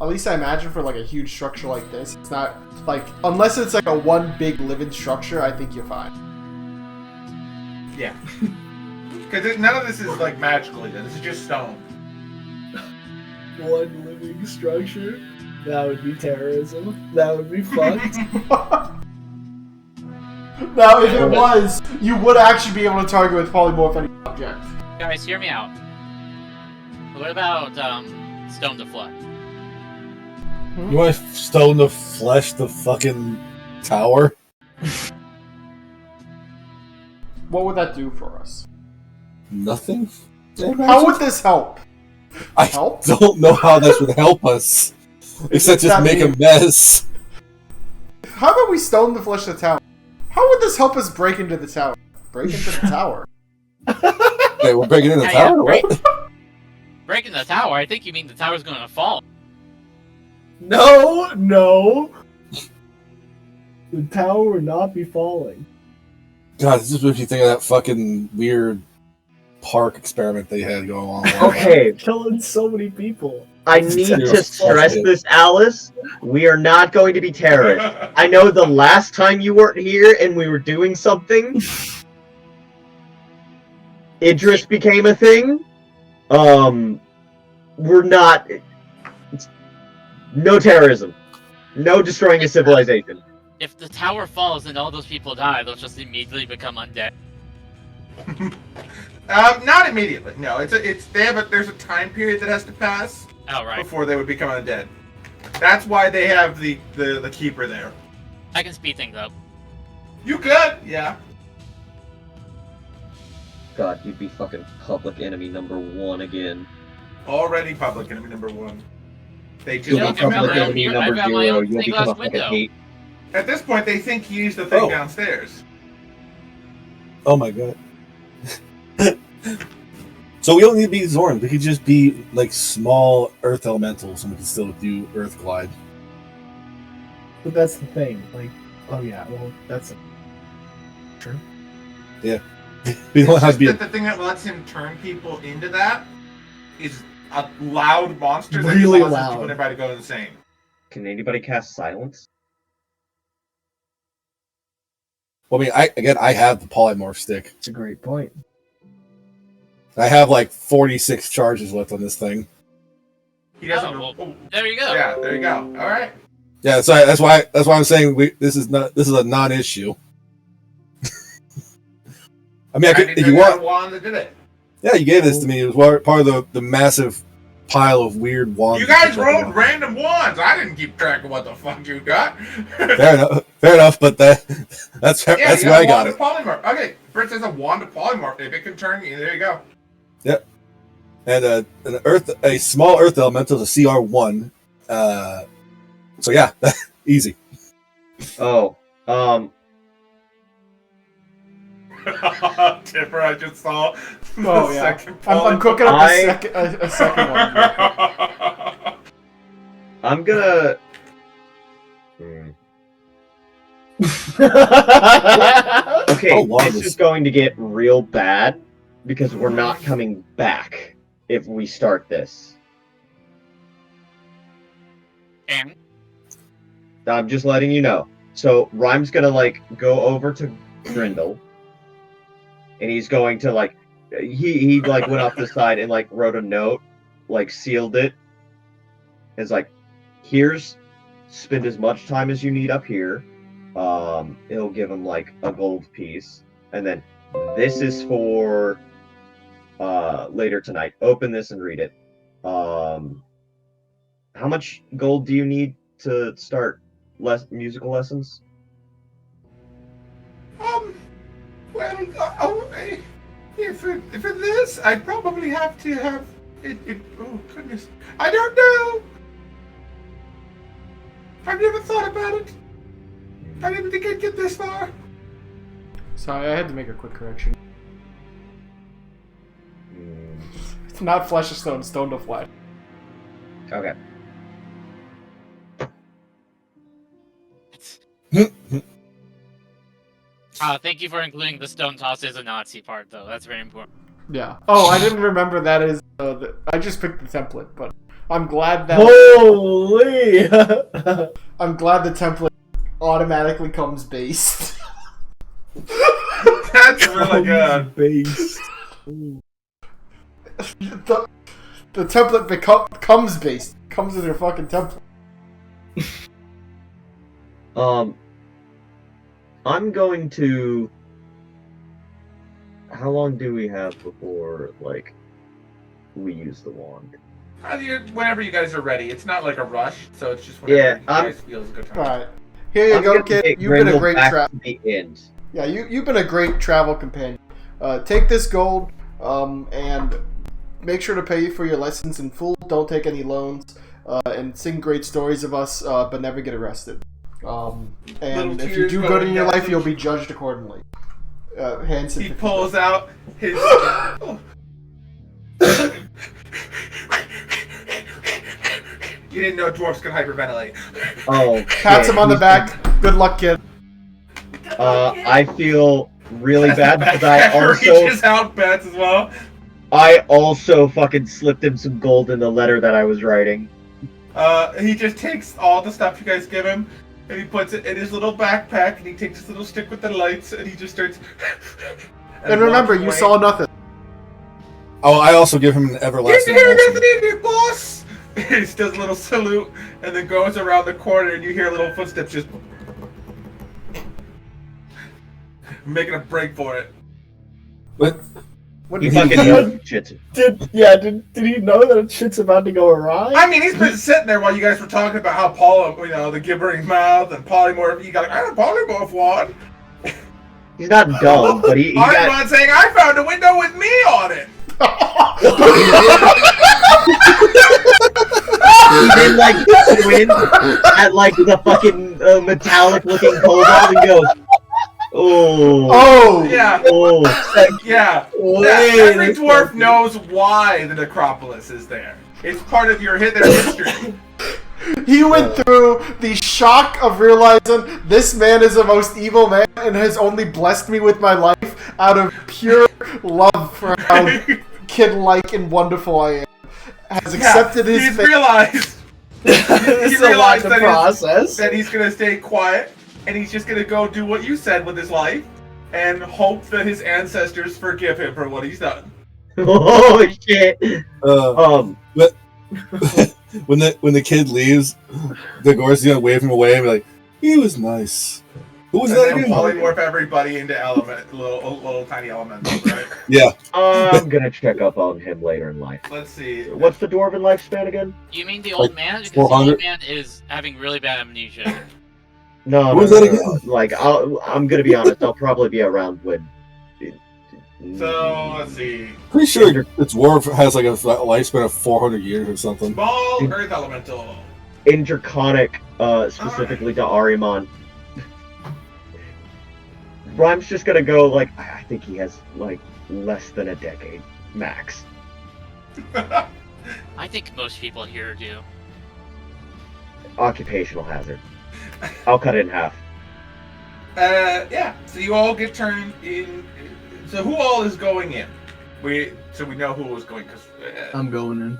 At least I imagine for like a huge structure like this, it's not like unless it's like a one big living structure. I think you're fine. Yeah. Because none of this is like magical either. This is just stone. One living structure. That would be terrorism. That would be fucked. Now, if it was, you would actually be able to target with polymorph any object. Guys, hear me out. What about stone to flood? You want to stone to flesh the fucking tower? What would that do for us? Nothing? How would this help? I Help? don't know how this would help us. Except just that make a mean? mess. How about we stone to flesh the tower? How would this help us break into the tower? Break into the tower? Okay, we're breaking in the Yeah, tower? yeah, What? Breaking the tower? I think you mean the tower's going to fall. No, no. The tower would not be falling. God, this just makes you think of that fucking weird park experiment they had going on. Okay, Killing so many people. I need to stress this, Alice. We are not going to be terrorists. I know the last time you weren't here and we were doing something, Idris became a thing. We're not. No terrorism. No destroying a civilization. If the tower falls and all those people die, they'll just immediately become undead. Not immediately. No, there's a time period that has to pass Oh, right. before they would become undead. That's why they have the keeper there. I can speed things up. You could, yeah. God, you'd be fucking public enemy number 1 again. Already public enemy number 1. They just You'll Yeah, be I've got public my own- enemy I've number got my 0. own You'll stained become a glass fucking window. hate. at this point they think he used the thing Oh. downstairs. Oh my god. So we don't need to be Zorn. We could just be like small earth elementals and we can still do earth glide. But that's the thing. Like, oh yeah, well, that's true. We don't have to be. That the thing that lets him turn people into that is a loud monster that Really causes loud. everybody to go insane. Can anybody cast silence? Well, I mean, I have the polymorph stick. It's a great point. I have like 46 charges left on this thing. He doesn't. Oh, well, there you go. Yeah, there you go. All right. Yeah, so that's why I'm saying this is a non-issue. I mean, Did if you want, wand that did it. yeah, you gave this to me. It was part of the massive pile of weird wands. You guys that rolled got. random wands. I didn't keep track of what the fuck you got. Fair enough. But that's Yeah, that's you where got I got wand it. of polymorph. Okay, first there's a wand of polymorph. If it can turn, there you go. And a small earth elemental is a CR1. So yeah, easy. Oh, Tipper, I just saw. Oh, the yeah. second I'm cooking up a second one. I'm gonna. Okay, Oh, wow, this this- is going to get real bad because we're not coming back if we start this. And I'm just letting you know. So Rhyme's gonna go over to Grindel, and he's going to he went off the side and wrote a note, sealed it. It's here's spend as much time as you need up here. It'll give him a gold piece, and then this is for later tonight. Open this and read it. How much gold do you need to start musical lessons? Well, for this, I'd probably have to have it. Oh goodness, I don't know. I've never thought about it. I didn't think I'd get this far. Sorry, I had to make a quick correction. It's not flesh of stone, stone to flesh. Okay. thank you for including the stone toss as a Nazi part, though. That's very important. Yeah. Oh, I didn't remember that is I just picked the template, but I'm glad that Holy! I'm glad the template automatically comes based. That's really good. Based. the template comes based. Comes as your fucking template. I'm going to. How long do we have before, like, we use the wand? Whenever you guys are ready. It's not like a rush, so it's just whenever you guys feel is a good time. Alright. Here you I'm go, gonna kid. take You've been a Grendel great back travel. to the end. Yeah, you've been a great travel companion. Take this gold, and make sure to pay for your lessons in full. Don't take any loans, and sing great stories of us, but never get arrested. And if you do good in your life, you'll be judged accordingly. Hands. He pulls out his. You didn't know dwarves could hyperventilate. Oh, Pats him on the back. Good luck, kid. I feel really bad because I reaches out, bats as well. I also fucking slipped him some gold in the letter that I was writing. He just takes all the stuff you guys give him, and he puts it in his little backpack, and he takes his little stick with the lights, and he just starts. And remember, you saw nothing. Oh, I also give him an everlasting. Didn't hear nothing in here, boss. He just does a little salute, and then goes around the corner, and you hear little footsteps just making a break for it. But What He did fucking knows shit. Did he know that shit's about to go awry? I mean, he's been sitting there while you guys were talking about how the gibbering mouth and polymorph. You got a polymorph wand. He's not dumb, but he I'm got... not saying I found a window with me on it. He did like squint at like the fucking metallic looking cobalt and goes, oh, Yeah. oh. Yeah. Wait Every a dwarf second. knows why the necropolis is there. It's part of your hidden history. He went through the shock of realizing this man is the most evil man and has only blessed me with my life out of pure love for how kid-like and wonderful I am. Has accepted his He's fate. realized. It's a lot to process. That he's gonna stay quiet and he's just gonna go do what you said with his life and hope that his ancestors forgive him for what he's done. Oh shit. But when the kid leaves, the Gore's gonna wave him away and be like, "He was nice." Who was And that then again? polymorph everybody into little tiny elementals, right? Yeah. I'm gonna check up on him later in life. Let's see. What's the dwarven lifespan again? You mean the old man? Because the 400? old man is having really bad amnesia. No, What was that again? Like, I'm gonna be honest. I'll probably be around when. So let's see. Pretty sure the dwarf has like a lifespan of 400 years or something. Small earth elemental. in Draconic, specifically to Ahriman. Rhyme's just gonna go like, I think he has like less than a decade max. I think most people here do. Occupational hazard. I'll cut it in half. Yeah. So you all get turned in. So who all is going in? We know who was going because. I'm going in.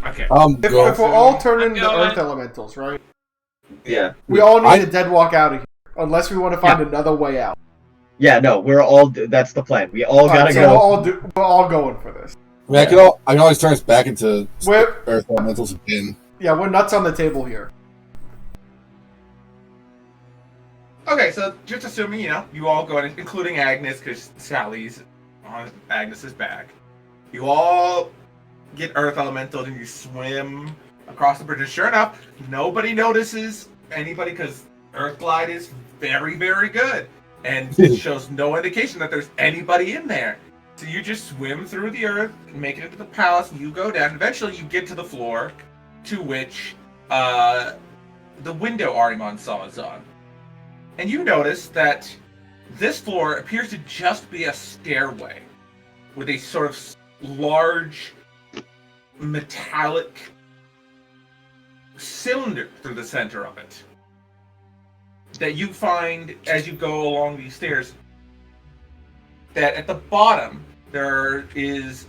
Okay. If we're all turning into going. Earth Elementals, right? Yeah. We all need to dead walk out of here, unless we want to find another way out. Yeah, no, we're all. That's the plan. We all gotta so go. we're all going for this. I mean, I can always turn us back into Earth Elementals again. Yeah, we're nuts on the table here. Okay, so just assuming, you all go in, including Agnes, because Sally's on Agnes's back. You all get Earth Elemental and you swim across the bridge. And sure enough, nobody notices anybody because Earth Glide is very, very good. And it shows no indication that there's anybody in there. So you just swim through the earth, make it into the palace, and you go down. Eventually you get to the floor to which the window Ahriman saw is on. And you notice that this floor appears to just be a stairway with a sort of large metallic cylinder through the center of it that you find as you go along these stairs, that at the bottom there is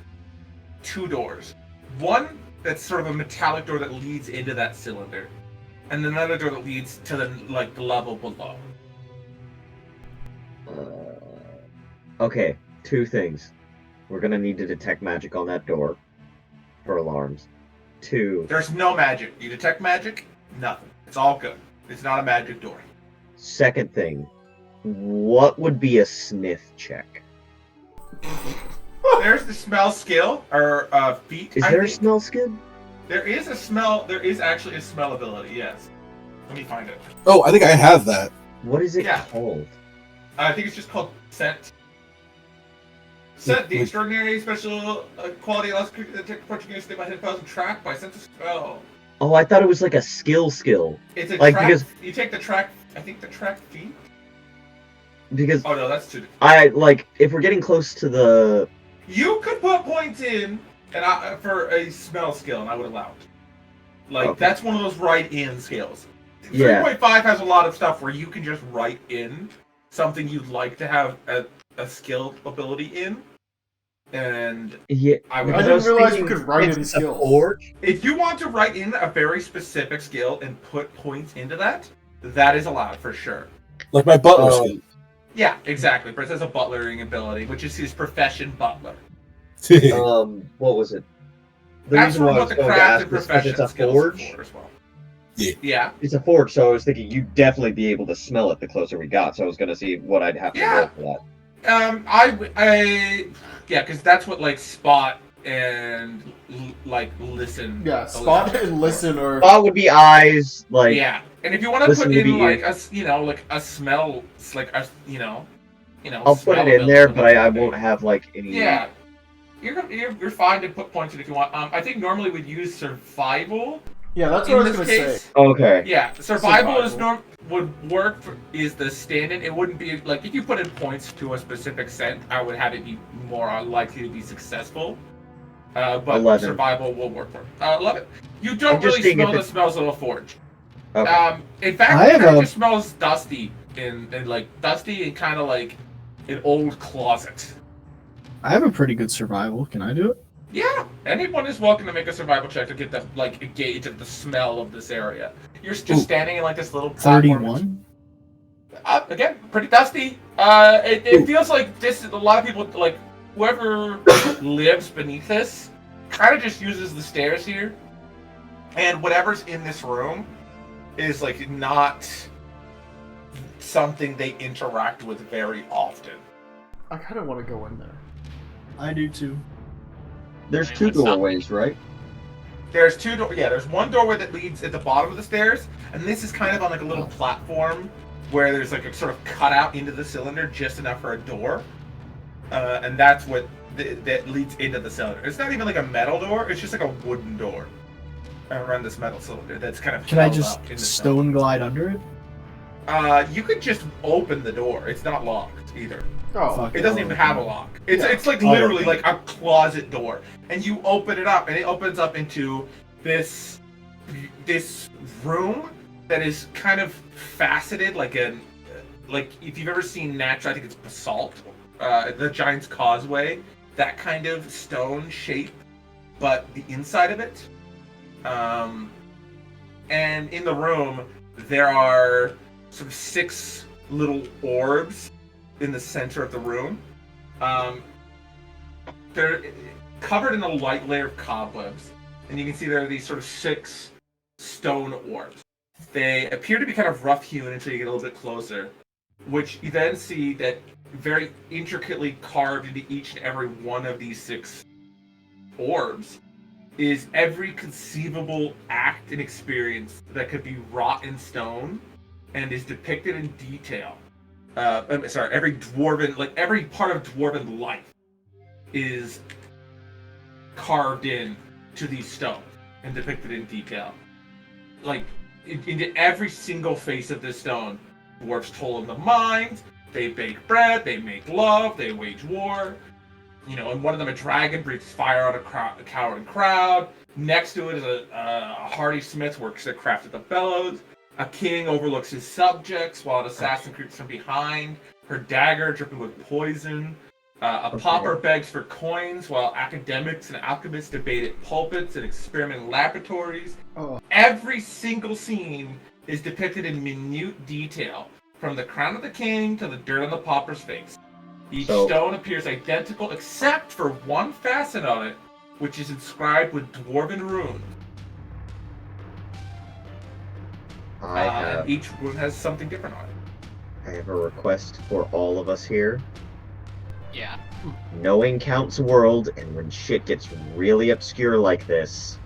two doors. one that's sort of a metallic door that leads into that cylinder, and another door that leads to the level below. Okay, two things. We're gonna need to detect magic on that door for alarms. Two. There's no magic. You detect magic? Nothing. It's all good. It's not a magic door. Second thing. What would be a sniff check? There's the smell skill, or feat. Is there a smell skill? There is a smell. There is actually a smell ability. Yes. Let me find it. Oh, I think I have that. What is it Yeah. called? I think it's just called scent. Scent, the extraordinary special quality allows creatures to detect approaching you, stay by hit and track by sense of smell. Oh, I thought it was like a skill. It's a Like, track. because- You take the track. I think the track feat. Because Oh no, that's too. if we're getting close to the You could put points in and for a smell skill, and I would allow it. Like Okay. that's one of those write-in skills. Yeah. 3.5 has a lot of stuff where you can just write in something you'd like to have a skill ability in, and yeah. I would. I Because didn't was realize thinking you could write it's in a skills. forge. If you want to write in a very specific skill and put points into that, that is allowed for sure. Like my butler Oh. skill. Yeah, exactly. Chris has a butlering ability, which is his profession, butler. What was it? The That's reason why I what was the going to craft ask and is because profession it's a skills forge. are for as well. Yeah. Yeah. It's a forge, so I was thinking you'd definitely be able to smell it the closer we got. So I was going to see what I'd have to Yeah. roll for that. Yeah, because that's what like spot and like listen. Yeah, spot listen and for. listen or Thought would be eyes, like Yeah, and if you want to listen put would in be like ears. like a smell, it's like a I'll put smell it in there, ability. but I won't have like any. Yeah, you're fine to put points in if you want. I think normally we'd use survival. yeah, that's In what I was this gonna case, say. Okay. yeah, survival is Survival. would work is the stand-in. It wouldn't be like if you put in points to a specific scent, I would have it be more likely to be successful. But 11. survival will work for it. 11. You don't I'm just really seeing smell if the it's- smells of a forge. Okay. In fact, I it have kind a- of just smells dusty and like dusty and kind of like an old closet. I have a pretty good survival. Can I do it? Yeah, anyone is welcome to make a survival check to get the like a gauge of the smell of this area. You're just Ooh. standing in like this little platform. 31. Again, pretty dusty. It feels like this. A lot of people like whoever lives beneath this kind of just uses the stairs here, and whatever's in this room is like not something they interact with very often. I kind of want to go in there. I do too. There's Wait, two what's up? doorways, right? There's two doors. Yeah, there's one doorway that leads at the bottom of the stairs, and this is kind of on like a little platform where there's like a sort of cutout into the cylinder, just enough for a door, and that's what that leads into the cylinder. It's not even like a metal door; it's just like a wooden door around this metal cylinder that's kind of. Can I held just up in the stone glide under it? You could just open the door. It's not locked either. Oh, Fuck It doesn't even have a lock. It's like literally like a closet door, and you open it up, and it opens up into this room that is kind of faceted, like if you've ever seen natural, I think it's basalt, the Giant's Causeway, that kind of stone shape, but the inside of it. And in the room there are sort of 6 little orbs in the center of the room. They're covered in a light layer of cobwebs, and you can see there are these sort of 6 stone orbs. They appear to be kind of rough-hewn until you get a little bit closer, which you then see that very intricately carved into each and every one of these 6 orbs is every conceivable act and experience that could be wrought in stone and is depicted in detail. Every dwarven, like every part of dwarven life is carved in to these stones and depicted in detail. Like, into every single face of this stone, dwarves toll in the mines, they bake bread, they make love, they wage war. You know, and one of them, a dragon, breathes fire on a cowering crowd. Next to it is a hardy smith works at craft at the bellows. A king overlooks his subjects while an assassin creeps from behind, her dagger dripping with poison. A pauper begs for coins while academics and alchemists debate at pulpits and experiment in laboratories. Oh. Every single scene is depicted in minute detail, from the crown of the king to the dirt on the pauper's face. Each stone appears identical except for one facet on it, which is inscribed with dwarven runes. And each rune has something different on it. I have a request for all of us here. Yeah. Knowing counts world, and when shit gets really obscure like this.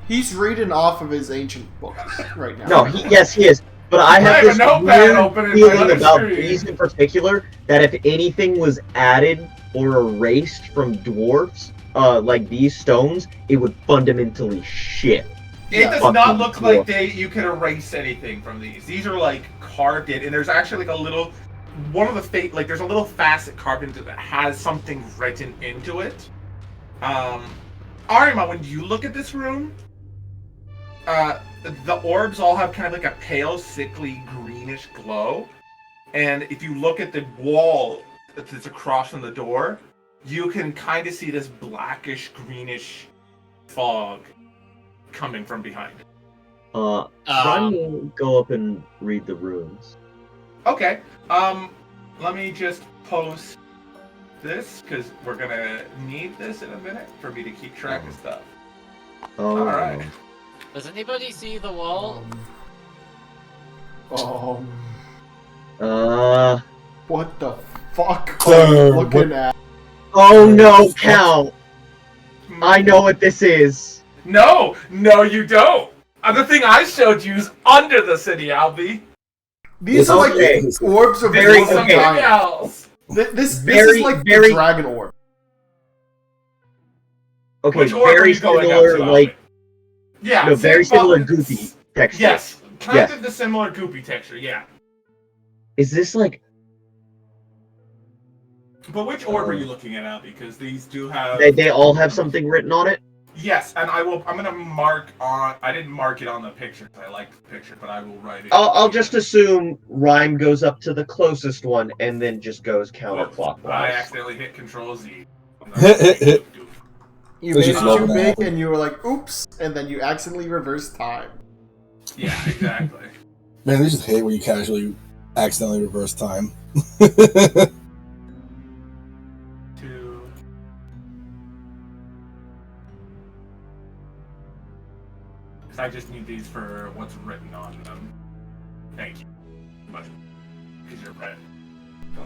He's reading off of his ancient books right now. No, yes, he is. But I have this weird feeling about these in particular, that if anything was added or erased from dwarves, like these stones, it would fundamentally shit. It does not look like you can erase anything from these. These are like carved in, and there's actually like a little, there's a little facet carved into that has something written into it. Arima, when you look at this room, the orbs all have kind of like a pale, sickly, greenish glow. And if you look at the wall that's across from the door, you can kind of see this blackish, greenish fog coming from behind. Ryan will go up and read the runes. Okay. Let me just post this, because we're gonna need this in a minute for me to keep track of stuff. Alright. Does anybody see the wall? What the fuck are you looking at? Oh no, Cal! I know what this is. No, you don't. The thing I showed you is under the city, Albie. These are like orbs of something else. This is like the dragon orb. Okay, which orb very similar, like. Yeah, no, very similar goopy texture. Yes, kind of the similar goopy texture, yeah. Is this like... But which orb are you looking at, Albie? Because these do have... They all have something written on it? Yes, and I'm gonna mark on... I didn't mark it on the picture, because I liked the picture, but I will write it. I'll just assume Rhyme goes up to the closest one, and then just goes counterclockwise. I accidentally hit Control-Z. You made it too big, and you were like, oops, and then you accidentally reversed time. Yeah, exactly. Man, they just hate when you casually accidentally reverse time. 2. I just need these for what's written on them. Thank you. Much. Because you're red.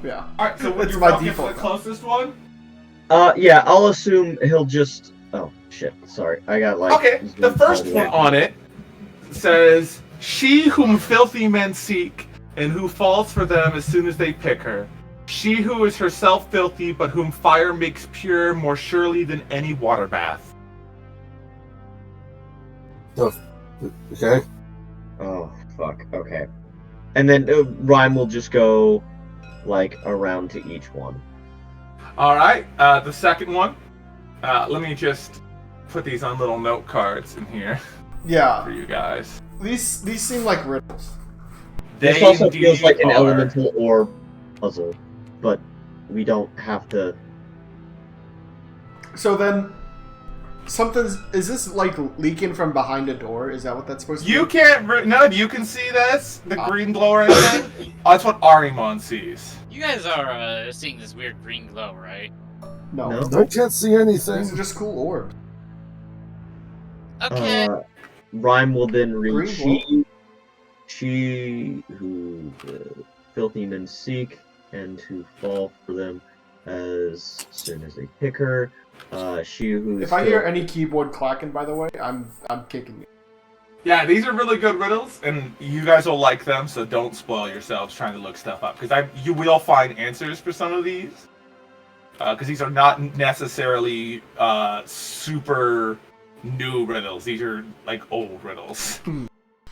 Yeah. Alright, so That's you're my walking default for the closest one? Yeah, I'll assume he'll just... Oh, shit. Sorry. I got, like... Okay, the first one on it says, "She whom filthy men seek, and who falls for them as soon as they pick her. She who is herself filthy, but whom fire makes pure more surely than any water bath." Okay. Oh, fuck. Okay. And then Rhyme will just go, like, around to each one. Alright, the second one. Let me just put these on little note cards in here. Yeah. For you guys. These seem like riddles. This also feels like an elemental orb puzzle, but we don't have to... So then, is this like leaking from behind a door? Is that what that's supposed to be? You can't, no, you can see this? The green glow right there? That's what Arimon sees. You guys are seeing this weird green glow, right? No. I can't see anything. These are just cool orbs. Okay. Rhyme will then read, Green she who the filthy men seek, and who fall for them as soon as they pick her. She who... If I hear any keyboard clacking, by the way, I'm kicking you. Yeah, these are really good riddles, and you guys will like them, so don't spoil yourselves trying to look stuff up. Because you will find answers for some of these. Because these are not necessarily super new riddles. These are like old riddles.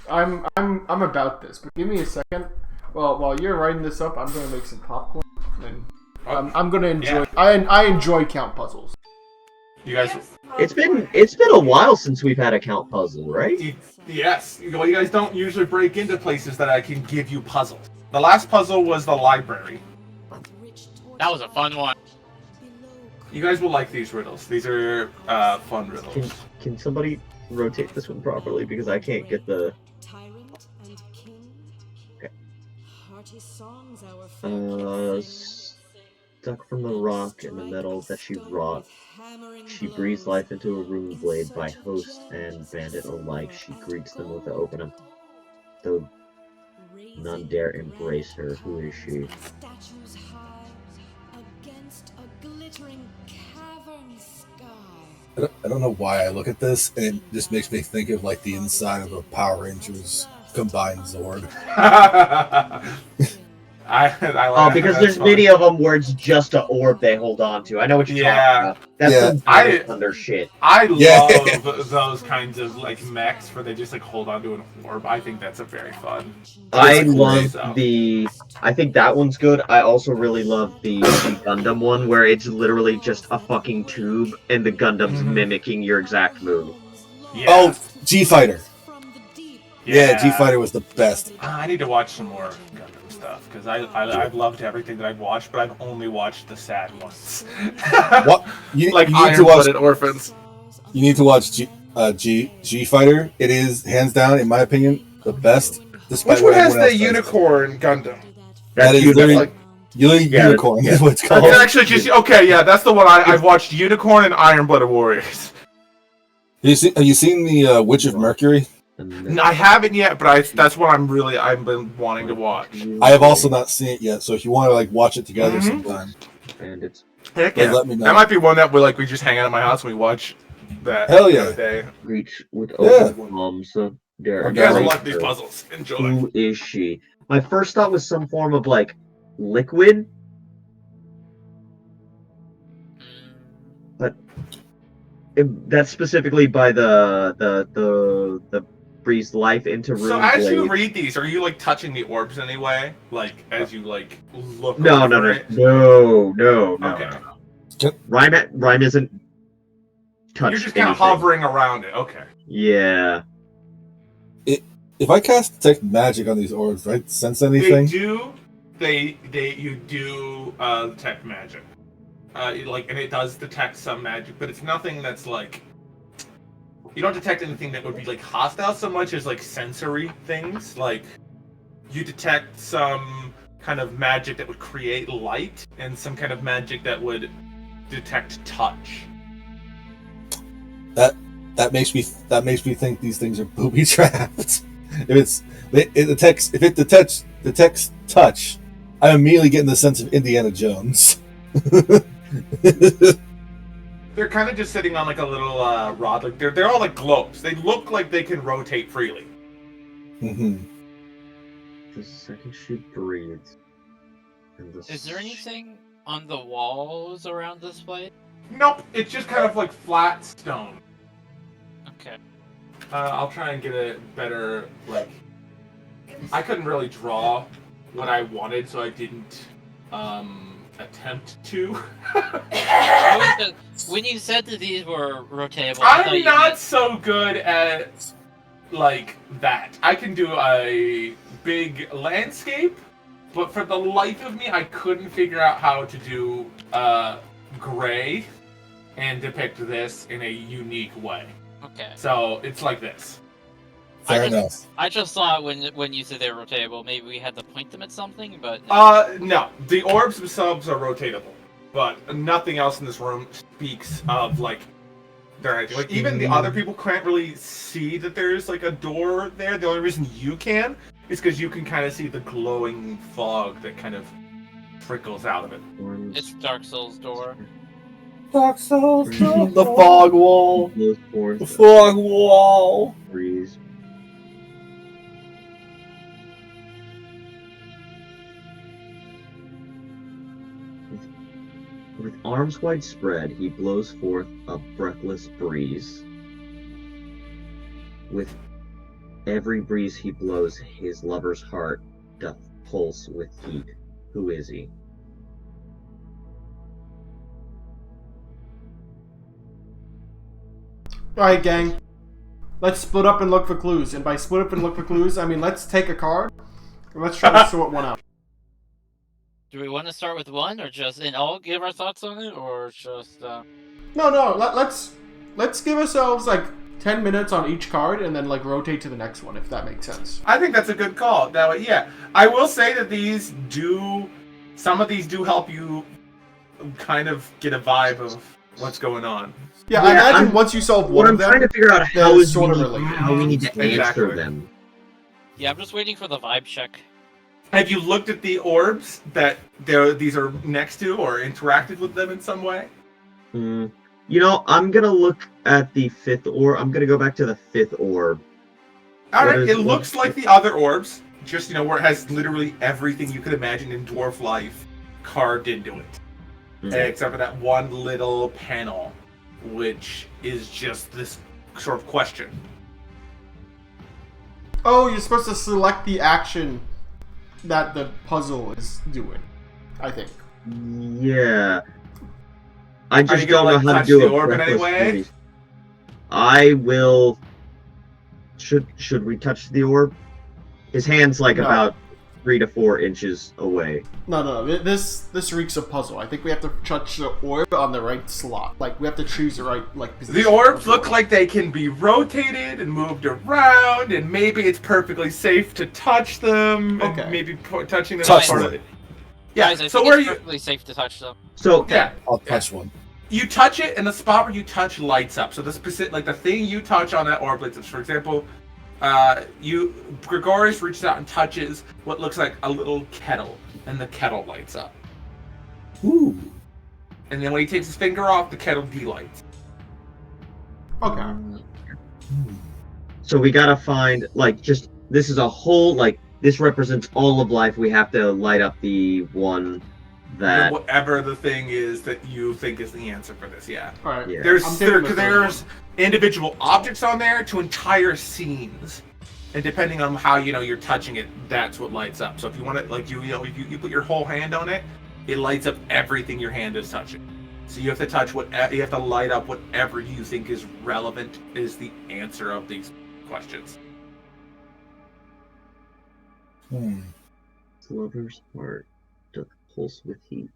I'm about this, but give me a second. Well, while you're writing this up, I'm gonna make some popcorn, and I'm gonna enjoy. Yeah. I enjoy count puzzles. You guys, it's been a while since we've had a count puzzle, right? Yes. Well, you guys don't usually break into places that I can give you puzzles. The last puzzle was the library. That was a fun one. You guys will like these riddles. These are fun riddles. Can somebody rotate this one properly because I can't get the. Tyrant and king. Okay. Hearty songs our fair Stuck from the rock in the metal that she wrought. She breathes life into a rune blade by host and bandit alike. She greets them with the open up, though none dare embrace her. Who is she? Statues high against a glittering cavern sky. I don't know why I look at this, and it just makes me think of like the inside of a Power Rangers combined Zord. I like Because there's many of them where it's just an orb they hold on to. I know what you're talking about. That's some Thunder shit. I love those kinds of like mechs where they just like hold on to an orb. I think that's a very fun. I love I think that one's good. I also really love the Gundam one where it's literally just a fucking tube and the Gundam's mimicking your exact move. Yeah. Oh, G-Fighter. Yeah, G-Fighter was the best. I need to watch some more Gundam stuff because I've loved everything that I've watched, but I've only watched the sad ones. What? Like Iron-Blooded Orphans. You need to watch G-Fighter. It is hands down, in my opinion, the best. Which one has the unicorn Gundam? That is literally Unicorn. Is what it's called. It's actually just okay. Yeah, that's the one I've watched. Unicorn and Iron-Blooded Warriors. Have you seen the Witch of Mercury? I haven't yet, but that's what I've been wanting to watch. I have also not seen it yet, so if you want to like watch it together sometime, heck yeah. let me know. That might be one that we just hang out at my house and we watch that. Hell yeah! Day. Reach with open palms. You guys will like these puzzles. Enjoy. Who is she? My first thought was some form of like liquid, but that's specifically by the breathe life into rune. So as blade. you read these, are you like touching the orbs anyway? Like as you like look. No. Okay. Rhyme isn't touched. You're just kind of hovering around it. Okay. Yeah. If I cast detect magic on these orbs, right? Sense anything? You do detect magic. And it does detect some magic, but it's nothing that's like. You don't detect anything that would be like hostile so much as like sensory things. Like you detect some kind of magic that would create light, and some kind of magic that would detect touch. That makes me think these things are booby trapped. If it detects touch, I'm immediately getting the sense of Indiana Jones. They're kind of just sitting on like a little rod. Like they're all like globes. They look like they can rotate freely. Mm-hmm. The second she breathes. Is there anything on the walls around this place? Nope. It's just kind of like flat stone. Okay. I'll try and get a better like. I couldn't really draw what I wanted, so I didn't attempt to. When you said that these were rotatable, I'm not so good at like that. I can do a big landscape, but for the life of me, I couldn't figure out how to do gray and depict this in a unique way. Okay. So it's like this. Fair enough. I just thought when you said they were rotatable, maybe we had to point them at something, but no. The orbs themselves are rotatable, but nothing else in this room speaks of like they're anything. Like even the other people can't really see that there's like a door there. The only reason you can is because you can kind of see the glowing fog that kind of trickles out of it. It's Dark Souls door. Dark Souls, the fog wall. The fog wall. Breeze. With arms wide spread, he blows forth a breathless breeze. With every breeze he blows, his lover's heart doth pulse with heat. Who is he? Alright, gang. Let's split up and look for clues. And by split up and look for clues, I mean let's take a card and let's try to sort one out. Do we want to start with one, or just and all give our thoughts on it, or just? No. Let's give ourselves like 10 minutes on each card, and then like rotate to the next one, if that makes sense. I think that's a good call. That way, yeah. I will say that some of these do help you kind of get a vibe of what's going on. Yeah, I imagine once you solve one What I'm of them, trying to figure out they're how we need to answer Exactly. them. Yeah, I'm just waiting for the vibe check. Have you looked at the orbs that these are next to, or interacted with them in some way? You know, I'm gonna look at the 5th orb. I'm gonna go back to the 5th orb. All right, it looks like the other orbs, just where it has literally everything you could imagine in dwarf life carved into it, except for that one little panel, which is just this sort of question. Oh, you're supposed to select the action that the puzzle is doing, I think. Yeah. I just you don't gonna, know how to touch do the a orb in breathless any way? freeze. I will. Should we touch the orb? His hand's like No. about 3 to 4 inches away. No. This reeks of puzzle. I think we have to touch the orb on the right slot. Like we have to choose the right position. The orbs look like they can be rotated and moved around, and maybe it's perfectly safe to touch them. Okay. And maybe touching them Touch is part them. of it. Yeah. Guys, I So think where it's you? perfectly safe to touch them. So Yeah. I'll touch one. You touch it, and the spot where you touch lights up. So the specific, like the thing you touch on that orb lights up. For example, Gregorius reaches out and touches what looks like a little kettle, and the kettle lights up. Ooh. And then when he takes his finger off, the kettle delights. Okay. So we gotta find, like, just, this is a whole, like, this represents all of life. We have to light up the one that... Whatever the thing is that you think is the answer for this, yeah. All right. Yeah. There's I'm taking the third there's individual objects on there to entire scenes. And depending on how, you're touching it, that's what lights up. So if you want it, like, if you put your whole hand on it, it lights up everything your hand is touching. So you have to touch you have to light up whatever you think is relevant is the answer of these questions. Lover's heart doth pulse with heat.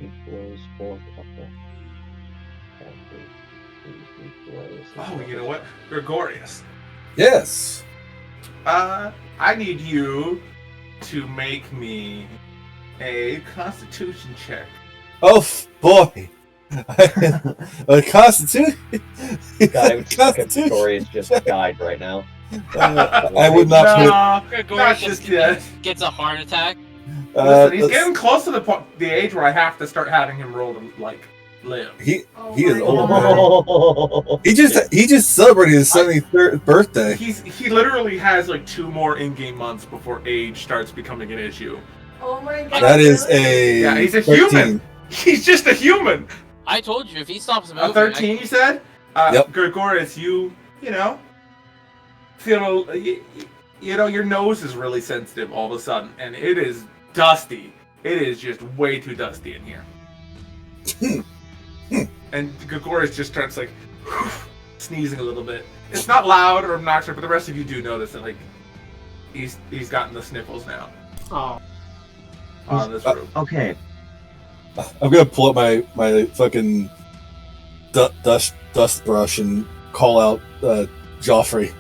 He blows forth up the Oh, you know what? Gregorius. Yes. I need you to make me a constitution check. Oh boy. A constitution. guy with Gregorius just died right now. I would not put. Not Gregorius just just yet. gets a heart attack. Listen, he's let's- getting close to the age where I have to start having him roll to live. He Oh is my old. God. He just celebrated his 73rd birthday. He literally has like 2 more in-game months before age starts becoming an issue. Oh my god. That is really? a Yeah, he's a 13. human. He's just a human. I told you if he stops moving. A 13, you said? Yep. Gregorius, you feel your nose is really sensitive all of a sudden, and it is dusty. It is just way too dusty in here. And Gregorius just starts like sneezing a little bit. It's not loud or obnoxious, but the rest of you do notice that he's gotten the sniffles now Oh. on this room. Okay, I'm gonna pull up my fucking dust brush and call out Joffrey.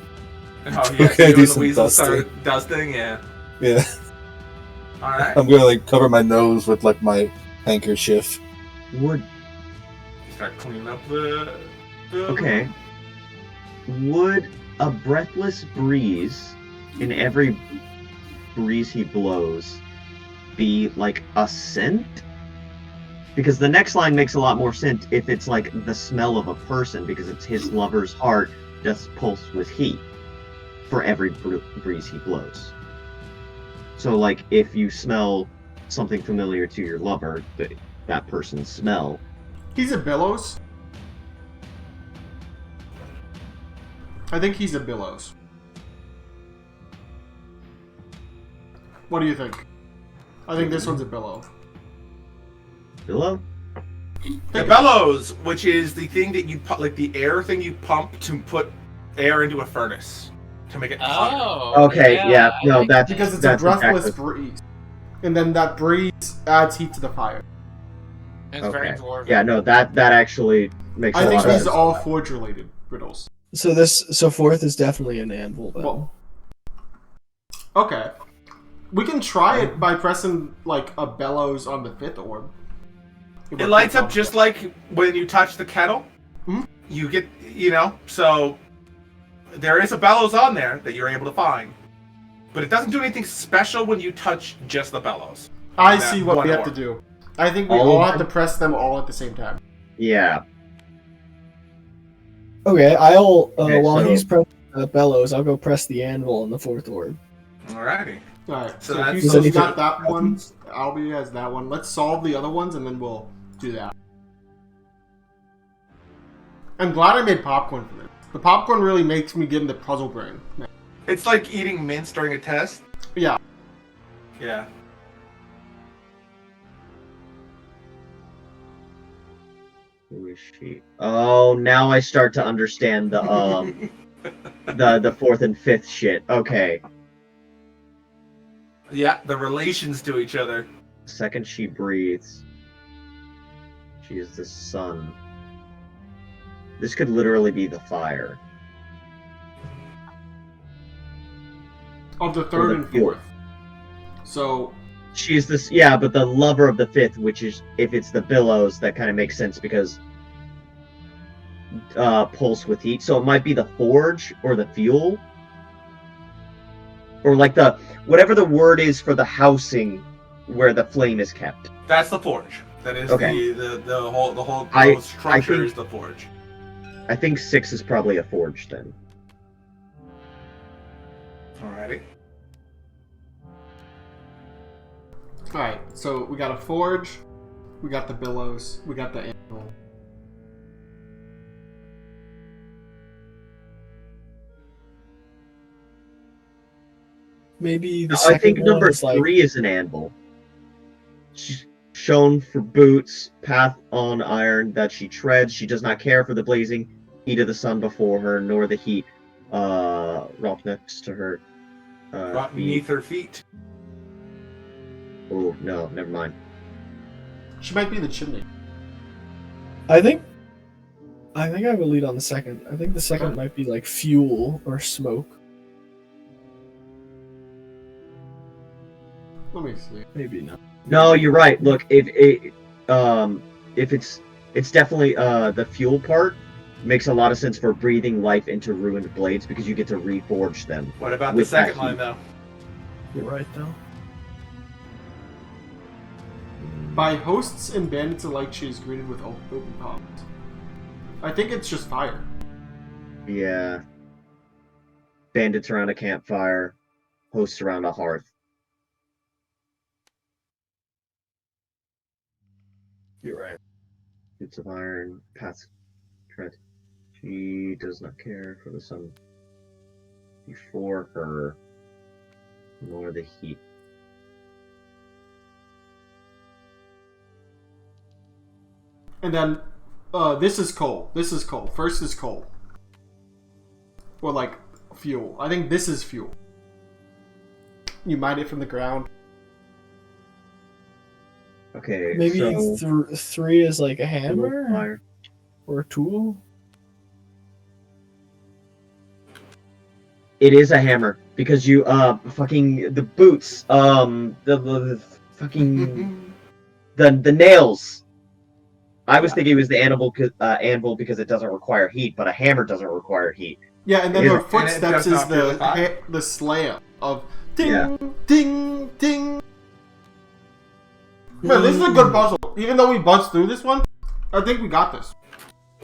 Oh yeah, Okay, you do and the some weasel dusting. start dusting, yeah. Yeah, Alright. I'm gonna cover my nose with my handkerchief. would Start cleaning up the Okay. Would a breathless breeze in every breeze he blows be like a scent? Because the next line makes a lot more sense if it's like the smell of a person, because it's his lover's heart doth pulse with heat for every breeze he blows. So like if you smell something familiar to your lover, that person's smell. He's a billows. I think he's a billows. What do you think? I think this one's a billow. Billow? The bellows, which is the thing that you like the air thing you pump to put air into a furnace to make it hotter. Oh. Okay, yeah. I No, like that's Because it's that's a breathless exactly- breeze. And then that breeze adds heat to the fire. It's very Okay. dwarven. Yeah, no, that actually makes I a think lot of these sense. are all forge related riddles. So fourth is definitely an anvil. Then. Well, okay. We can try it by pressing like a bellows on the fifth orb. It lights up just like when you touch the kettle. Mhm. You get, so there is a bellows on there that you're able to find. But it doesn't do anything special when you touch just the bellows. I That see what one we have orb. to do. I think we All all of have to them? press them all at the same time. Yeah. Okay, I'll Okay, while so- he's pressing bellows, I'll go press the anvil on the fourth orb. Alrighty. Alright, So so that's- you Does you got anything- that one, Albie has that one. Let's solve the other ones and then we'll do that. I'm glad I made popcorn for this. The popcorn really makes me get into puzzle brain. It's like eating mints during a test. Yeah. Yeah. Who is she? Oh, now I start to understand the the fourth and fifth shit. Okay. Yeah, the relations to each other. The second she breathes, she is the sun. This could literally be the fire. Of the Or third the and fourth. fourth. So, She's this, yeah, but the lover of the fifth, which is, if it's the billows, that kind of makes sense because pulse with heat. So it might be the forge or the fuel. Or like the, whatever the word is for the housing where the flame is kept. That's the forge. That is Okay. the whole I structure think- is the forge. I think 6 is probably a forge then. Alrighty. alright, so we got a forge, we got the billows, we got the anvil. Maybe the I second think one number is like 3 is an anvil. She's shown for boots, path on iron that she treads. She does not care for the blazing heat of the sun before her, nor the heat rock next to her. Right Feet. beneath her feet. Oh, no, never mind. She might be the chimney. I think I have a lead on the second. I think the second might be like fuel or smoke. Let me see. Maybe not. No, you're right. Look, if it's definitely the fuel part makes a lot of sense for breathing life into ruined blades because you get to reforge them. What about With the second that line heat. though? You're right though. By hosts and bandits alike, she is greeted with open palms. I think it's just fire. Yeah. Bandits around a campfire, hosts around a hearth. You're right. Boots of iron, paths tread. She does not care for the sun before her, nor the heat. And then, this is coal. This is coal. First is coal. Or like, fuel. I think this is fuel. You mine it from the ground. Okay, Maybe so 3 is like a little hammer fire. or a tool. It is a hammer because you fucking the boots the fucking the nails. I was thinking it was the anvil because it doesn't require heat, but a hammer doesn't require heat. Yeah, and then It her is- footsteps does is not feel the fire. the slam of ding, Yeah. ding, ding. Man, this is a good puzzle. Even though we buzzed through this one, I think we got this.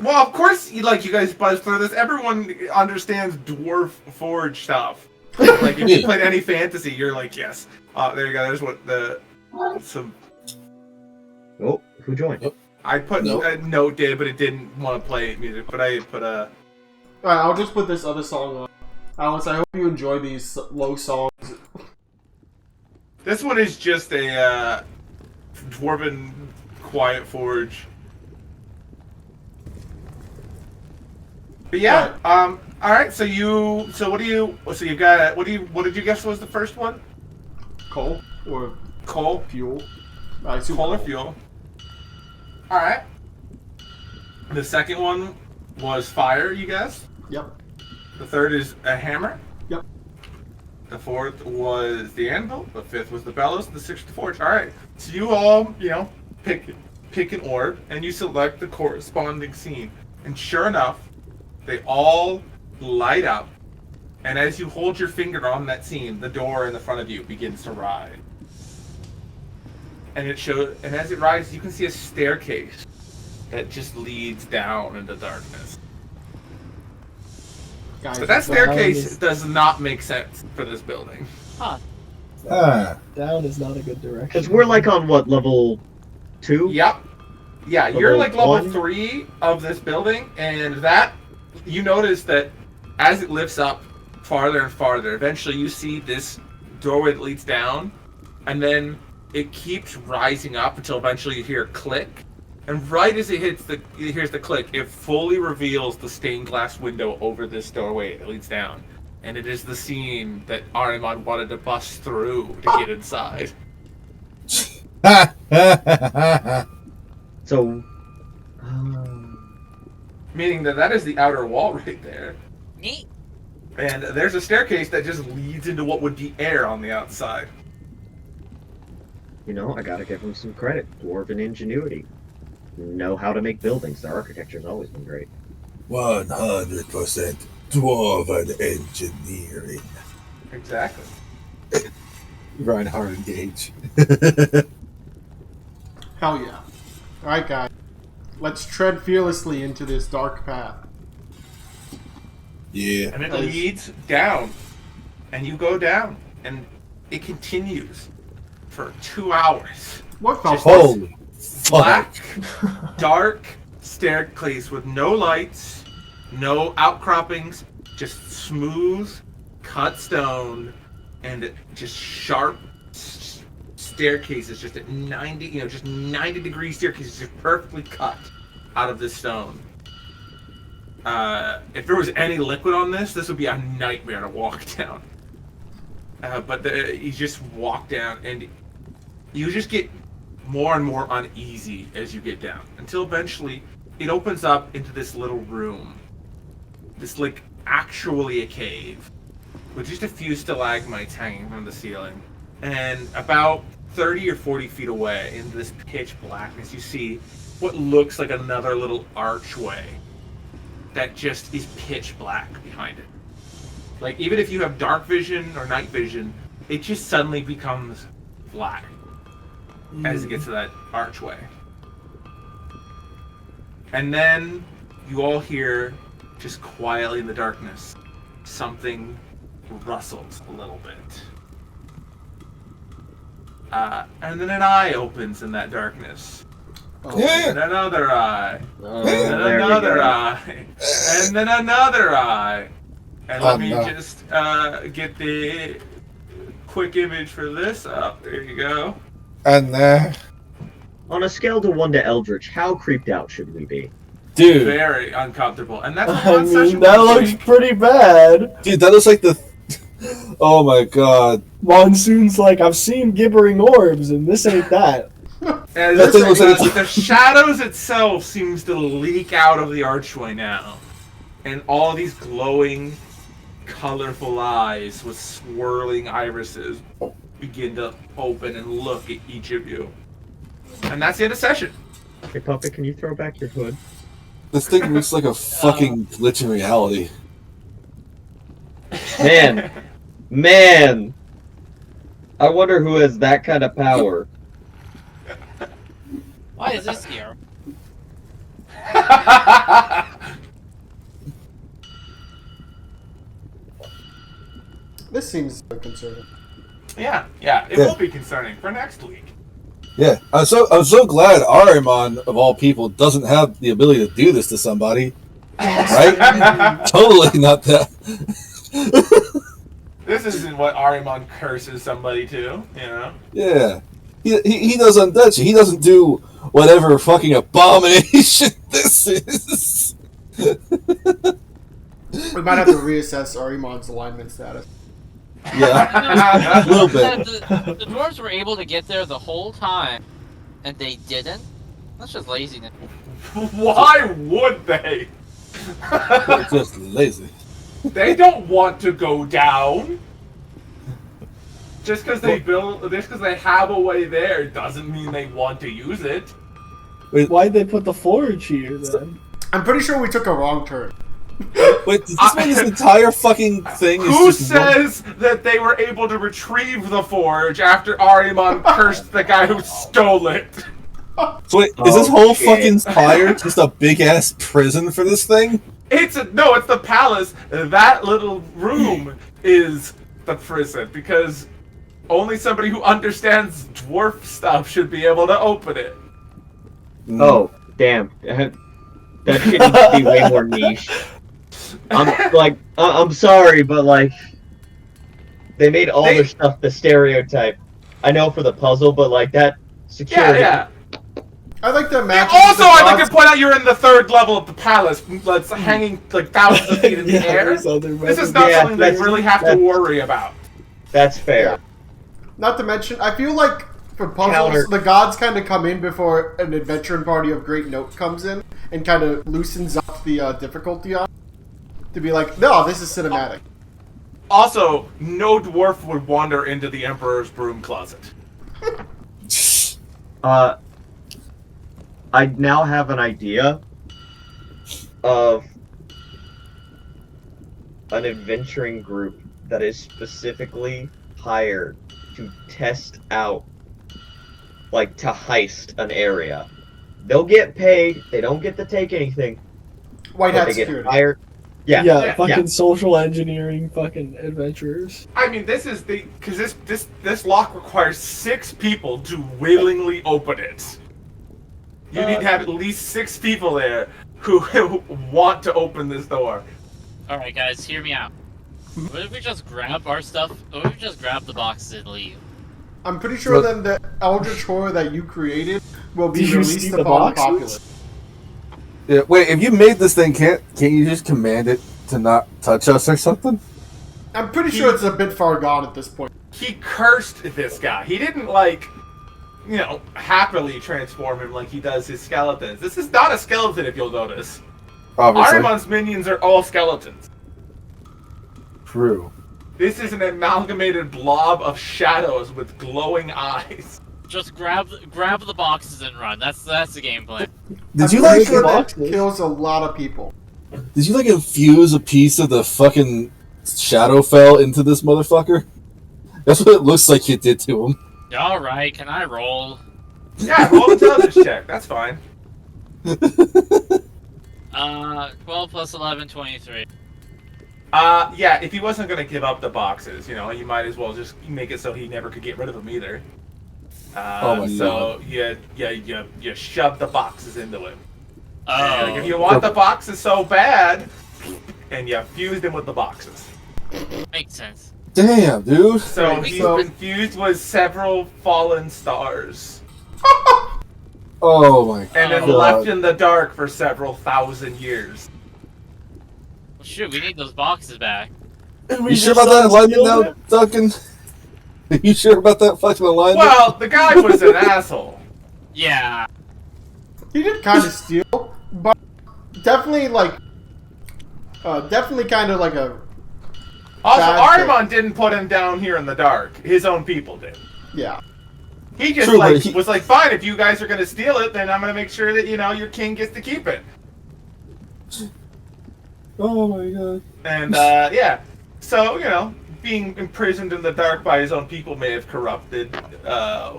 Well, of course, you guys buzz through this. Everyone understands dwarf forge stuff. Like if you played any fantasy, you're like, yes. There you go. There's what some. Oh, who joined? I put Nope. a note did, but it didn't want to play music. But I put a. Alright, I'll just put this other song on. Alice, I hope you enjoy these low songs. This one is just a dwarven quiet forge. But yeah, all right. So you've got what did you guess was the first one? Coal or Coal, fuel? I assume coal or fuel. All right. The second one was fire. You guessed. Yep. The third is a hammer. Yep. The fourth was the anvil. The fifth was the bellows. The sixth the forge. All right. So you all, pick an orb and you select the corresponding scene. And sure enough, they all light up. And as you hold your finger on that scene, the door in the front of you begins to rise. And and as it rises, you can see a staircase that just leads down into darkness. Guys, But that staircase does not make sense for this building. Huh. Down is not a good direction. Because we're like on what, level 2? Yep. Yeah, Level you're like level 1? 3 of this building, and that you notice that as it lifts up farther and farther, eventually you see this doorway that leads down, and then it keeps rising up until eventually you hear a click. And right as it hears the click, it fully reveals the stained glass window over this doorway that leads down. And it is the scene that Ahriman wanted to bust through to get inside. So, Meaning that is the outer wall right there. Neat. And there's a staircase that just leads into what would be air on the outside. I gotta give them some credit. Dwarven ingenuity. Know how to make buildings. Their architecture's always been great. 100% dwarven engineering. Exactly. Reinhard engage. Hell yeah. Alright, guys. Let's tread fearlessly into this dark path. Yeah. And it leads down. And you go down. And it continues for 2 hours. What the Just fuck? Holy Black, fuck. dark staircase with no lights, no outcroppings, just smooth, cut stone, and just sharp staircases, just at 90, just 90-degree staircases, just perfectly cut out of this stone. If there was any liquid on this would be a nightmare to walk down. But you just walk down, and you just get more and more uneasy as you get down, until eventually it opens up into this little room. This, actually a cave, with just a few stalagmites hanging from the ceiling. And about 30 or 40 feet away, in this pitch blackness, you see what looks like another little archway that just is pitch black behind it. Even if you have dark vision or night vision, it just suddenly becomes black as it gets to that archway. And then you all hear, just quietly in the darkness, something rustles a little bit. And then an eye opens in that darkness. Yeah. And another eye. Oh, And there we another go. eye. And then another eye. And let me no. just get the quick image for this up. There you go. And On a scale to 1 to Eldritch, how creeped out should we be? dude, Very uncomfortable. And that's I one mean, session. that per looks week. pretty bad. dude, that looks like the. Oh my god. Monsoon's like, I've seen gibbering orbs, and this ain't that. And That thing looks like the it's- shadows itself seems to leak out of the archway now. And all these glowing, colorful eyes with swirling irises begin to open and look at each of you. And that's the end of session. Hey, Puppet, can you throw back your hood? This thing looks like a fucking glitch in reality. Man! I wonder who has that kind of power. Why is this here? This seems concerning. Yeah, it Yeah. will be concerning for next week. Yeah, I'm so glad Ahriman of all people doesn't have the ability to do this to somebody. Right? Totally not that. This isn't what Arimon curses somebody to, you know? Yeah. He doesn't touch it. He doesn't do whatever fucking abomination this is. We might have to reassess Arimon's alignment status. Yeah. A little bit. The dwarves were able to get there the whole time, and they didn't? That's just laziness. Why would they? They're just lazy. They don't want to go down. Just because they have a way there doesn't mean they want to use it. Wait, Why'd they put the forge here then? I'm pretty sure we took a wrong turn. wait, does this mean this entire fucking thing is Who just says that they were able to retrieve the forge after Arimon cursed the guy who stole it? So wait, is this whole fucking spire just a big ass prison for this thing? It's the palace. That little room is the prison because only somebody who understands dwarf stuff should be able to open it. Oh, damn. That shit needs to be way more niche. I'm sorry, but like, they made all their stuff the stereotype. I know for the puzzle, but like that security. Yeah. I'd like to imagine. Also, I'd like to point out you're in the 3rd level of the palace, that's hanging like thousands of feet in the air. This is not something they really have to worry about. That's fair. Yeah. Not to mention, I feel like for puzzles, the gods kind of come in before an adventuring party of great note comes in and kind of loosens up the difficulty on it. To be like, no, this is cinematic. Also, no dwarf would wander into the Emperor's broom closet. I now have an idea of an adventuring group that is specifically hired to test out, like, to heist an area. They'll get paid, they don't get to take anything. White hat they get security. hired. Yeah, fucking social engineering fucking adventurers. I mean, this is because this lock requires 6 people to willingly open it. You need to have at least 6 people there who want to open this door. Alright, guys, hear me out. What if we just grab our stuff? What if we just grab the boxes and leave? I'm pretty sure then the Eldritch Horror that you created will be Did you released see the upon boxes? populace. Yeah, wait, if you made this thing, can't you just command it to not touch us or something? I'm pretty sure it's a bit far gone at this point. He cursed this guy. He didn't happily transform him like he does his skeletons. This is not a skeleton, if you'll notice. Obviously. Arimon's minions are all skeletons. True. This is an amalgamated blob of shadows with glowing eyes. Just grab the boxes and run. That's the game plan. Did you I'm like pretty sure that boxes? kills a lot of people. Did you like infuse a piece of the fucking Shadowfell into this motherfucker? That's what it looks like you did to him. Alright, can I roll? Yeah, roll intelligence check. That's fine. 12 plus 11, 23. Yeah, if he wasn't gonna give up the boxes, you might as well just make it so he never could get rid of them either. Oh my so you shove the boxes into him. Oh. And if you want the boxes so bad, and you fuse them with the boxes. Makes sense. Damn, dude. So he's been fused with several fallen stars. Oh my god. And then left in the dark for several thousand years. Well, shoot, we need those boxes back. You sure about that alignment now, Duncan? You sure about that fucking alignment? Well, the guy was an asshole. Yeah. He did kind of steal, but definitely kind of like a. Also, bad thing. Arimon didn't put him down here in the dark. His own people did. Yeah. He just True, was like, fine, if you guys are gonna steal it, then I'm gonna make sure that your king gets to keep it. Oh my god. And yeah, so being imprisoned in the dark by his own people may have corrupted the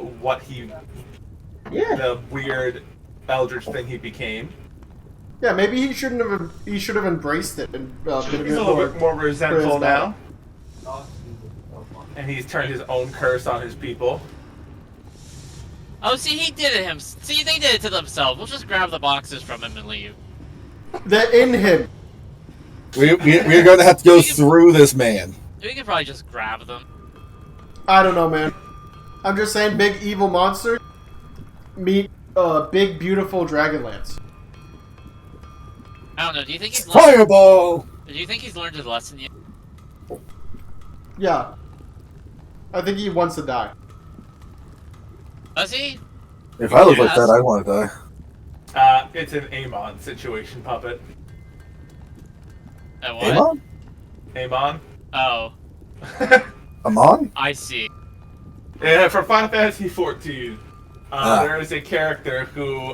weird eldritch thing he became. Yeah, maybe he shouldn't have. He should have embraced it and been He's a little bit more resentful now, and he's turned his own curse on his people. Oh, see, he did it See, they did it to themselves. We'll just grab the boxes from him and leave. They're in him. We're going to have to go through this man. We can probably just grab them. I don't know, man. I'm just saying, big evil monster meet big beautiful Dragonlance. I don't know. Do you think he's learned, Fireball! do you think he's learned his lesson yet? Yeah. I think he wants to die. Does he? If I look like Yes. that, I want to die. It's an Amon situation, puppet. What? Amon? Amon. Oh, Amon? I see. Yeah, for Final Fantasy XIV, Ah. there is a character who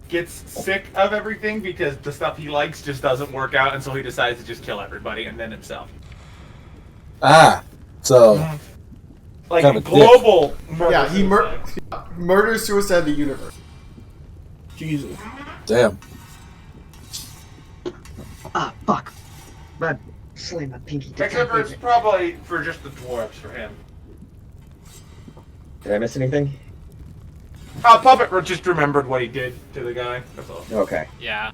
gets sick of everything because the stuff he likes just doesn't work out, and so he decides to just kill everybody and then himself. Ah. So, Like Kind a of a global murder. Yeah, he suicide. murders suicide the universe. Jesus. damn. Ah, fuck. Man, slam my pinky. Except for it's probably for just the dwarves for him. Did I miss anything? Puppet just remembered what he did to the guy. That's all. Okay. Yeah.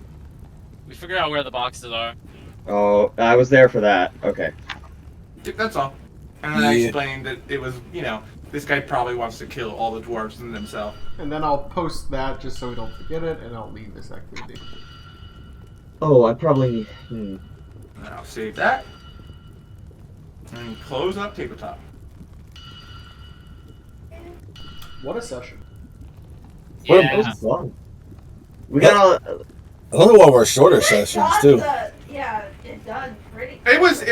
We figured out where the boxes are. Oh, I was there for that. Okay. That's all. And then I Yeah. explained that it was, this guy probably wants to kill all the dwarves and himself. And then I'll post that just so we don't forget it, and I'll leave this activity. Oh, I probably. And I'll save that. And close up tabletop. What a session. What Yeah. That was fun. We got all. Another one of our shorter We sessions, got too. it done pretty. It was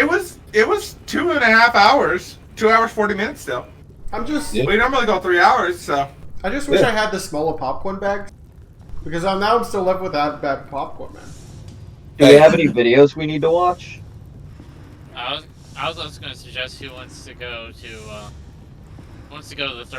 2.5 hours. 2 hours 40 minutes still. I'm just. Yeah. We normally go 3 hours, so. I just wish Yeah. I had the smaller popcorn bag. Because I'm still left with that bad popcorn, man. Do we have any videos we need to watch? I was just going to suggest who wants to go to the third